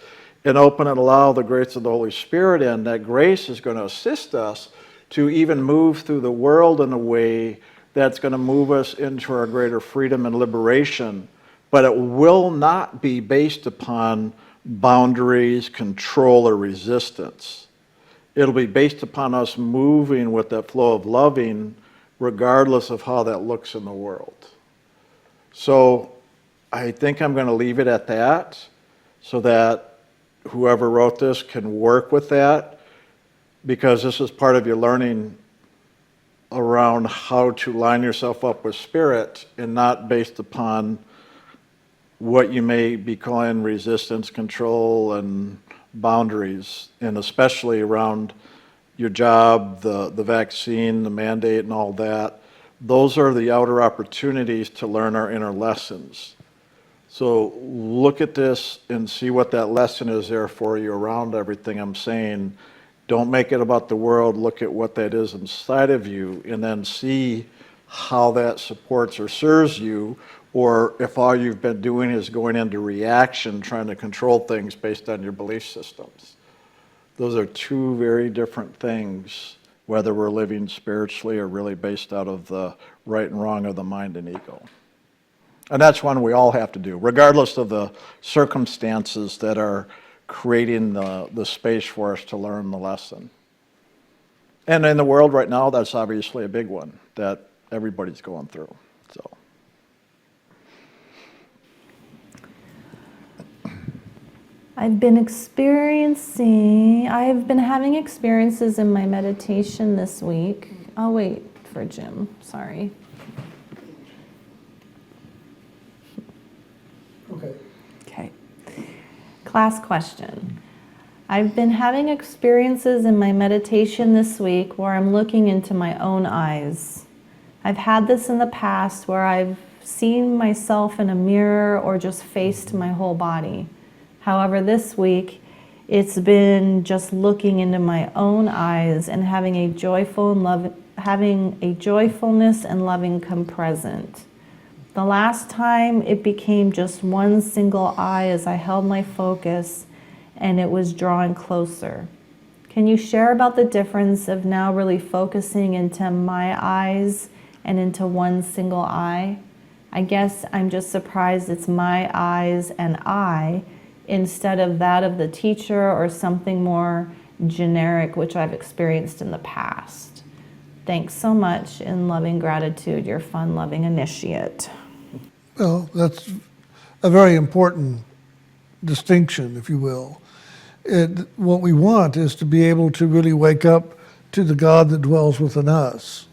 and open and allow the grace of the Holy Spirit in, that grace is going to assist us to even move through the world in a way that's going to move us into our greater freedom and liberation. But it will not be based upon boundaries, control, or resistance. It'll be based upon us moving with that flow of loving, regardless of how that looks in the world. So I think I'm going to leave it at that so that whoever wrote this can work with that, because this is part of your learning around how to line yourself up with Spirit and not based upon what you may be calling resistance, control, and boundaries, and especially around your job, the vaccine, the mandate, and all that. Those are the outer opportunities to learn our inner lessons. So look at this and see what that lesson is there for you around everything I'm saying. Don't make it about the world. Look at what that is inside of you and then see how that supports or serves you, or if all you've been doing is going into reaction, trying to control things based on your belief systems. Those are two very different things, whether we're living spiritually or really based out of the right and wrong of the mind and ego. And that's one we all have to do, regardless of the circumstances that are creating the space for us to learn the lesson. And in the world right now, that's obviously a big one that everybody's going through. So. I've been having experiences in my meditation this week. I'll wait for Jim, sorry. Okay. Class question. I've been having experiences in my meditation this week where I'm looking into my own eyes. I've had this in the past where I've seen myself in a mirror or just faced my whole body. However, this week, it's been just looking into my own eyes and having a joyfulness and loving come present. The last time it became just one single eye as I held my focus and it was drawing closer. Can you share about the difference of now really focusing into my eyes and into one single eye? I guess I'm just surprised it's my eyes and I instead of that of the teacher or something more generic, which I've experienced in the past. Thanks so much. In loving gratitude, your fun-loving initiate. Well, that's a very important distinction, if you will. What we want is to be able to really wake up to the God that dwells within us.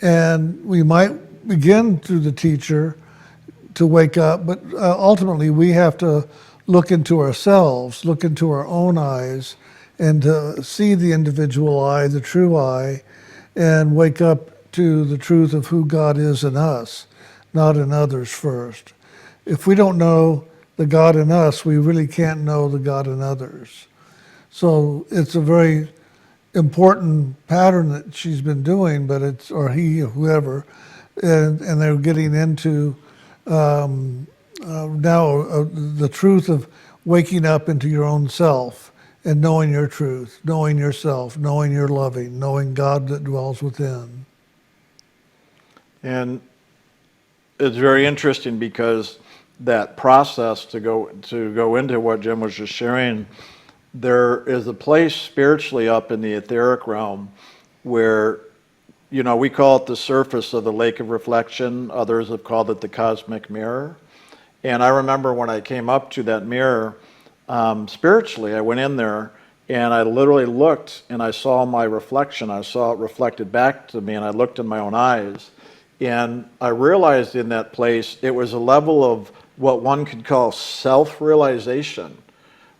And we might begin through the teacher to wake up, but ultimately we have to look into ourselves, look into our own eyes, and to see the individual eye, the true eye, and wake up to the truth of who God is in us, not in others first. If we don't know the God in us, we really can't know the God in others. So it's a very important pattern that she's been doing, but it's, or he, or whoever, and they're getting into now the truth of waking up into your own self and knowing your truth, knowing yourself, knowing you're loving, knowing God that dwells within. And it's very interesting because that process to go into what Jim was just sharing, there is a place spiritually up in the etheric realm where, you know, we call it the surface of the lake of reflection. Others have called it the cosmic mirror. And I remember when I came up to that mirror, spiritually, I went in there and I literally looked and I saw my reflection. I saw it reflected back to me, and I looked in my own eyes. And I realized in that place, it was a level of what one could call self-realization,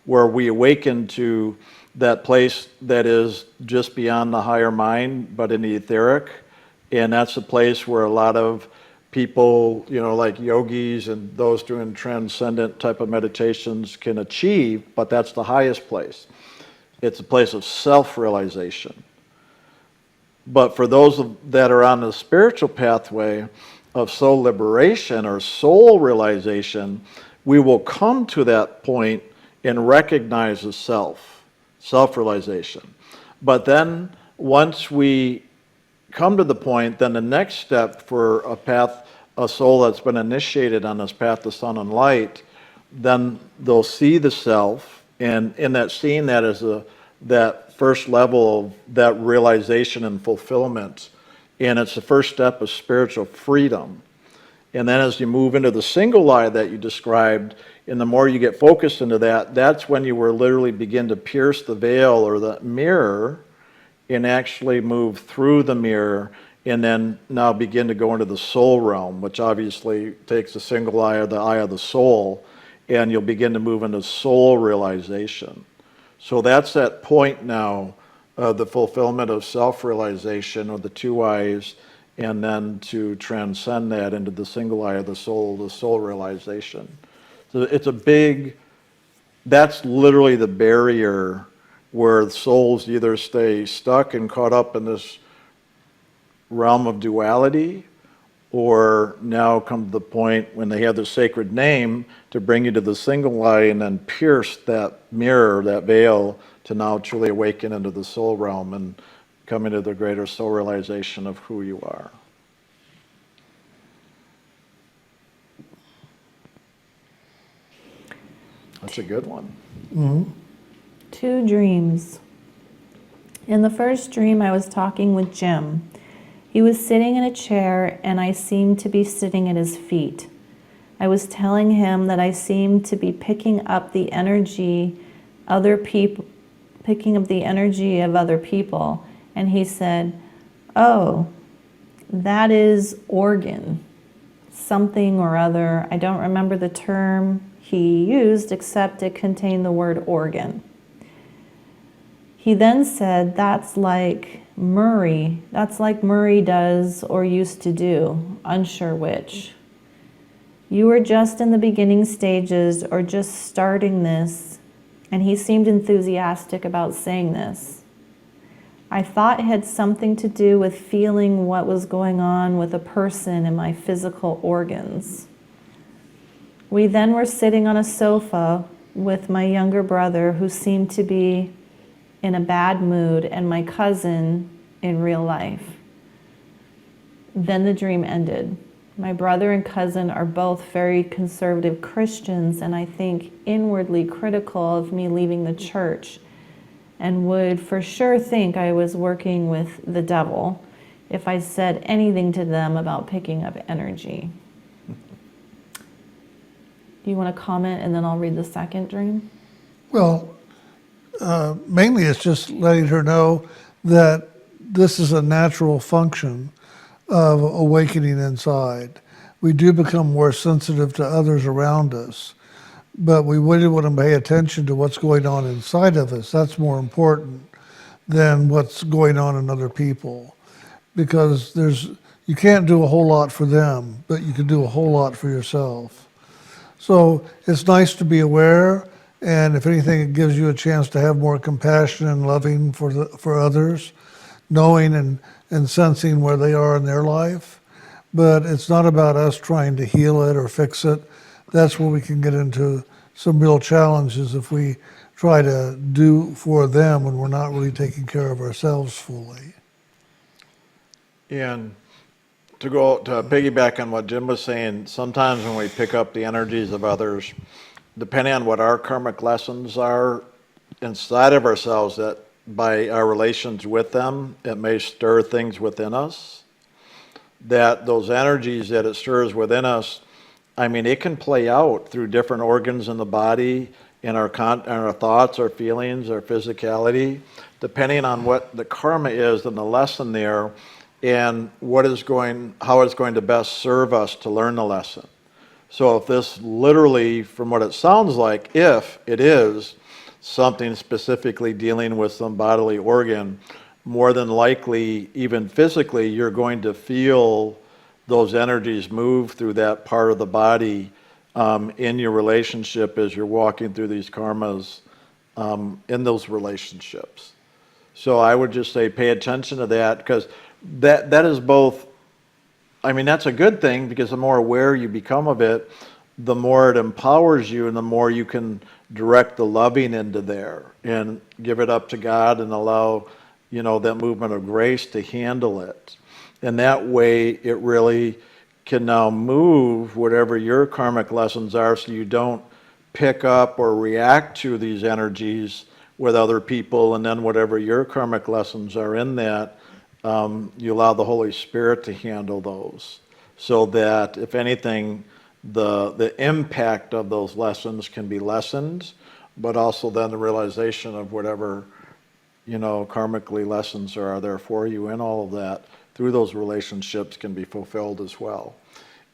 where we awaken to that place that is just beyond the higher mind, but in the etheric. And that's a place where a lot of people, you know, like yogis and those doing transcendent type of meditations can achieve, but that's the highest place. It's a place of self-realization. But for those that are on the spiritual pathway of soul liberation or soul realization, we will come to that point and recognize the self-realization. But then once we come to the point, then the next step for a soul that's been initiated on this path to sun and light, then they'll see the self, and in that seeing that is that first level of that realization and fulfillment. And it's the first step of spiritual freedom. And then as you move into the single eye that you described, and the more you get focused into that, that's when you will literally begin to pierce the veil or the mirror and actually move through the mirror, and then now begin to go into the soul realm, which obviously takes the single eye or the eye of the soul, and you'll begin to move into soul realization. So that's that point now, the fulfillment of self-realization or the two eyes, and then to transcend that into the single eye of the soul realization. So it's a big, that's literally the barrier where souls either stay stuck and caught up in this realm of duality, or now come to the point when they have the sacred name to bring you to the single eye and then pierce that mirror, that veil, to now truly awaken into the soul realm and come into the greater soul realization of who you are. That's a good one. Mm-hmm. 2 dreams. In the first dream, I was talking with Jim. He was sitting in a chair, and I seemed to be sitting at his feet. I was telling him that I seemed to be picking up the energy of other people, and he said, "Oh, that is organ, something or other." I don't remember the term he used, except it contained the word organ. He then said, that's like Murray does or used to do, unsure which. You were just in the beginning stages or just starting this, and he seemed enthusiastic about saying this. I thought it had something to do with feeling what was going on with a person in my physical organs. We then were sitting on a sofa with my younger brother, who seemed to be in a bad mood, and my cousin in real life. Then the dream ended. My brother and cousin are both very conservative Christians, and I think inwardly critical of me leaving the church, and would for sure think I was working with the devil if I said anything to them about picking up energy. Do you want to comment, and then I'll read the second dream? Well, mainly it's just letting her know that this is a natural function of awakening inside. We do become more sensitive to others around us, but we really want to pay attention to what's going on inside of us. That's more important than what's going on in other people, because you can't do a whole lot for them, but you can do a whole lot for yourself. So it's nice to be aware, and if anything, it gives you a chance to have more compassion and loving for others, knowing and sensing where they are in their life. But it's not about us trying to heal it or fix it. That's where we can get into some real challenges if we try to do for them when we're not really taking care of ourselves fully. And to piggyback on what Jim was saying, sometimes when we pick up the energies of others, depending on what our karmic lessons are inside of ourselves, that by our relations with them, it may stir things within us. That those energies that it stirs within us, I mean, it can play out through different organs in the body, in our thoughts, our feelings, our physicality, depending on what the karma is and the lesson there, and how it's going to best serve us to learn the lesson. So if this literally, from what it sounds like, if it is something specifically dealing with some bodily organ, more than likely, even physically, you're going to feel those energies move through that part of the body in your relationship as you're walking through these karmas in those relationships. So I would just say pay attention to that, because that is both, I mean, that's a good thing, because the more aware you become of it, the more it empowers you and the more you can direct the loving into there and give it up to God and allow, that movement of grace to handle it. And that way it really can now move whatever your karmic lessons are, so you don't pick up or react to these energies with other people, and then whatever your karmic lessons are in that, you allow the Holy Spirit to handle those, so that, if anything, the impact of those lessons can be lessened, but also then the realization of whatever, karmically lessons are there for you, and all of that through those relationships can be fulfilled as well.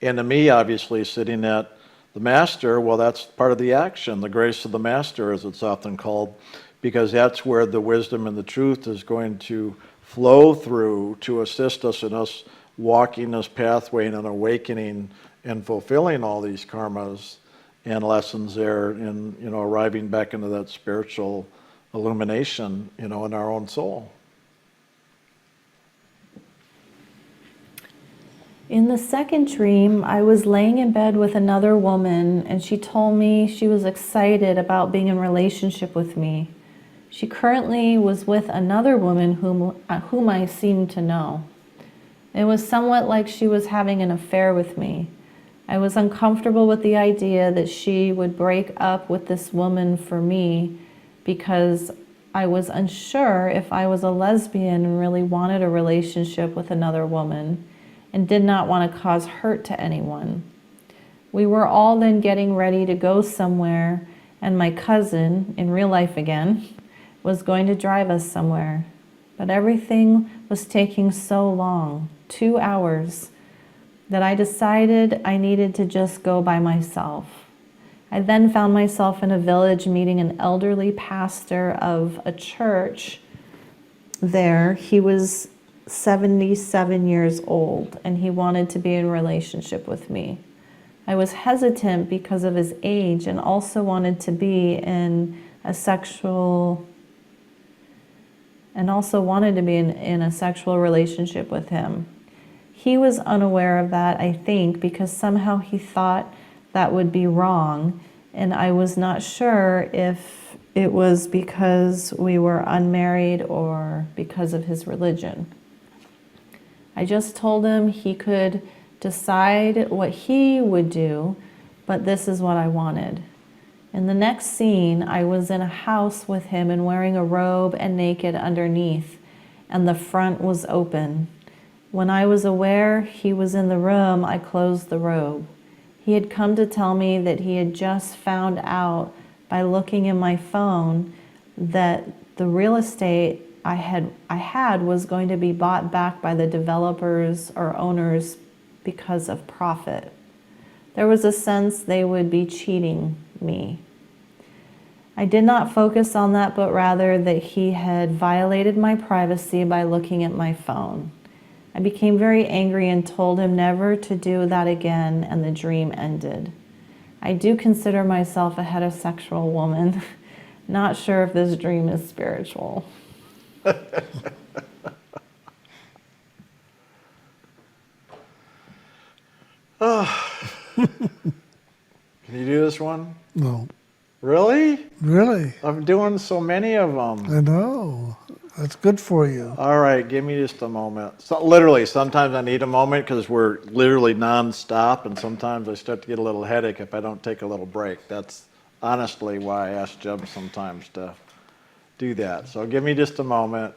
And to me, obviously, sitting at the Master, well, that's part of the action, the grace of the Master, as it's often called, because that's where the wisdom and the truth is going to flow through to assist us in us walking this pathway and awakening and fulfilling all these karmas and lessons there, and arriving back into that spiritual illumination, in our own soul. In the second dream, I was laying in bed with another woman, and she told me she was excited about being in relationship with me. She currently was with another woman whom I seemed to know. It was somewhat like she was having an affair with me. I was uncomfortable with the idea that she would break up with this woman for me, because I was unsure if I was a lesbian and really wanted a relationship with another woman and did not want to cause hurt to anyone. We were all then getting ready to go somewhere, and my cousin, in real life again, was going to drive us somewhere. But everything was taking so long, 2 hours, that I decided I needed to just go by myself. I then found myself in a village meeting an elderly pastor of a church there. He was 77 years old, and he wanted to be in a relationship with me. I was hesitant because of his age, and also wanted to be in a sexual relationship with him. He was unaware of that, I think, because somehow he thought that would be wrong, and I was not sure if it was because we were unmarried or because of his religion. I just told him he could decide what he would do, but this is what I wanted. In the next scene, I was in a house with him and wearing a robe and naked underneath, and the front was open. When I was aware he was in the room, I closed the robe. He had come to tell me that he had just found out by looking in my phone that the real estate I had was going to be bought back by the developers or owners because of profit. There was a sense they would be cheating me. I did not focus on that, but rather that he had violated my privacy by looking at my phone. I became very angry and told him never to do that again, and the dream ended. I do consider myself a heterosexual woman. Not sure if this dream is spiritual. Can you do this one? No. Really? Really? I'm doing so many of them. I know. That's good for you. All right, give me just a moment. So, literally, sometimes I need a moment because we're literally nonstop, and sometimes I start to get a little headache if I don't take a little break. That's honestly why I ask Jeb sometimes to do that. So give me just a moment.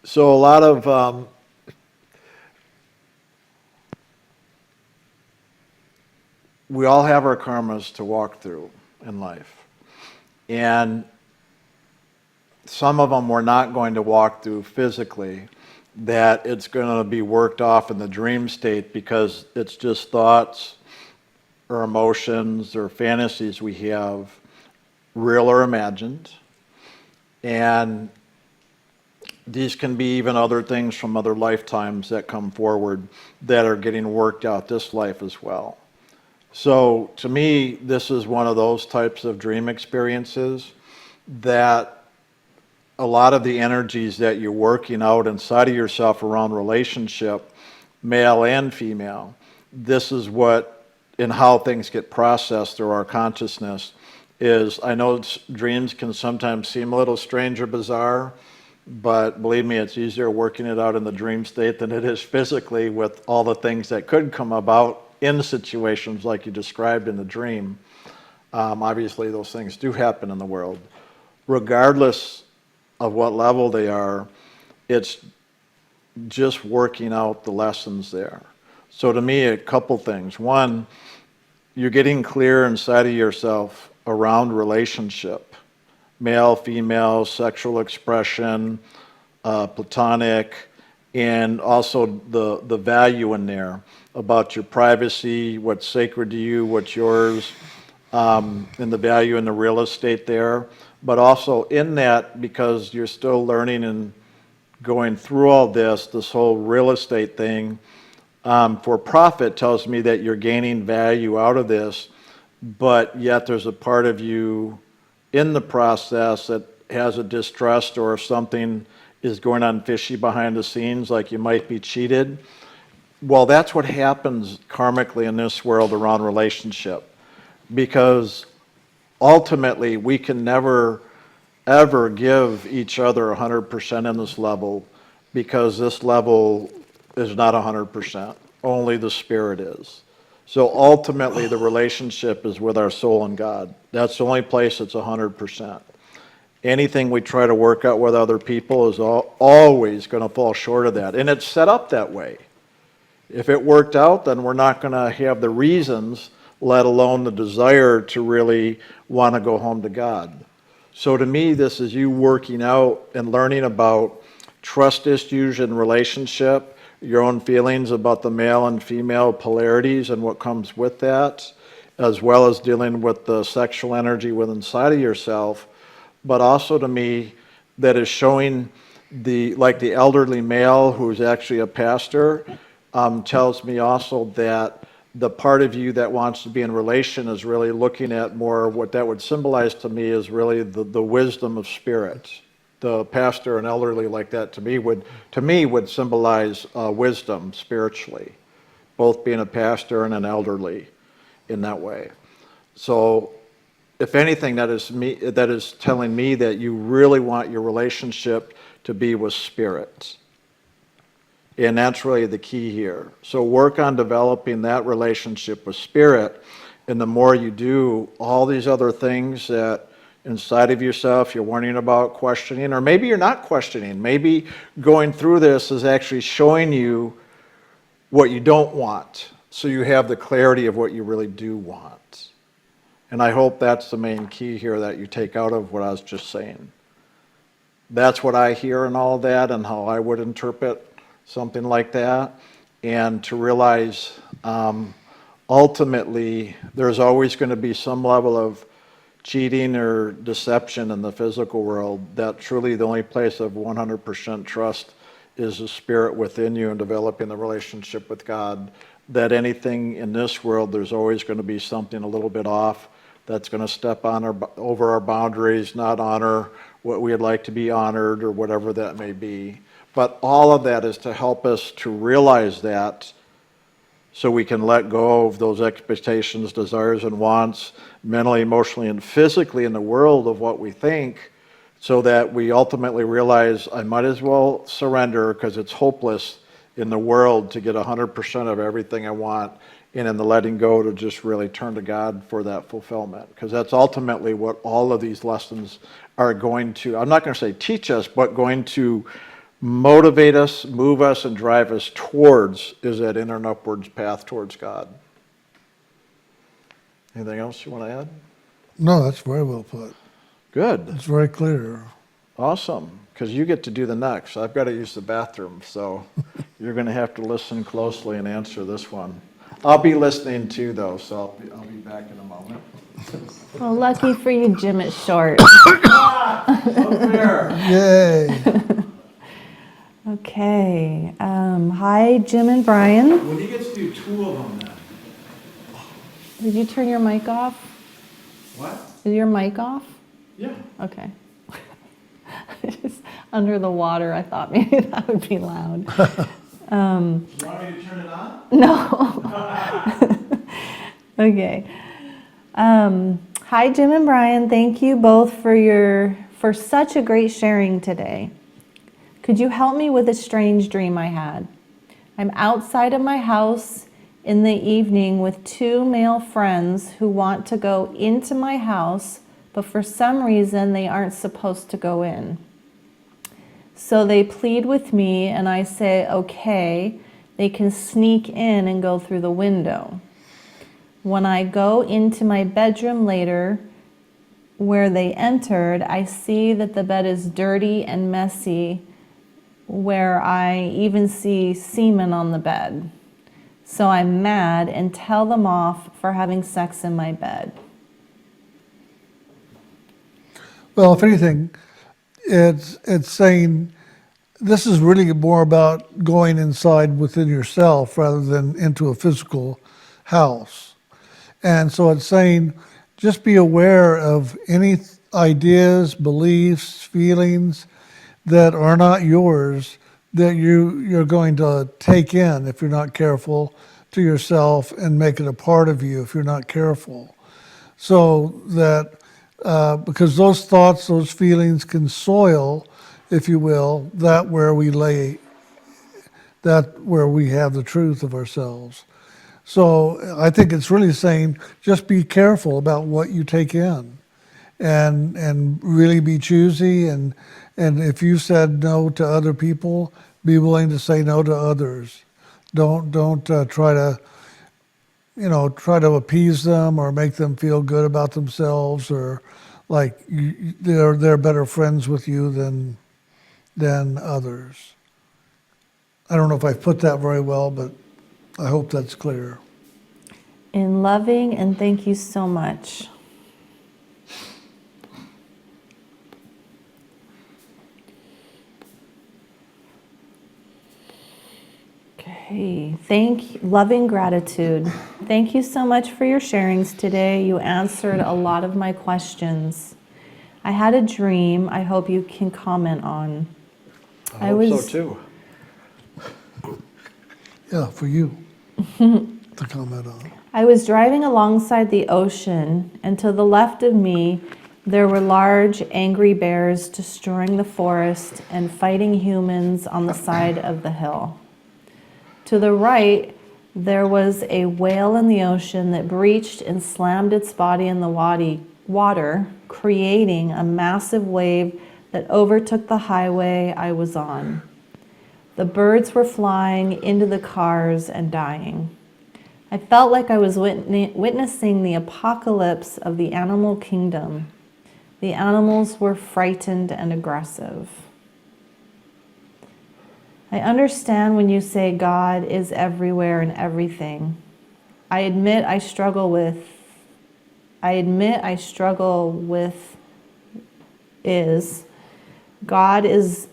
So a lot of we all have our karmas to walk through in life. And some of them we're not going to walk through physically, that it's going to be worked off in the dream state because it's just thoughts or emotions or fantasies we have, real or imagined. And these can be even other things from other lifetimes that come forward that are getting worked out this life as well. So to me, this is one of those types of dream experiences that a lot of the energies that you're working out inside of yourself around relationship, male and female, this is what, and how things get processed through our consciousness is, I know dreams can sometimes seem a little strange or bizarre, but believe me, it's easier working it out in the dream state than it is physically with all the things that could come about in situations like you described in the dream. Obviously, those things do happen in the world. Regardless of what level they are, it's just working out the lessons there. So to me, a couple things. One, you're getting clear inside of yourself around relationship. Male, female, sexual expression, platonic, and also the value in there about your privacy, what's sacred to you, what's yours, and the value in the real estate there. But also in that, because you're still learning and going through all this whole real estate thing, for profit tells me that you're gaining value out of this, but yet there's a part of you in the process that has a distrust, or if something is going on fishy behind the scenes, like you might be cheated. Well, that's what happens karmically in this world around relationship, because ultimately we can never ever give each other 100% in this level, because this level is not 100%, only the spirit is. So ultimately the relationship is with our soul and God. That's the only place it's 100%. Anything we try to work out with other people is always going to fall short of that. And it's set up that way. If it worked out, then we're not going to have the reasons, let alone the desire to really want to go home to God. So to me, this is you working out and learning about trust issues in relationship, your own feelings about the male and female polarities and what comes with that, as well as dealing with the sexual energy within inside of yourself. But also to me, that is showing the elderly male who's actually a pastor, tells me also that the part of you that wants to be in relation is really looking at more, what that would symbolize to me is really the wisdom of spirit. The pastor and elderly like that to me would symbolize wisdom spiritually, both being a pastor and an elderly in that way. So if anything, that is telling me that you really want your relationship to be with Spirit. And that's really the key here. So work on developing that relationship with Spirit, and the more you do, all these other things that inside of yourself you're wondering about, questioning, or maybe you're not questioning. Maybe going through this is actually showing you what you don't want, so you have the clarity of what you really do want. And I hope that's the main key here that you take out of what I was just saying. That's what I hear in all of that, and how I would interpret something like that. And to realize ultimately there's always going to be some level of cheating or deception in the physical world, that truly the only place of 100% trust is the Spirit within you and developing the relationship with God. That anything in this world, there's always going to be something a little bit off that's going to step on over our boundaries, not honor what we'd like to be honored, or whatever that may be. But all of that is to help us to realize that, so we can let go of those expectations, desires, and wants, mentally, emotionally, and physically in the world of what we think, so that we ultimately realize I might as well surrender, because it's hopeless in the world to get 100% of everything I want, and in the letting go to just really turn to God for that fulfillment. Because that's ultimately what all of these lessons are going to, I'm not going to say teach us, but going to motivate us, move us, and drive us towards, is that inner and upwards path towards God. Anything else you want to add? No, that's very well put. Good. It's very clear. Awesome. Because you get to do the next. I've got to use the bathroom, so you're going to have to listen closely and answer this one. I'll be listening too, though, so I'll be back in a moment. Well, lucky for you, Jim, it's short. There. Yay. Okay. Hi, Jim and Brian. When he gets to do two of them, then. Did you turn your mic off? What? Is your mic off? Yeah. Okay. Just under the water, I thought maybe that would be loud. You want me to turn it on? No. Okay. Hi, Jim and Brian. Thank you both for such a great sharing today. Could you help me with a strange dream I had? I'm outside of my house in the evening with two male friends who want to go into my house, but for some reason they aren't supposed to go in. So they plead with me and I say, okay, they can sneak in and go through the window. When I go into my bedroom later, where they entered, I see that the bed is dirty and messy, where I even see semen on the bed. So I'm mad and tell them off for having sex in my bed. Well, if anything, it's saying this is really more about going inside within yourself rather than into a physical house. And so it's saying just be aware of any ideas, beliefs, feelings that are not yours, that you're going to take in if you're not careful to yourself, and make it a part of you if you're not careful. So that, because those thoughts, those feelings can soil, if you will, that where we lay, that where we have the truth of ourselves. So I think it's really saying just be careful about what you take in, and really be choosy, and if you said no to other people, be willing to say no to others. Don't try to appease them or make them feel good about themselves, or like they're better friends with you than others. I don't know if I've put that very well, but I hope that's clear. In loving, and thank you so much. Okay, loving gratitude. Thank you so much for your sharings today. You answered a lot of my questions. I had a dream I hope you can comment on. I hope so too. Yeah, for you to comment on. I was driving alongside the ocean, and to the left of me, there were large, angry bears destroying the forest and fighting humans on the side of the hill. To the right, there was a whale in the ocean that breached and slammed its body in the water, creating a massive wave that overtook the highway I was on. The birds were flying into the cars and dying. I felt like I was witnessing the apocalypse of the animal kingdom. The animals were frightened and aggressive. I understand when you say God is everywhere and everything. I admit I struggle with God is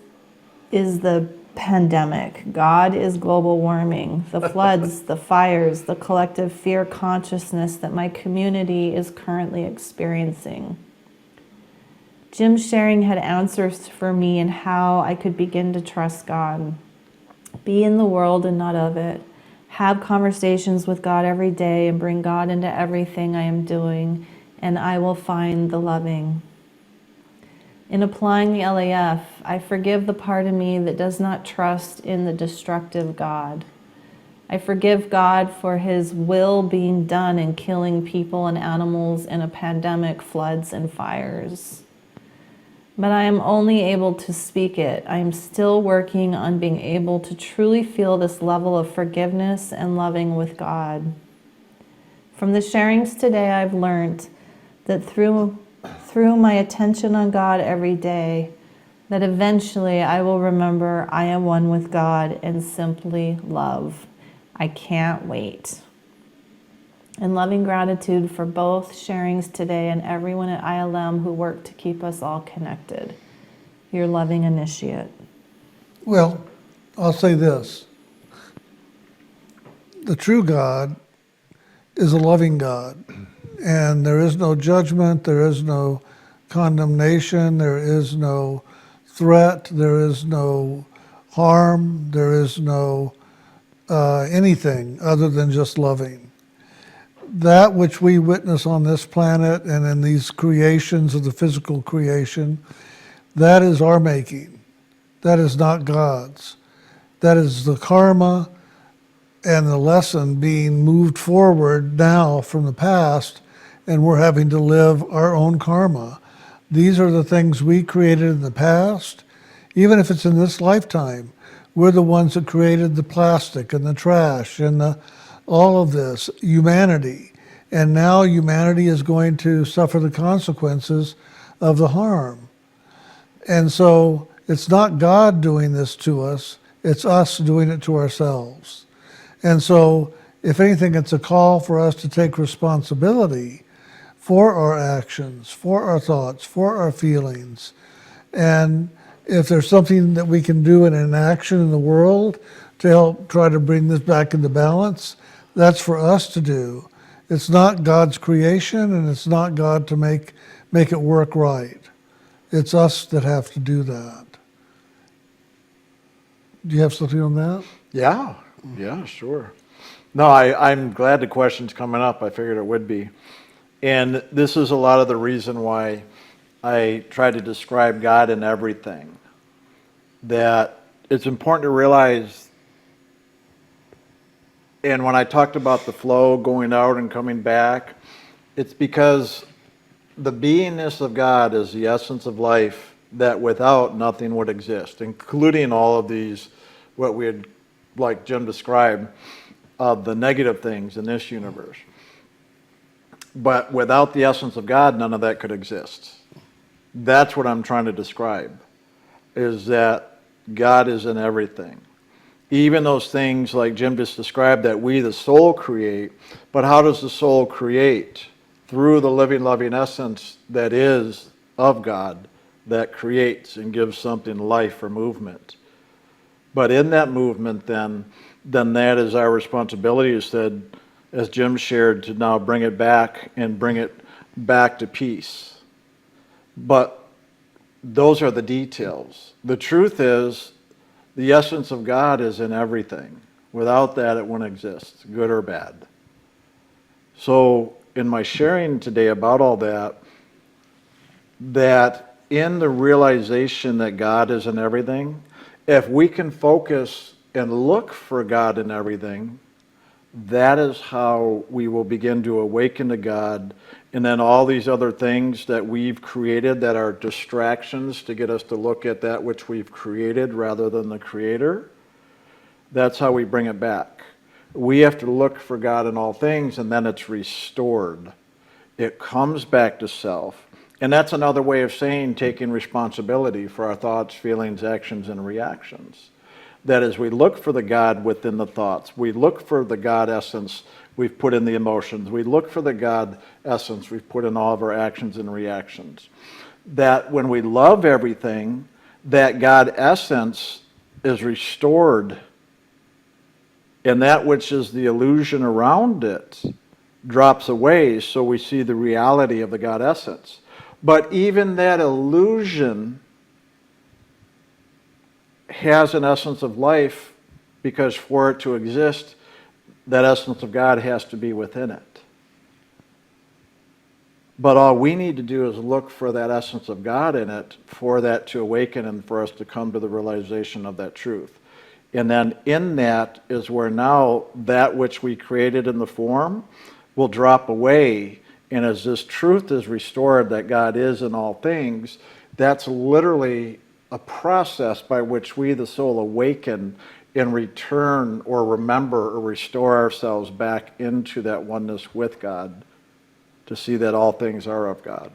the pandemic. God is global warming, the floods, the fires, the collective fear consciousness that my community is currently experiencing. Jim's sharing had answers for me in how I could begin to trust God, be in the world and not of it, have conversations with God every day and bring God into everything I am doing, and I will find the loving. In applying the LAF, I forgive the part of me that does not trust in the destructive God. I forgive God for his will being done in killing people and animals in a pandemic, floods, and fires. But I am only able to speak it. I am still working on being able to truly feel this level of forgiveness and loving with God. From the sharings today, I've learned that through my attention on God every day, that eventually I will remember I am one with God and simply love. I can't wait. And loving gratitude for both sharings today and everyone at ILM who work to keep us all connected. Your loving initiate. Well, I'll say this. The true God is a loving God, and there is no judgment, there is no condemnation, there is no threat, there is no harm, there is no anything other than just loving. That which we witness on this planet and in these creations of the physical creation, that is our making. That is not God's. That is the karma and the lesson being moved forward now from the past, and we're having to live our own karma. These are the things we created in the past. Even if it's in this lifetime, we're the ones that created the plastic and the trash and all of this, humanity. And now humanity is going to suffer the consequences of the harm. And so it's not God doing this to us, it's us doing it to ourselves. And so, if anything, it's a call for us to take responsibility for our actions, for our thoughts, for our feelings. And if there's something that we can do in an action in the world to help try to bring this back into balance, that's for us to do. It's not God's creation, and it's not God to make it work right. It's us that have to do that. Do you have something on that? Yeah, sure. No, I'm glad the question's coming up. I figured it would be. And this is a lot of the reason why I try to describe God in everything. That it's important to realize, and when I talked about the flow going out and coming back, it's because the beingness of God is the essence of life that without nothing would exist, including all of these, what we had, like Jim described, of the negative things in this universe. But without the essence of God, none of that could exist. That's what I'm trying to describe, is that God is in everything. Even those things like Jim just described that we, the soul, create, but how does the soul create? Through the living, loving essence that is of God, that creates and gives something life or movement. But in that movement, then that is our responsibility, as Jim shared, to now bring it back and bring it back to peace. But those are the details. The truth is, the essence of God is in everything. Without that, it wouldn't exist, good or bad. So in my sharing today about all that, that in the realization that God is in everything, if we can focus and look for God in everything, that is how we will begin to awaken to God. And then all these other things that we've created that are distractions to get us to look at that which we've created rather than the Creator, that's how we bring it back. We have to look for God in all things, and then it's restored. It comes back to self. And that's another way of saying taking responsibility for our thoughts, feelings, actions, and reactions. That is, we look for the God within the thoughts. We look for the God essence we've put in the emotions. We look for the God essence we've put in all of our actions and reactions. That when we love everything, that God essence is restored. And that which is the illusion around it drops away, so we see the reality of the God essence. But even that illusion has an essence of life, because for it to exist, that essence of God has to be within it. But all we need to do is look for that essence of God in it, for that to awaken and for us to come to the realization of that truth. And then in that is where now that which we created in the form will drop away. And as this truth is restored that God is in all things, that's literally a process by which we, the soul, awaken and return or remember or restore ourselves back into that oneness with God, to see that all things are of God.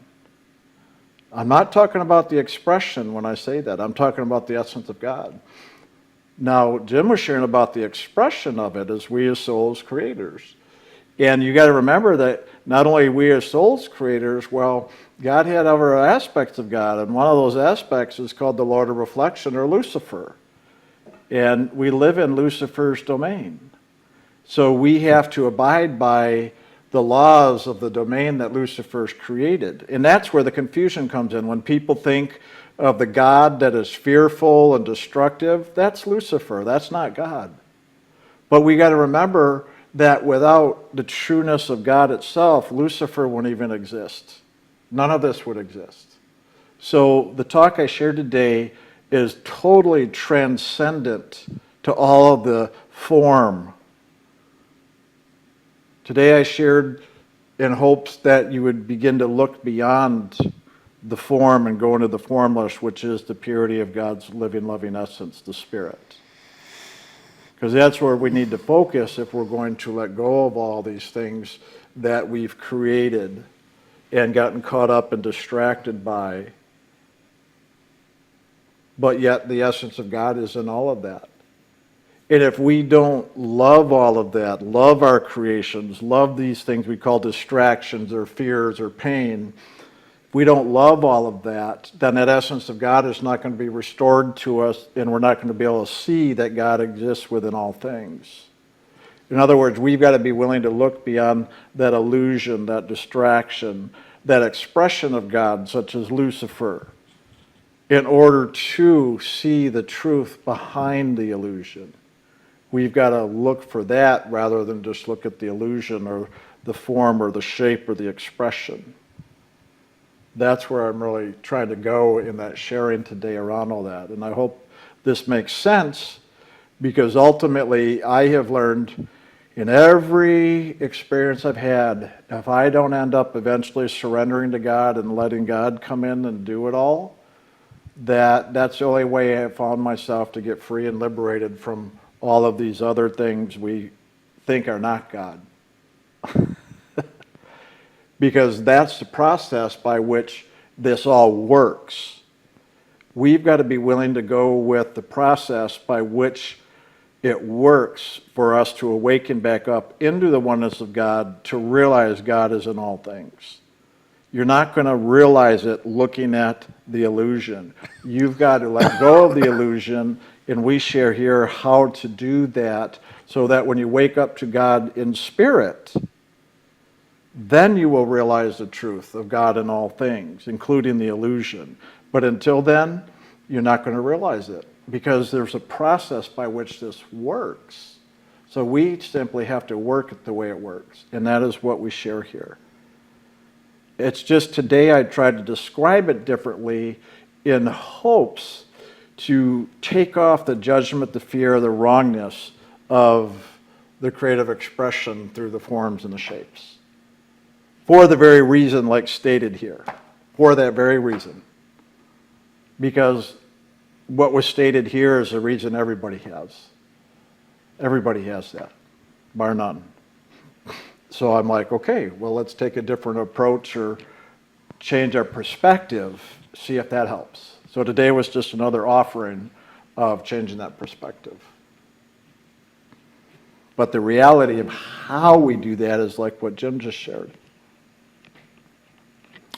I'm not talking about the expression when I say that. I'm talking about the essence of God. Now, Jim was sharing about the expression of it as we as souls creators. And you got to remember that not only we as souls creators, well, God had other aspects of God, and one of those aspects is called the Lord of Reflection, or Lucifer. And we live in Lucifer's domain. So we have to abide by the laws of the domain that Lucifer's created. And that's where the confusion comes in. When people think of the God that is fearful and destructive, that's Lucifer. That's not God. But we got to remember that without the trueness of God itself, Lucifer wouldn't even exist. None of this would exist. So the talk I shared today is totally transcendent to all of the form. Today I shared in hopes that you would begin to look beyond the form and go into the formless, which is the purity of God's living, loving essence, the Spirit. Because that's where we need to focus if we're going to let go of all these things that we've created and gotten caught up and distracted by. But yet the essence of God is in all of that. And if we don't love all of that, love our creations, love these things we call distractions or fears or pain, if we don't love all of that, then that essence of God is not going to be restored to us, and we're not going to be able to see that God exists within all things. In other words, we've got to be willing to look beyond that illusion, that distraction, that expression of God, such as Lucifer, in order to see the truth behind the illusion. We've got to look for that rather than just look at the illusion or the form or the shape or the expression. That's where I'm really trying to go in that sharing today around all that. And I hope this makes sense, because ultimately I have learned in every experience I've had, if I don't end up eventually surrendering to God and letting God come in and do it all, that's the only way I found myself to get free and liberated from all of these other things we think are not God. Because that's the process by which this all works. We've got to be willing to go with the process by which it works for us to awaken back up into the oneness of God, to realize God is in all things. You're not going to realize it looking at the illusion. You've got to let go of the illusion, and we share here how to do that so that when you wake up to God in spirit, then you will realize the truth of God in all things, including the illusion. But until then, you're not going to realize it, because there's a process by which this works. So we simply have to work it the way it works, and that is what we share here. It's just today I tried to describe it differently in hopes to take off the judgment, the fear, the wrongness of the creative expression through the forms and the shapes. For the very reason, like stated here. For that very reason. Because what was stated here is a reason everybody has. Everybody has that, bar none. So I'm like, okay, well, let's take a different approach or change our perspective, see if that helps. So today was just another offering of changing that perspective. But the reality of how we do that is like what Jim just shared.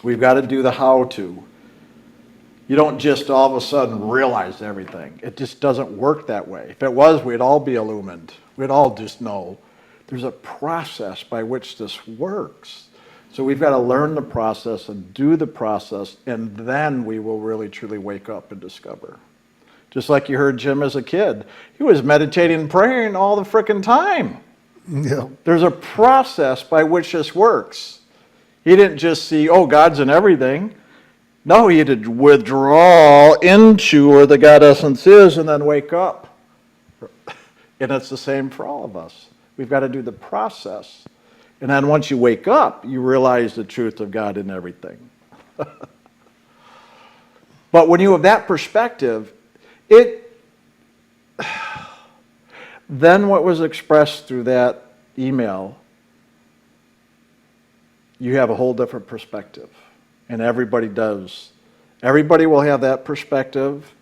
We've got to do the how to. You don't just all of a sudden realize everything. It just doesn't work that way. If it was, we'd all be illumined. We'd all just know. There's a process by which this works. So we've got to learn the process and do the process, and then we will really truly wake up and discover. Just like you heard Jim as a kid. He was meditating and praying all the frickin' time. Yeah. There's a process by which this works. He didn't just see, oh, God's in everything. No, he had to withdraw into where the God essence is and then wake up. And it's the same for all of us. We've got to do the process. And then once you wake up, you realize the truth of God in everything. But when you have that perspective, then what was expressed through that email, you have a whole different perspective. And everybody does. Everybody will have that perspective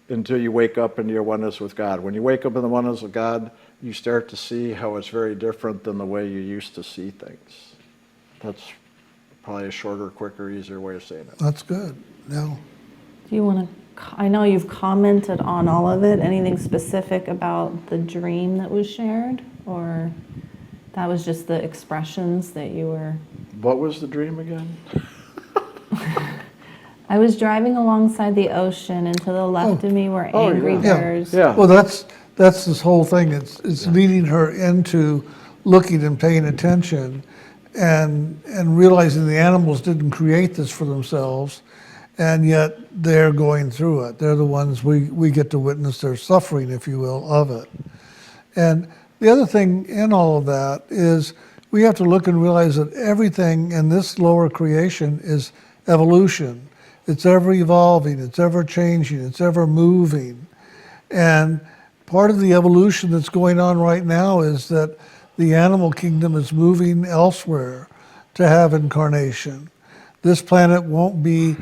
until you wake up into your oneness with God. When you wake up in the oneness with God, you start to see how it's very different than the way you used to see things. That's probably a shorter, quicker, easier way of saying it. That's good. No. Do you want to, I know you've commented on all of it. Anything specific about the dream that was shared? Or that was just the expressions that you were... What was the dream again? I was driving alongside the ocean, and to the left of me were angry yeah. birds. Yeah. Well, that's this whole thing. It's leading her into looking and paying attention and realizing the animals didn't create this for themselves, and yet they're going through it. They're the ones we get to witness their suffering, if you will, of it. And the other thing in all of that is we have to look and realize that everything in this lower creation is evolution. It's ever evolving, it's ever changing, it's ever moving. And part of the evolution that's going on right now is that the animal kingdom is moving elsewhere to have incarnation. This planet won't be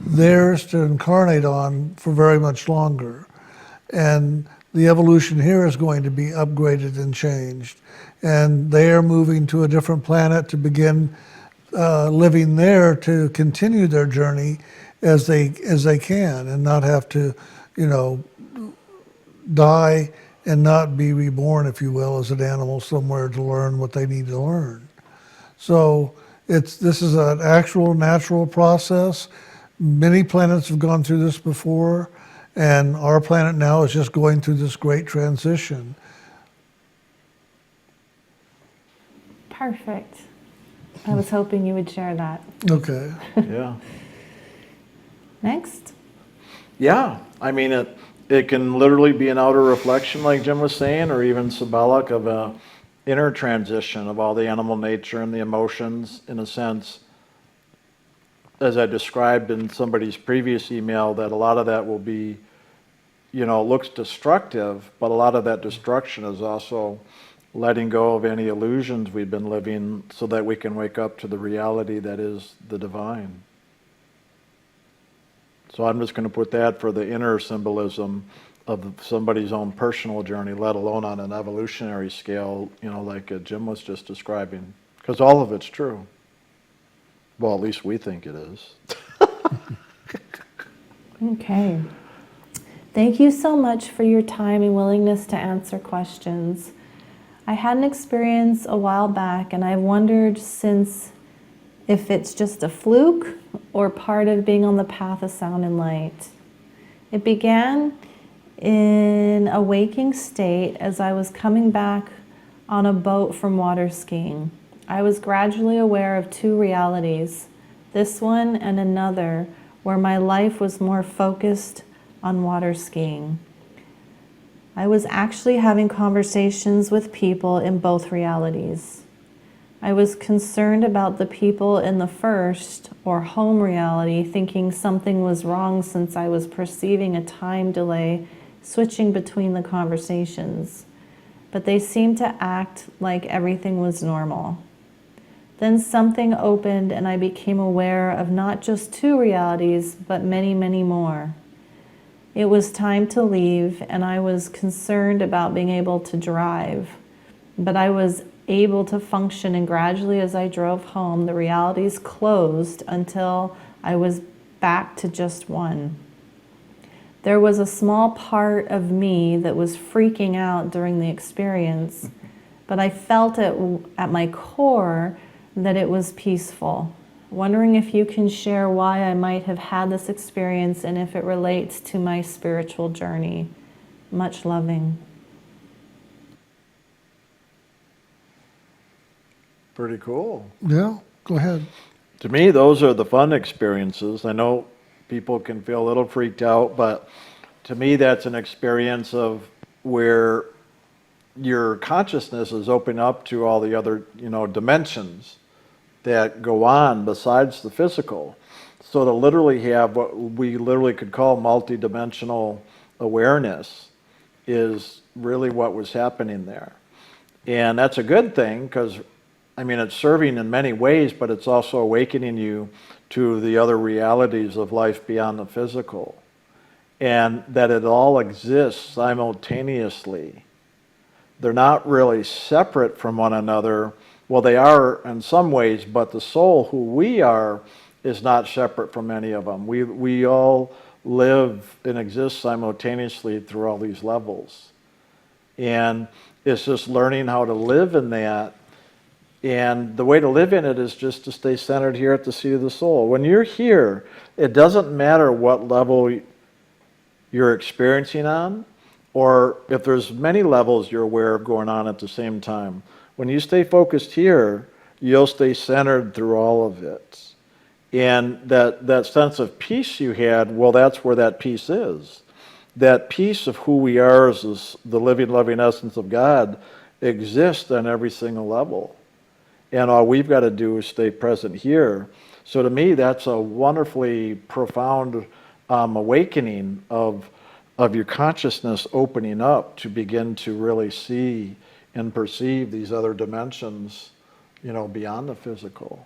theirs to incarnate on for very much longer. And the evolution here is going to be upgraded and changed. And they are moving to a different planet to begin living there to continue their journey as they can and not have to, die and not be reborn, if you will, as an animal somewhere to learn what they need to learn. So this is an actual natural process. Many planets have gone through this before, and our planet now is just going through this great transition. Perfect. I was hoping you would share that. Okay. Yeah. Next. Yeah. I mean, it can literally be an outer reflection, like Jim was saying, or even symbolic of a inner transition of all the animal nature and the emotions, in a sense, as I described in somebody's previous email, that a lot of that will be, looks destructive, but a lot of that destruction is also letting go of any illusions we've been living so that we can wake up to the reality that is the divine. So I'm just going to put that for the inner symbolism of somebody's own personal journey, let alone on an evolutionary scale, like Jim was just describing. Because all of it's true. Well, at least we think it is. Okay. Thank you so much for your time and willingness to answer questions. I had an experience a while back, and I wondered if it's just a fluke or part of being on the path of sound and light. It began in a waking state as I was coming back on a boat from water skiing. I was gradually aware of two realities, this one and another, where my life was more focused on water skiing. I was actually having conversations with people in both realities. I was concerned about the people in the first, or home reality, thinking something was wrong since I was perceiving a time delay switching between the conversations. But they seemed to act like everything was normal. Then something opened and I became aware of not just two realities, but many, many more. It was time to leave, and I was concerned about being able to drive. But I was able to function, and gradually as I drove home, the realities closed until I was back to just one. There was a small part of me that was freaking out during the experience, but I felt it at my core that it was peaceful. Wondering if you can share why I might have had this experience and if it relates to my spiritual journey. Much loving. Pretty cool. Yeah, go ahead. To me, those are the fun experiences. I know people can feel a little freaked out, but to me, that's an experience of where your consciousness is open up to all the other, dimensions that go on besides the physical. So to literally have what we literally could call multidimensional awareness is really what was happening there. And that's a good thing because, it's serving in many ways, but it's also awakening you to the other realities of life beyond the physical. And that it all exists simultaneously. They're not really separate from one another. Well, they are in some ways, but the soul, who we are, is not separate from any of them. We all live and exist simultaneously through all these levels. And it's just learning how to live in that. And the way to live in it is just to stay centered here at the seat of the soul. When you're here, it doesn't matter what level you're experiencing on, or if there's many levels you're aware of going on at the same time. When you stay focused here, you'll stay centered through all of it. And that sense of peace you had, well, that's where that peace is. That peace of who we are as the living, loving essence of God exists on every single level. And all we've got to do is stay present here. So to me, that's a wonderfully profound awakening of your consciousness opening up to begin to really see and perceive these other dimensions, beyond the physical.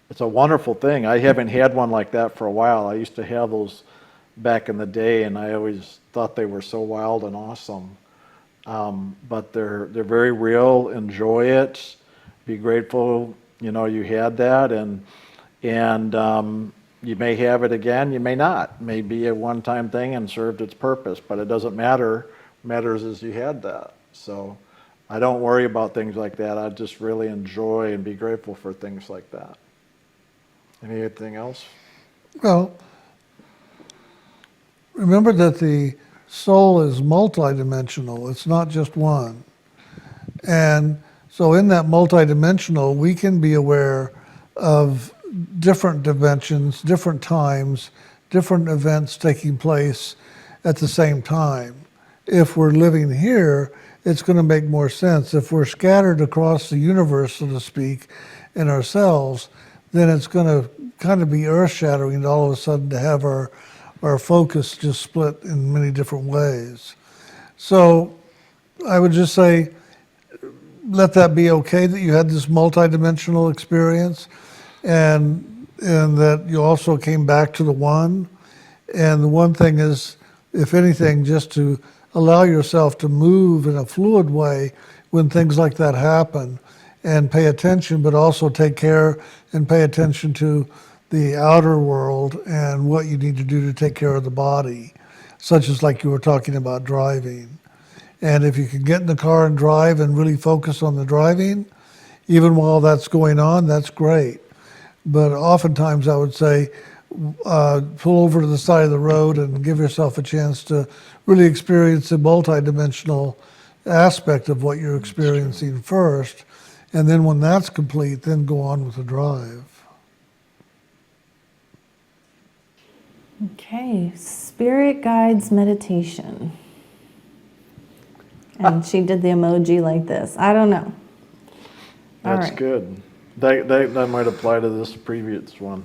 It's a wonderful thing. I haven't had one like that for a while. I used to have those back in the day, and I always thought they were so wild and awesome. But they're very real. Enjoy it. Be grateful, you had that, and you may have it again, you may not. It may be a one-time thing and served its purpose, but it doesn't matter. What matters is you had that. So I don't worry about things like that. I just really enjoy and be grateful for things like that. Anything else? Well, remember that the soul is multidimensional. It's not just one. And so in that multidimensional, we can be aware of different dimensions, different times, different events taking place at the same time. If we're living here, it's going to make more sense. If we're scattered across the universe, so to speak, in ourselves, then it's going to kind of be earth-shattering to all of a sudden to have our focus just split in many different ways. So I would just say, let that be okay that you had this multidimensional experience, and that you also came back to the one. And the one thing is, if anything, just to allow yourself to move in a fluid way when things like that happen, and pay attention, but also take care and pay attention to the outer world and what you need to do to take care of the body, such as like you were talking about driving. And if you can get in the car and drive and really focus on the driving, even while that's going on, that's great. But oftentimes I would say pull over to the side of the road and give yourself a chance to really experience the multidimensional aspect of what you're experiencing first. And then when that's complete, then go on with the drive. Okay, spirit guides meditation. And she did the emoji like this. I don't know. All That's right. good. That might apply to this previous one.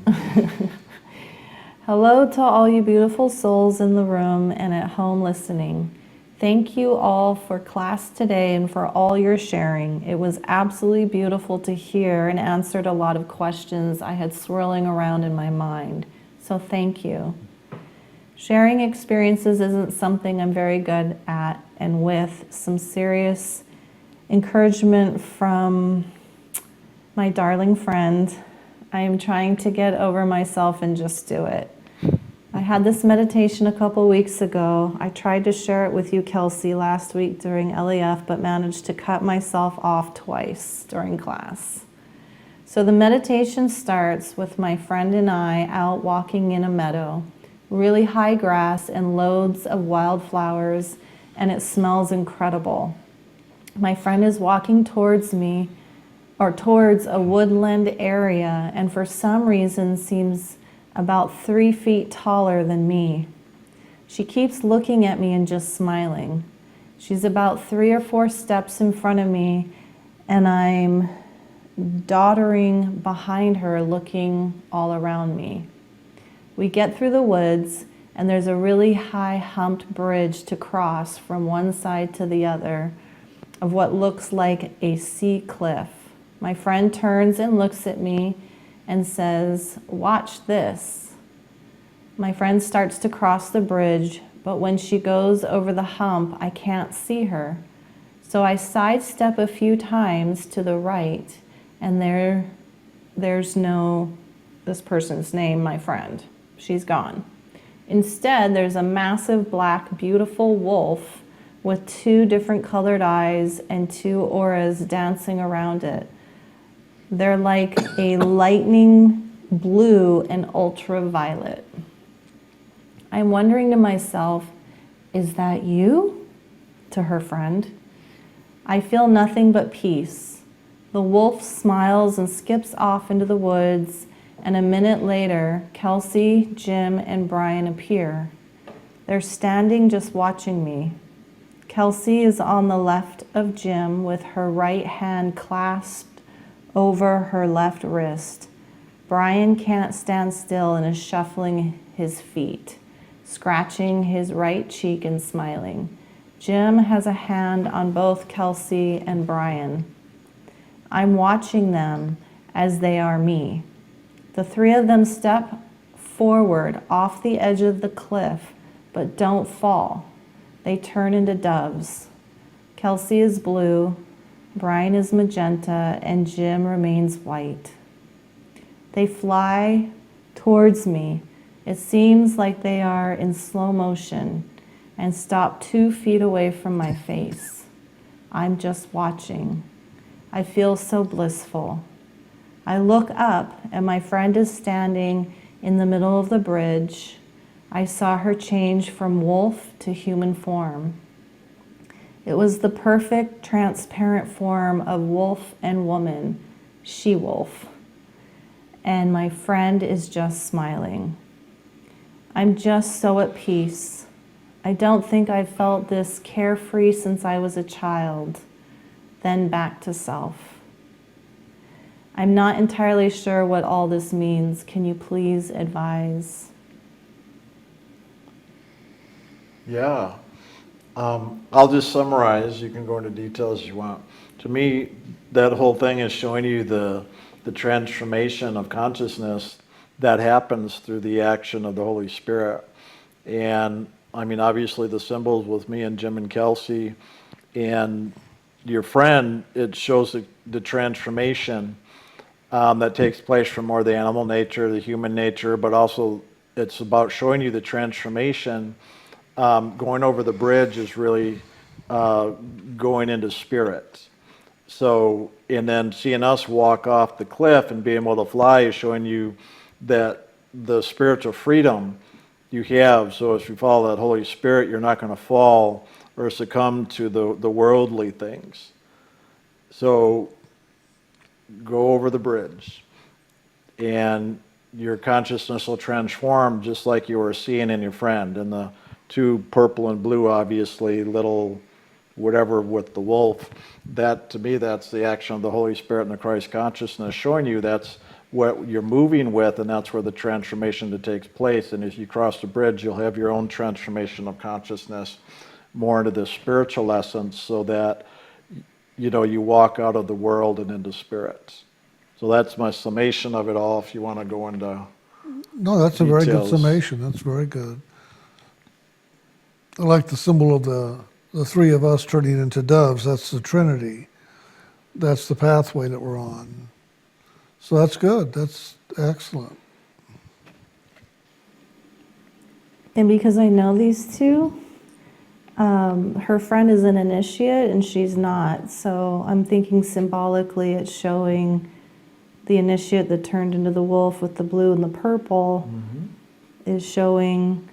Hello to all you beautiful souls in the room and at home listening. Thank you all for class today and for all your sharing. It was absolutely beautiful to hear and answered a lot of questions I had swirling around in my mind. So thank you. Sharing experiences isn't something I'm very good at, and with some serious encouragement from my darling friend, I am trying to get over myself and just do it. I had this meditation a couple weeks ago. I tried to share it with you, Kelsey, last week during LEF, but managed to cut myself off twice during class. So the meditation starts with my friend and I out walking in a meadow, really high grass and loads of wildflowers, and it smells incredible. My friend is walking towards me, or towards a woodland area, and for some reason seems about 3 feet taller than me. She keeps looking at me and just smiling. She's about 3 or 4 steps in front of me, and I'm doddering behind her, looking all around me. We get through the woods, and there's a really high humped bridge to cross from one side to the other of what looks like a sea cliff. My friend turns and looks at me and says, "Watch this." My friend starts to cross the bridge, but when she goes over the hump, I can't see her. So I sidestep a few times to the right, and there's no, this person's name, my friend. She's gone. Instead, there's a massive black, beautiful wolf with 2 different colored eyes and 2 auras dancing around it. They're like a lightning blue and ultraviolet. I'm wondering to myself, is that you? To her friend. I feel nothing but peace. The wolf smiles and skips off into the woods, and a minute later, Kelsey, Jim, and Brian appear. They're standing just watching me. Kelsey is on the left of Jim with her right hand clasped over her left wrist. Brian can't stand still and is shuffling his feet, scratching his right cheek and smiling. Jim has a hand on both Kelsey and Brian. I'm watching them as they are me. The 3 of them step forward off the edge of the cliff, but don't fall. They turn into doves. Kelsey is blue, Brian is magenta, and Jim remains white. They fly towards me. It seems like they are in slow motion and stop 2 feet away from my face. I'm just watching. I feel so blissful. I look up and my friend is standing in the middle of the bridge. I saw her change from wolf to human form. It was the perfect transparent form of wolf and woman, she-wolf. And my friend is just smiling. I'm just so at peace. I don't think I've felt this carefree since I was a child. Then back to self. I'm not entirely sure what all this means. Can you please advise? Yeah. I'll just summarize. You can go into details as you want. To me, that whole thing is showing you the transformation of consciousness that happens through the action of the Holy Spirit. And I mean, obviously the symbols with me and Jim and Kelsey and your friend, it shows the transformation that takes place from more the animal nature, the human nature, but also it's about showing you the transformation. Going over the bridge is really going into spirit. So, and then seeing us walk off the cliff and being able to fly is showing you that the spiritual freedom you have. So if you follow that Holy Spirit, you're not going to fall or succumb to the worldly things. So go over the bridge, and your consciousness will transform just like you were seeing in your friend. And the two purple and blue, obviously, little whatever with the wolf, that to me, that's the action of the Holy Spirit and the Christ consciousness, showing you that's what you're moving with, and that's where the transformation that takes place. And as you cross the bridge, you'll have your own transformation of consciousness more into this spiritual essence, so that you walk out of the world and into spirits. So that's my summation of it all, if you want to go into No, that's a very good details. summation. That's very good. I like the symbol of the three of us turning into doves. That's the Trinity. That's the pathway that we're on. So that's good. That's excellent. And because I know these two, her friend is an initiate and she's not. So I'm thinking symbolically it's showing the initiate that turned into the wolf with the blue and the purple is showing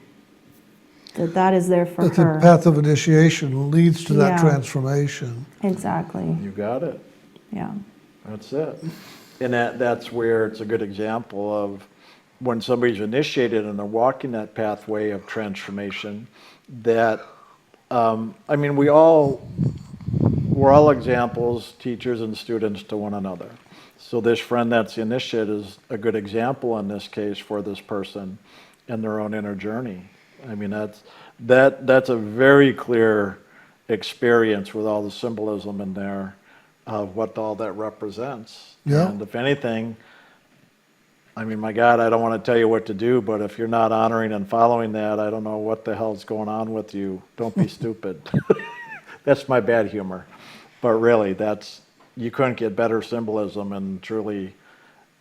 that is there for That her. the path of initiation leads to that Yeah. transformation. Exactly. You got it. Yeah. That's it. And that's where it's a good example of when somebody's initiated and they're walking that pathway of transformation, that, we're all examples, teachers and students to one another. So this friend that's the initiate is a good example in this case for this person in their own inner journey. That's a very clear experience with all the symbolism in there of what all that represents. Yeah. And if anything, my God, I don't want to tell you what to do, but if you're not honoring and following that, I don't know what the hell's going on with you. Don't be stupid. That's my bad humor. But really, you couldn't get better symbolism and truly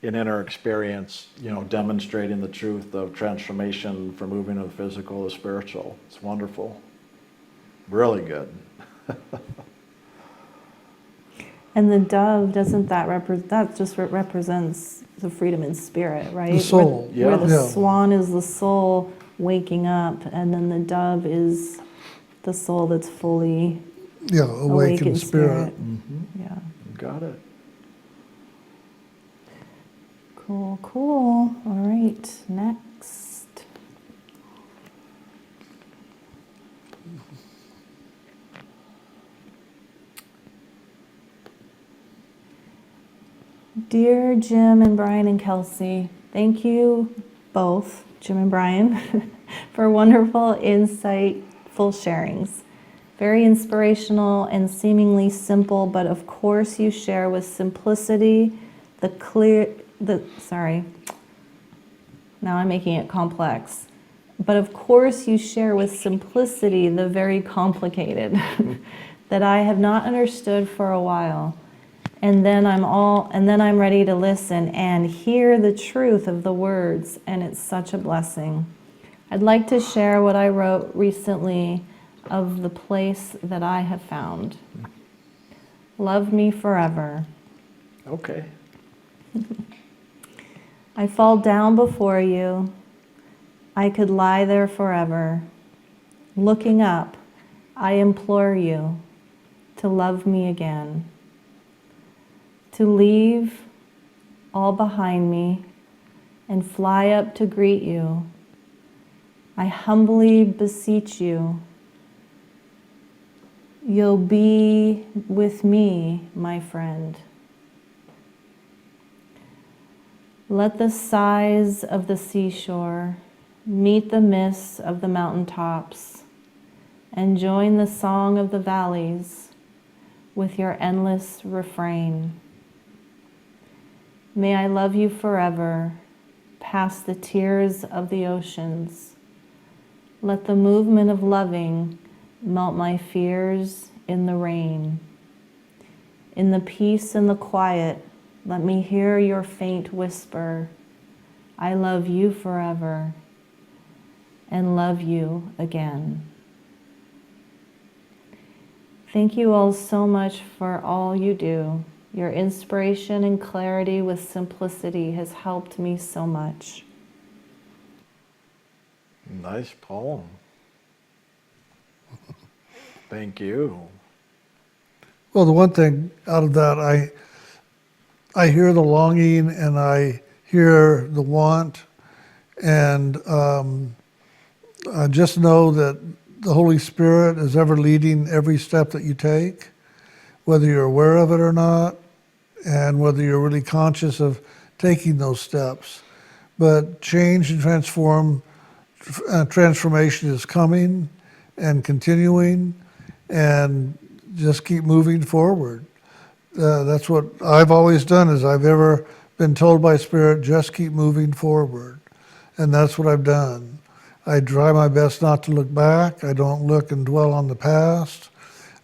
an inner experience, demonstrating the truth of transformation from moving of the physical to spiritual. It's wonderful. Really good. And the dove, doesn't that represents the freedom in spirit, right? The soul. Where the Yeah. swan is the soul waking up, and then the dove is the soul that's fully Yeah, awakened spirit. Yeah. You got it. Cool, cool. All right, next. Dear Jim and Brian and Kelsey, thank you both, Jim and Brian, for wonderful, insightful sharings. Very inspirational and seemingly simple, but of course you share with simplicity now I'm making it complex. But of course you share with simplicity the very complicated that I have not understood for a while. And then I'm ready to listen and hear the truth of the words, and it's such a blessing. I'd like to share what I wrote recently of the place that I have found. Love me forever. Okay. I fall down before you. I could lie there forever. Looking up, I implore you to love me again. To leave all behind me and fly up to greet you. I humbly beseech you. You'll be with me, my friend. Let the sighs of the seashore meet the mists of the mountaintops and join the song of the valleys with your endless refrain. May I love you forever, past the tears of the oceans. Let the movement of loving melt my fears in the rain. In the peace and the quiet, let me hear your faint whisper, I love you forever and love you again. Thank you all so much for all you do. Your inspiration and clarity with simplicity has helped me so much. Nice poem. Thank you. Well, the one thing out of that, I hear the longing and I hear the want, and I just know that the Holy Spirit is ever leading every step that you take, whether you're aware of it or not, and whether you're really conscious of taking those steps. But change and transformation is coming and continuing, and just keep moving forward. That's what I've always done, is I've ever been told by Spirit, just keep moving forward. And that's what I've done. I try my best not to look back. I don't look and dwell on the past.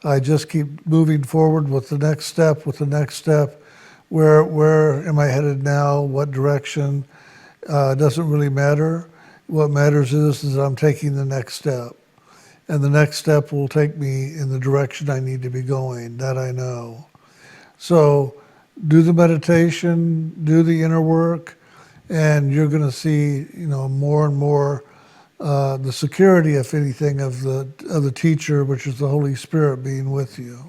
I just keep moving forward with the next step, Where am I headed now? What direction? It doesn't really matter. What matters is I'm taking the next step. And the next step will take me in the direction I need to be going, that I know. So do the meditation, do the inner work, and you're going to see, more and more the security, if anything, of the teacher, which is the Holy Spirit, being with you.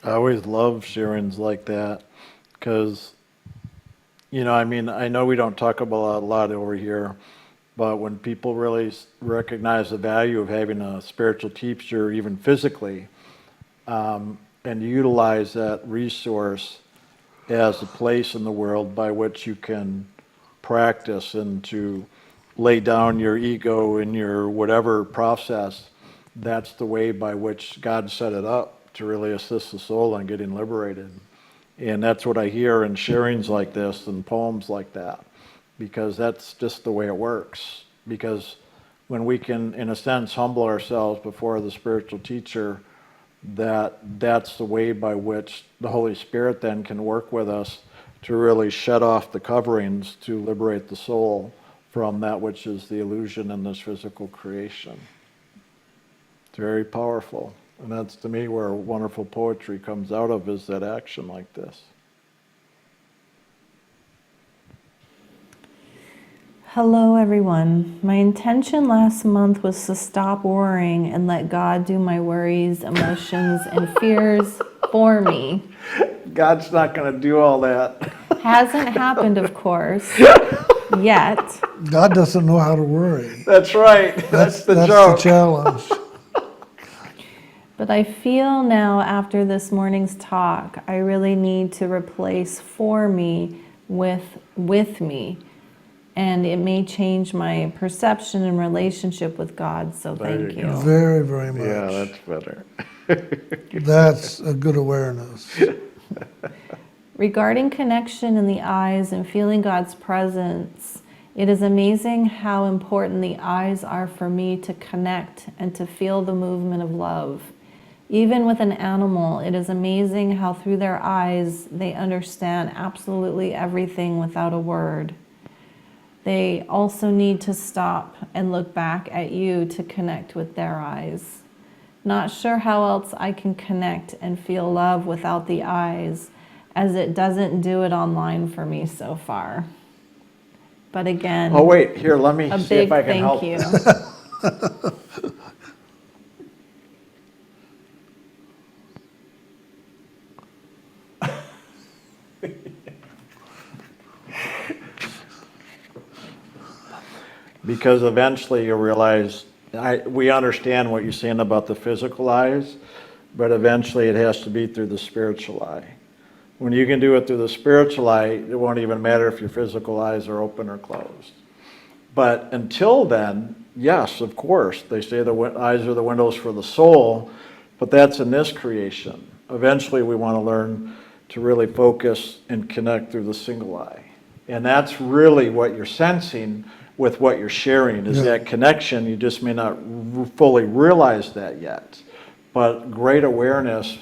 I always love sharings like that because, I know we don't talk about a lot over here, but when people really recognize the value of having a spiritual teacher, even physically, and utilize that resource as a place in the world by which you can practice and to lay down your ego and your whatever process, that's the way by which God set it up to really assist the soul in getting liberated. And that's what I hear in sharings like this and poems like that, because that's just the way it works. Because when we can, in a sense, humble ourselves before the spiritual teacher, that's the way by which the Holy Spirit then can work with us to really shed off the coverings to liberate the soul from that which is the illusion in this physical creation. It's very powerful. And that's, to me, where wonderful poetry comes out of, is that action like this. Hello, everyone. My intention last month was to stop worrying and let God do my worries, emotions, and fears for me. God's not going to do all that. Hasn't happened, of course, yet. God doesn't know how to worry. That's right. That's the joke. The challenge. But I feel now, after this morning's talk, I really need to replace for me with me. And it may change my perception and relationship with God, so thank you. Very, very much. Yeah, that's better. That's a good awareness. Regarding connection in the eyes and feeling God's presence, it is amazing how important the eyes are for me to connect and to feel the movement of love. Even with an animal, it is amazing how through their eyes they understand absolutely everything without a word. They also need to stop and look back at you to connect with their eyes. Not sure how else I can connect and feel love without the eyes, as it doesn't do it online for me so far. But again, Oh, wait, here, let me a see big if I can help. thank you. Because eventually you'll realize, we understand what you're saying about the physical eyes, but eventually it has to be through the spiritual eye. When you can do it through the spiritual eye, it won't even matter if your physical eyes are open or closed. But until then, yes, of course, they say the eyes are the windows for the soul, but that's in this creation. Eventually we want to learn to really focus and connect through the single eye. And that's really what you're sensing with what you're sharing, is that connection. You just may not fully realize that yet. But great awareness,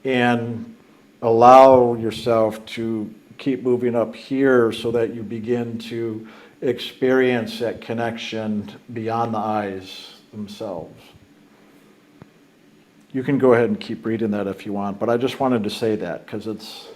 and allow yourself to keep moving up here so that you begin to experience that connection beyond the eyes themselves. You can go ahead and keep reading that if you want, but I just wanted to say that because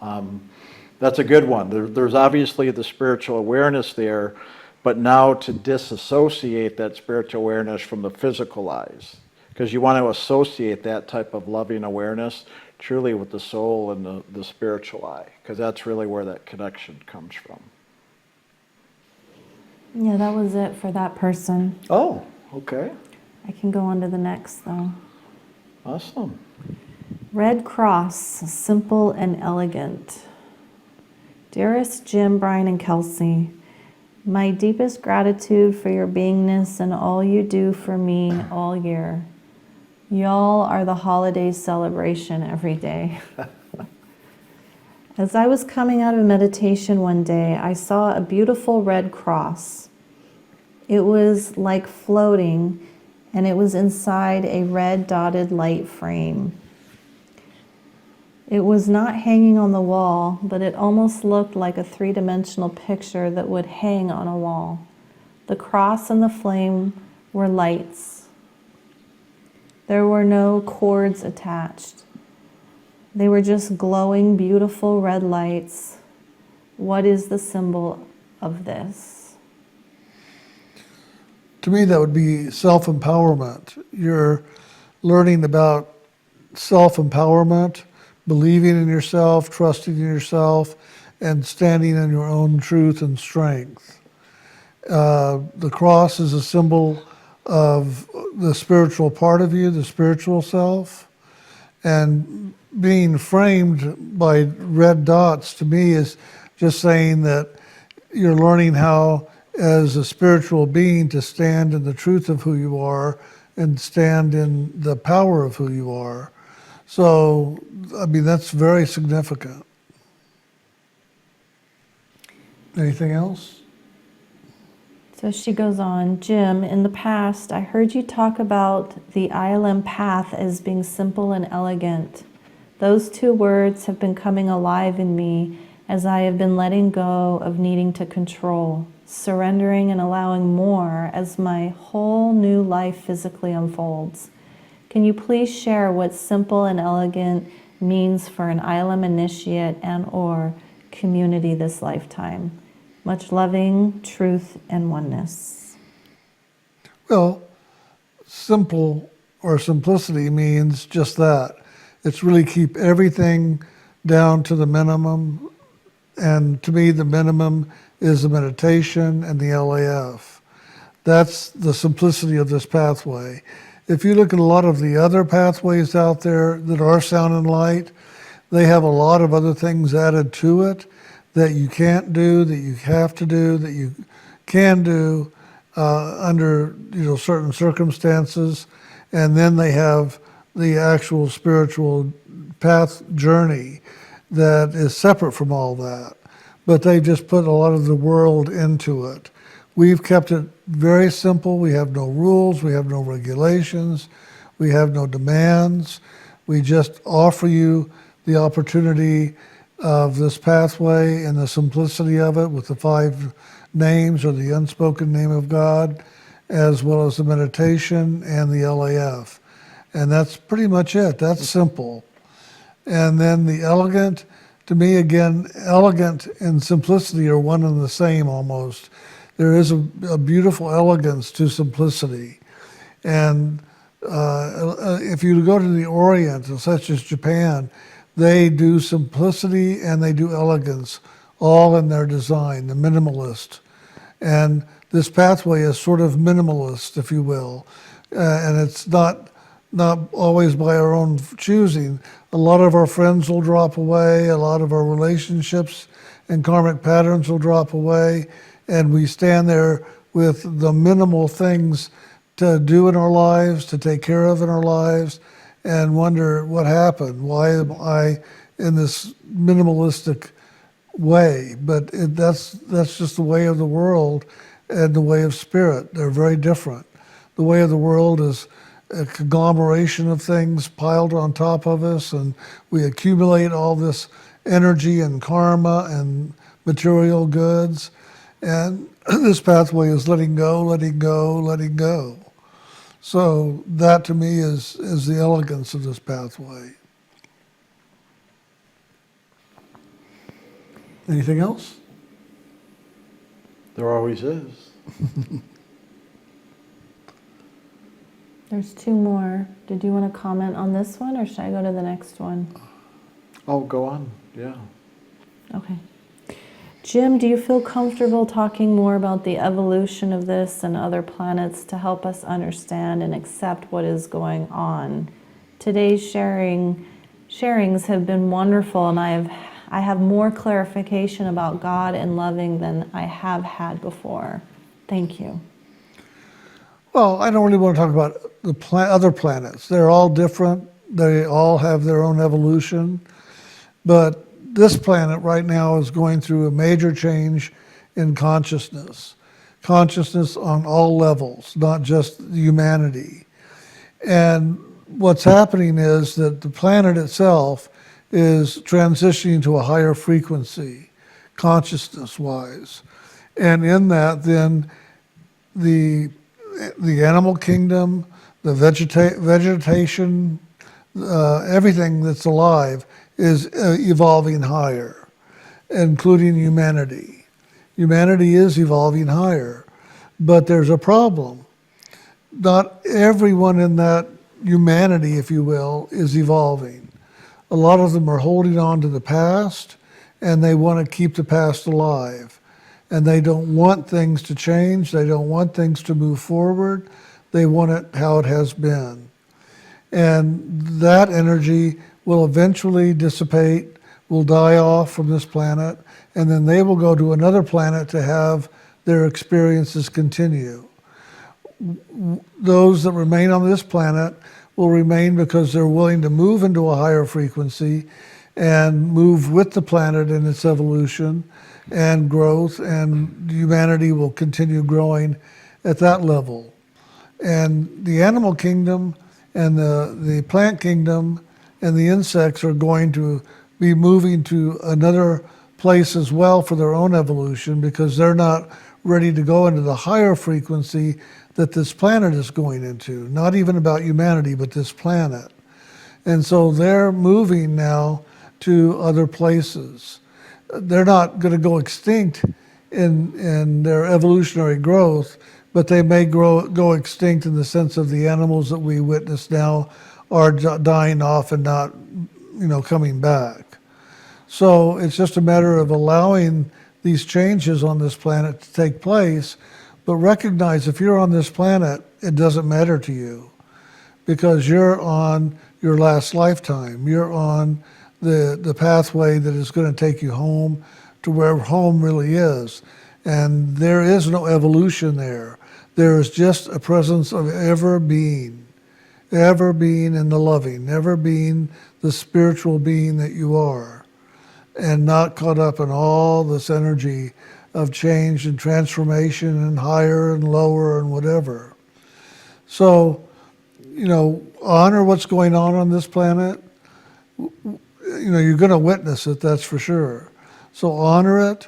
That's a good one. There's obviously the spiritual awareness there, but now to disassociate that spiritual awareness from the physical eyes, because you want to associate that type of loving awareness truly with the soul and the spiritual eye, because that's really where that connection comes from. Yeah, that was it for that person. Oh, okay. I can go on to the next, though. Awesome. Red Cross, simple and elegant. Dearest Jim, Brian, and Kelsey, my deepest gratitude for your beingness and all you do for me all year. Y'all are the holiday celebration every day. As I was coming out of meditation one day, I saw a beautiful red cross. It was like floating, and it was inside a red dotted light frame. It was not hanging on the wall, but it almost looked like a three-dimensional picture that would hang on a wall. The cross and the flame were lights. There were no cords attached. They were just glowing, beautiful red lights. What is the symbol of this? To me, that would be self-empowerment. You're learning about self-empowerment, believing in yourself, trusting in yourself, and standing in your own truth and strength. The cross is a symbol of the spiritual part of you, the spiritual self. And being framed by red dots to me is just saying that you're learning how, as a spiritual being, to stand in the truth of who you are and stand in the power of who you are. So, I mean, that's very significant. Anything else? So she goes on, Jim, in the past, I heard you talk about the ILM path as being simple and elegant. Those two words have been coming alive in me as I have been letting go of needing to control, surrendering and allowing more as my whole new life physically unfolds. Can you please share what simple and elegant means for an ILM initiate and or community this lifetime? Much loving, truth, and oneness. Well, simple or simplicity means just that. It's really keep everything down to the minimum. And to me, the minimum is the meditation and the LAF. That's the simplicity of this pathway. If you look at a lot of the other pathways out there that are sound and light, they have a lot of other things added to it that you can't do, that you have to do, that you can do under certain circumstances, and then they have the actual spiritual path journey that is separate from all that. But they just put a lot of the world into it. We've kept it very simple. We have no rules, we have no regulations, we have no demands. We just offer you the opportunity of this pathway and the simplicity of it with the 5 names or the unspoken name of God, as well as the meditation and the LAF. And that's pretty much it. That's simple. And then the elegant, to me, again, elegant and simplicity are one and the same almost. There is a beautiful elegance to simplicity. And if you go to the Orient, such as Japan, they do simplicity and they do elegance, all in their design, the minimalist. And this pathway is sort of minimalist, if you will. And it's not always by our own choosing. A lot of our friends will drop away, a lot of our relationships and karmic patterns will drop away, and we stand there with the minimal things to do in our lives, to take care of in our lives, and wonder what happened. Why am I in this minimalistic way? But that's just the way of the world and the way of spirit. They're very different. The way of the world is a conglomeration of things piled on top of us, and we accumulate all this energy and karma and material goods. And this pathway is letting go, letting go, letting go. So that to me is the elegance of this pathway. Anything else? There always is. There's two more. Did you want to comment on this one, or should I go to the next one? Oh, go on, yeah. Okay. Jim, do you feel comfortable talking more about the evolution of this and other planets to help us understand and accept what is going on? Today's sharings have been wonderful, and I have more clarification about God and loving than I have had before. Thank you. Well, I don't really want to talk about the other planets. They're all different. They all have their own evolution. But this planet right now is going through a major change in consciousness. Consciousness on all levels, not just humanity. And what's happening is that the planet itself is transitioning to a higher frequency, consciousness-wise. And in that, then, the animal kingdom, the vegetation, everything that's alive is evolving higher, including humanity. Humanity is evolving higher, but there's a problem. Not everyone in that humanity, if you will, is evolving. A lot of them are holding on to the past, and they want to keep the past alive. And they don't want things to change. They don't want things to move forward. They want it how it has been. And that energy will eventually dissipate, will die off from this planet, and then they will go to another planet to have their experiences continue. Those that remain on this planet will remain because they're willing to move into a higher frequency and move with the planet in its evolution and growth, and humanity will continue growing at that level. And the animal kingdom and the plant kingdom and the insects are going to be moving to another place as well for their own evolution, because they're not ready to go into the higher frequency that this planet is going into. Not even about humanity, but this planet. And so they're moving now to other places. They're not going to go extinct in their evolutionary growth, but they may go extinct in the sense of the animals that we witness now are dying off and not, coming back. So it's just a matter of allowing these changes on this planet to take place, but recognize if you're on this planet, it doesn't matter to you, because you're on your last lifetime. You're on the pathway that is going to take you home to where home really is. And there is no evolution there. There is just a presence of ever being in the loving, ever being the spiritual being that you are, and not caught up in all this energy of change and transformation and higher and lower and whatever. So, honor what's going on this planet. You're going to witness it, that's for sure. So honor it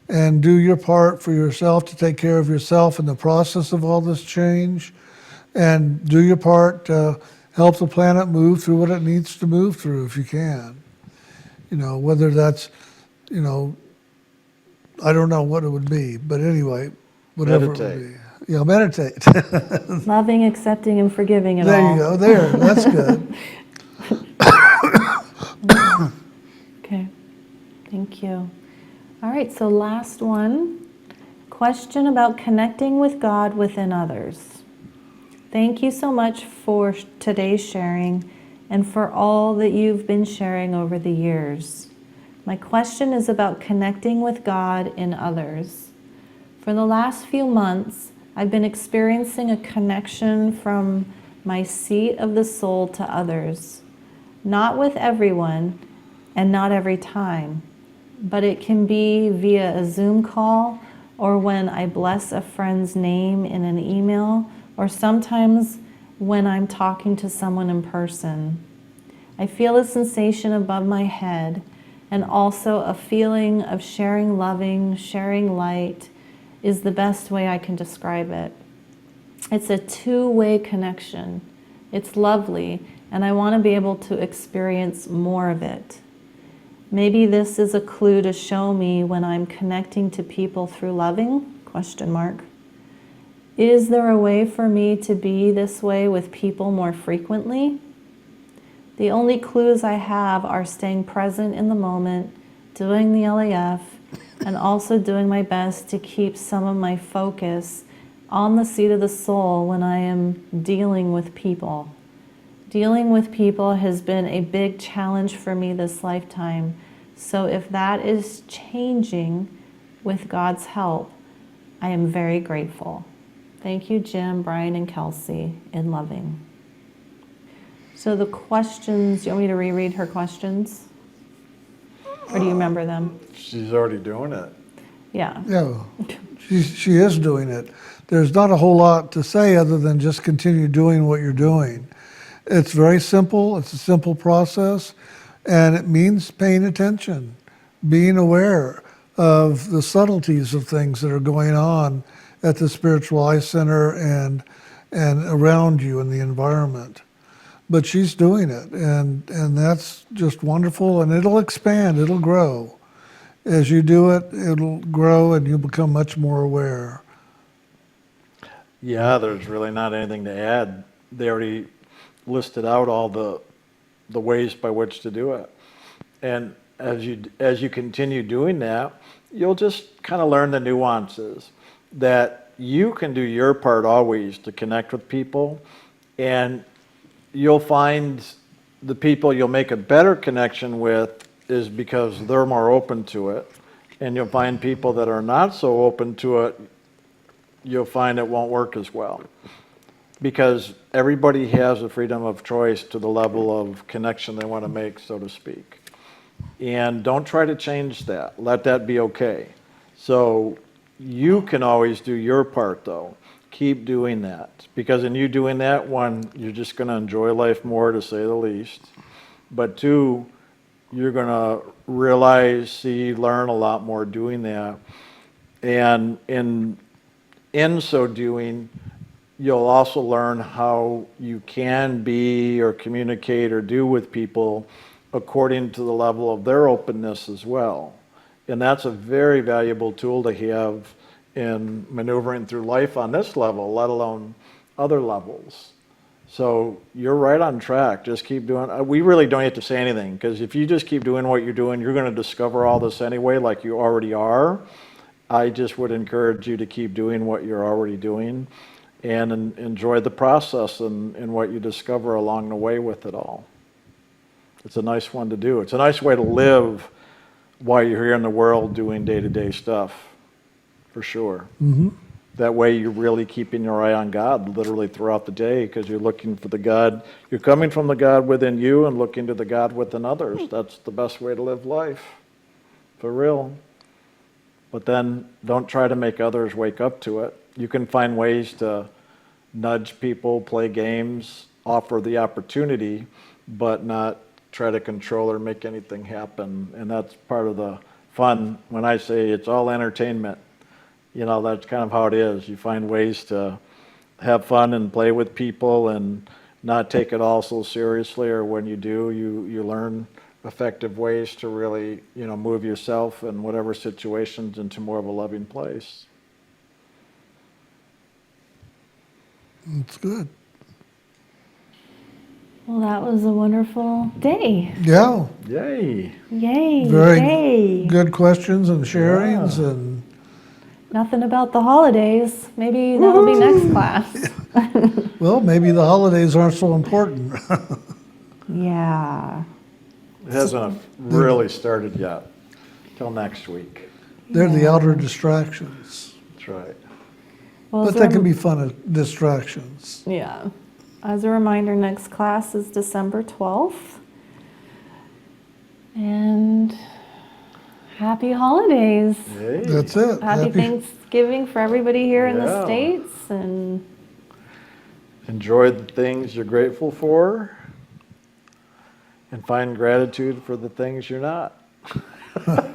and do your part for yourself to take care of yourself in the process of all this change, and do your part to help the planet move through what it needs to move through if you can. Whether that's, I don't know what it would be, but anyway, whatever Meditate. it would be. Yeah, meditate. Loving, accepting, and forgiving it There all. you go. There, that's good. Okay, thank you. All right, so last one. Question about connecting with God within others. Thank you so much for today's sharing and for all that you've been sharing over the years. My question is about connecting with God in others. For the last few months, I've been experiencing a connection from my seat of the soul to others. Not with everyone and not every time, but it can be via a Zoom call, or when I bless a friend's name in an email, or sometimes when I'm talking to someone in person. I feel a sensation above my head, and also a feeling of sharing loving, sharing light is the best way I can describe it. It's a two-way connection. It's lovely, and I want to be able to experience more of it. Maybe this is a clue to show me when I'm connecting to people through loving? Question mark. Is there a way for me to be this way with people more frequently? The only clues I have are staying present in the moment, doing the LAF, and also doing my best to keep some of my focus on the seat of the soul when I am dealing with people. Dealing with people has been a big challenge for me this lifetime. So if that is changing with God's help, I am very grateful. Thank you, Jim, Brian, and Kelsey, in loving. So the questions, you want me to reread her questions? Or do you remember them? She's already doing it. Yeah. Yeah, she is doing it. There's not a whole lot to say other than just continue doing what you're doing. It's very simple. It's a simple process, and it means paying attention, being aware of the subtleties of things that are going on at the Spiritual Eye Center and around you in the environment. But she's doing it, and that's just wonderful, and it'll expand, it'll grow. As you do it, it'll grow, and you'll become much more aware. Yeah, there's really not anything to add. They already listed out all the ways by which to do it. And as you continue doing that, you'll just kind of learn the nuances that you can do your part always to connect with people, and you'll find the people you'll make a better connection with is because they're more open to it. And you'll find people that are not so open to it, you'll find it won't work as well. Because everybody has a freedom of choice to the level of connection they want to make, so to speak. And don't try to change that. Let that be okay. So you can always do your part, though. Keep doing that. Because in you doing that, one, you're just going to enjoy life more, to say the least. But two, you're going to realize, see, learn a lot more doing that. And in so doing, you'll also learn how you can be or communicate or do with people according to the level of their openness as well. And that's a very valuable tool to have in maneuvering through life on this level, let alone other levels. So you're right on track. Just keep doing. We really don't have to say anything, because if you just keep doing what you're doing, you're going to discover all this anyway, like you already are. I just would encourage you to keep doing what you're already doing and enjoy the process and what you discover along the way with it all. It's a nice one to do. It's a nice way to live while you're here in the world doing day-to-day stuff, for sure. Mm-hmm. That way you're really keeping your eye on God literally throughout the day, because you're looking for the God. You're coming from the God within you and looking to the God within others. That's the best way to live life, for real. But then don't try to make others wake up to it. You can find ways to nudge people, play games, offer the opportunity, but not try to control or make anything happen. And that's part of the fun. When I say it's all entertainment, you know, that's kind of how it is. You find ways to have fun and play with people and not take it all so seriously, or when you do, you learn effective ways to really, you know, move yourself in whatever situations into more of a loving place. That's good. Well, that was a wonderful day. Yeah. Yay. Yay. Very Yay. good questions and sharings, Yeah. and Nothing about the holidays. Maybe that'll be next class. well, maybe the holidays aren't so important. Yeah. It hasn't really started yet. Till next week. They're the outer distractions, That's right. Well, but as they a can be fun distractions. Yeah. As a reminder, next class is December 12th. And happy holidays. Yay. That's it. Happy Thanksgiving for everybody here in the Yeah. States. And Enjoy the things you're grateful for, and find gratitude for the things you're not. so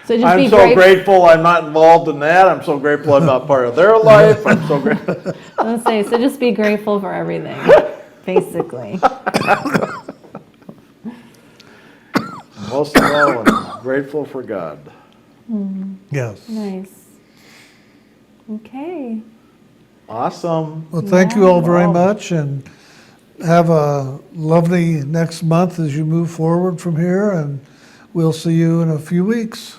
just I'm be so grateful I'm not involved in that. I'm so grateful I'm not part of their life. I'm so grateful. I was gonna say, so just be grateful for everything, basically. Most most of all, I'm grateful for God. Yes. Nice. Okay. Awesome. Well, thank you all very Wow. much, and have a lovely next month as you move forward from here, and we'll see you in a few weeks.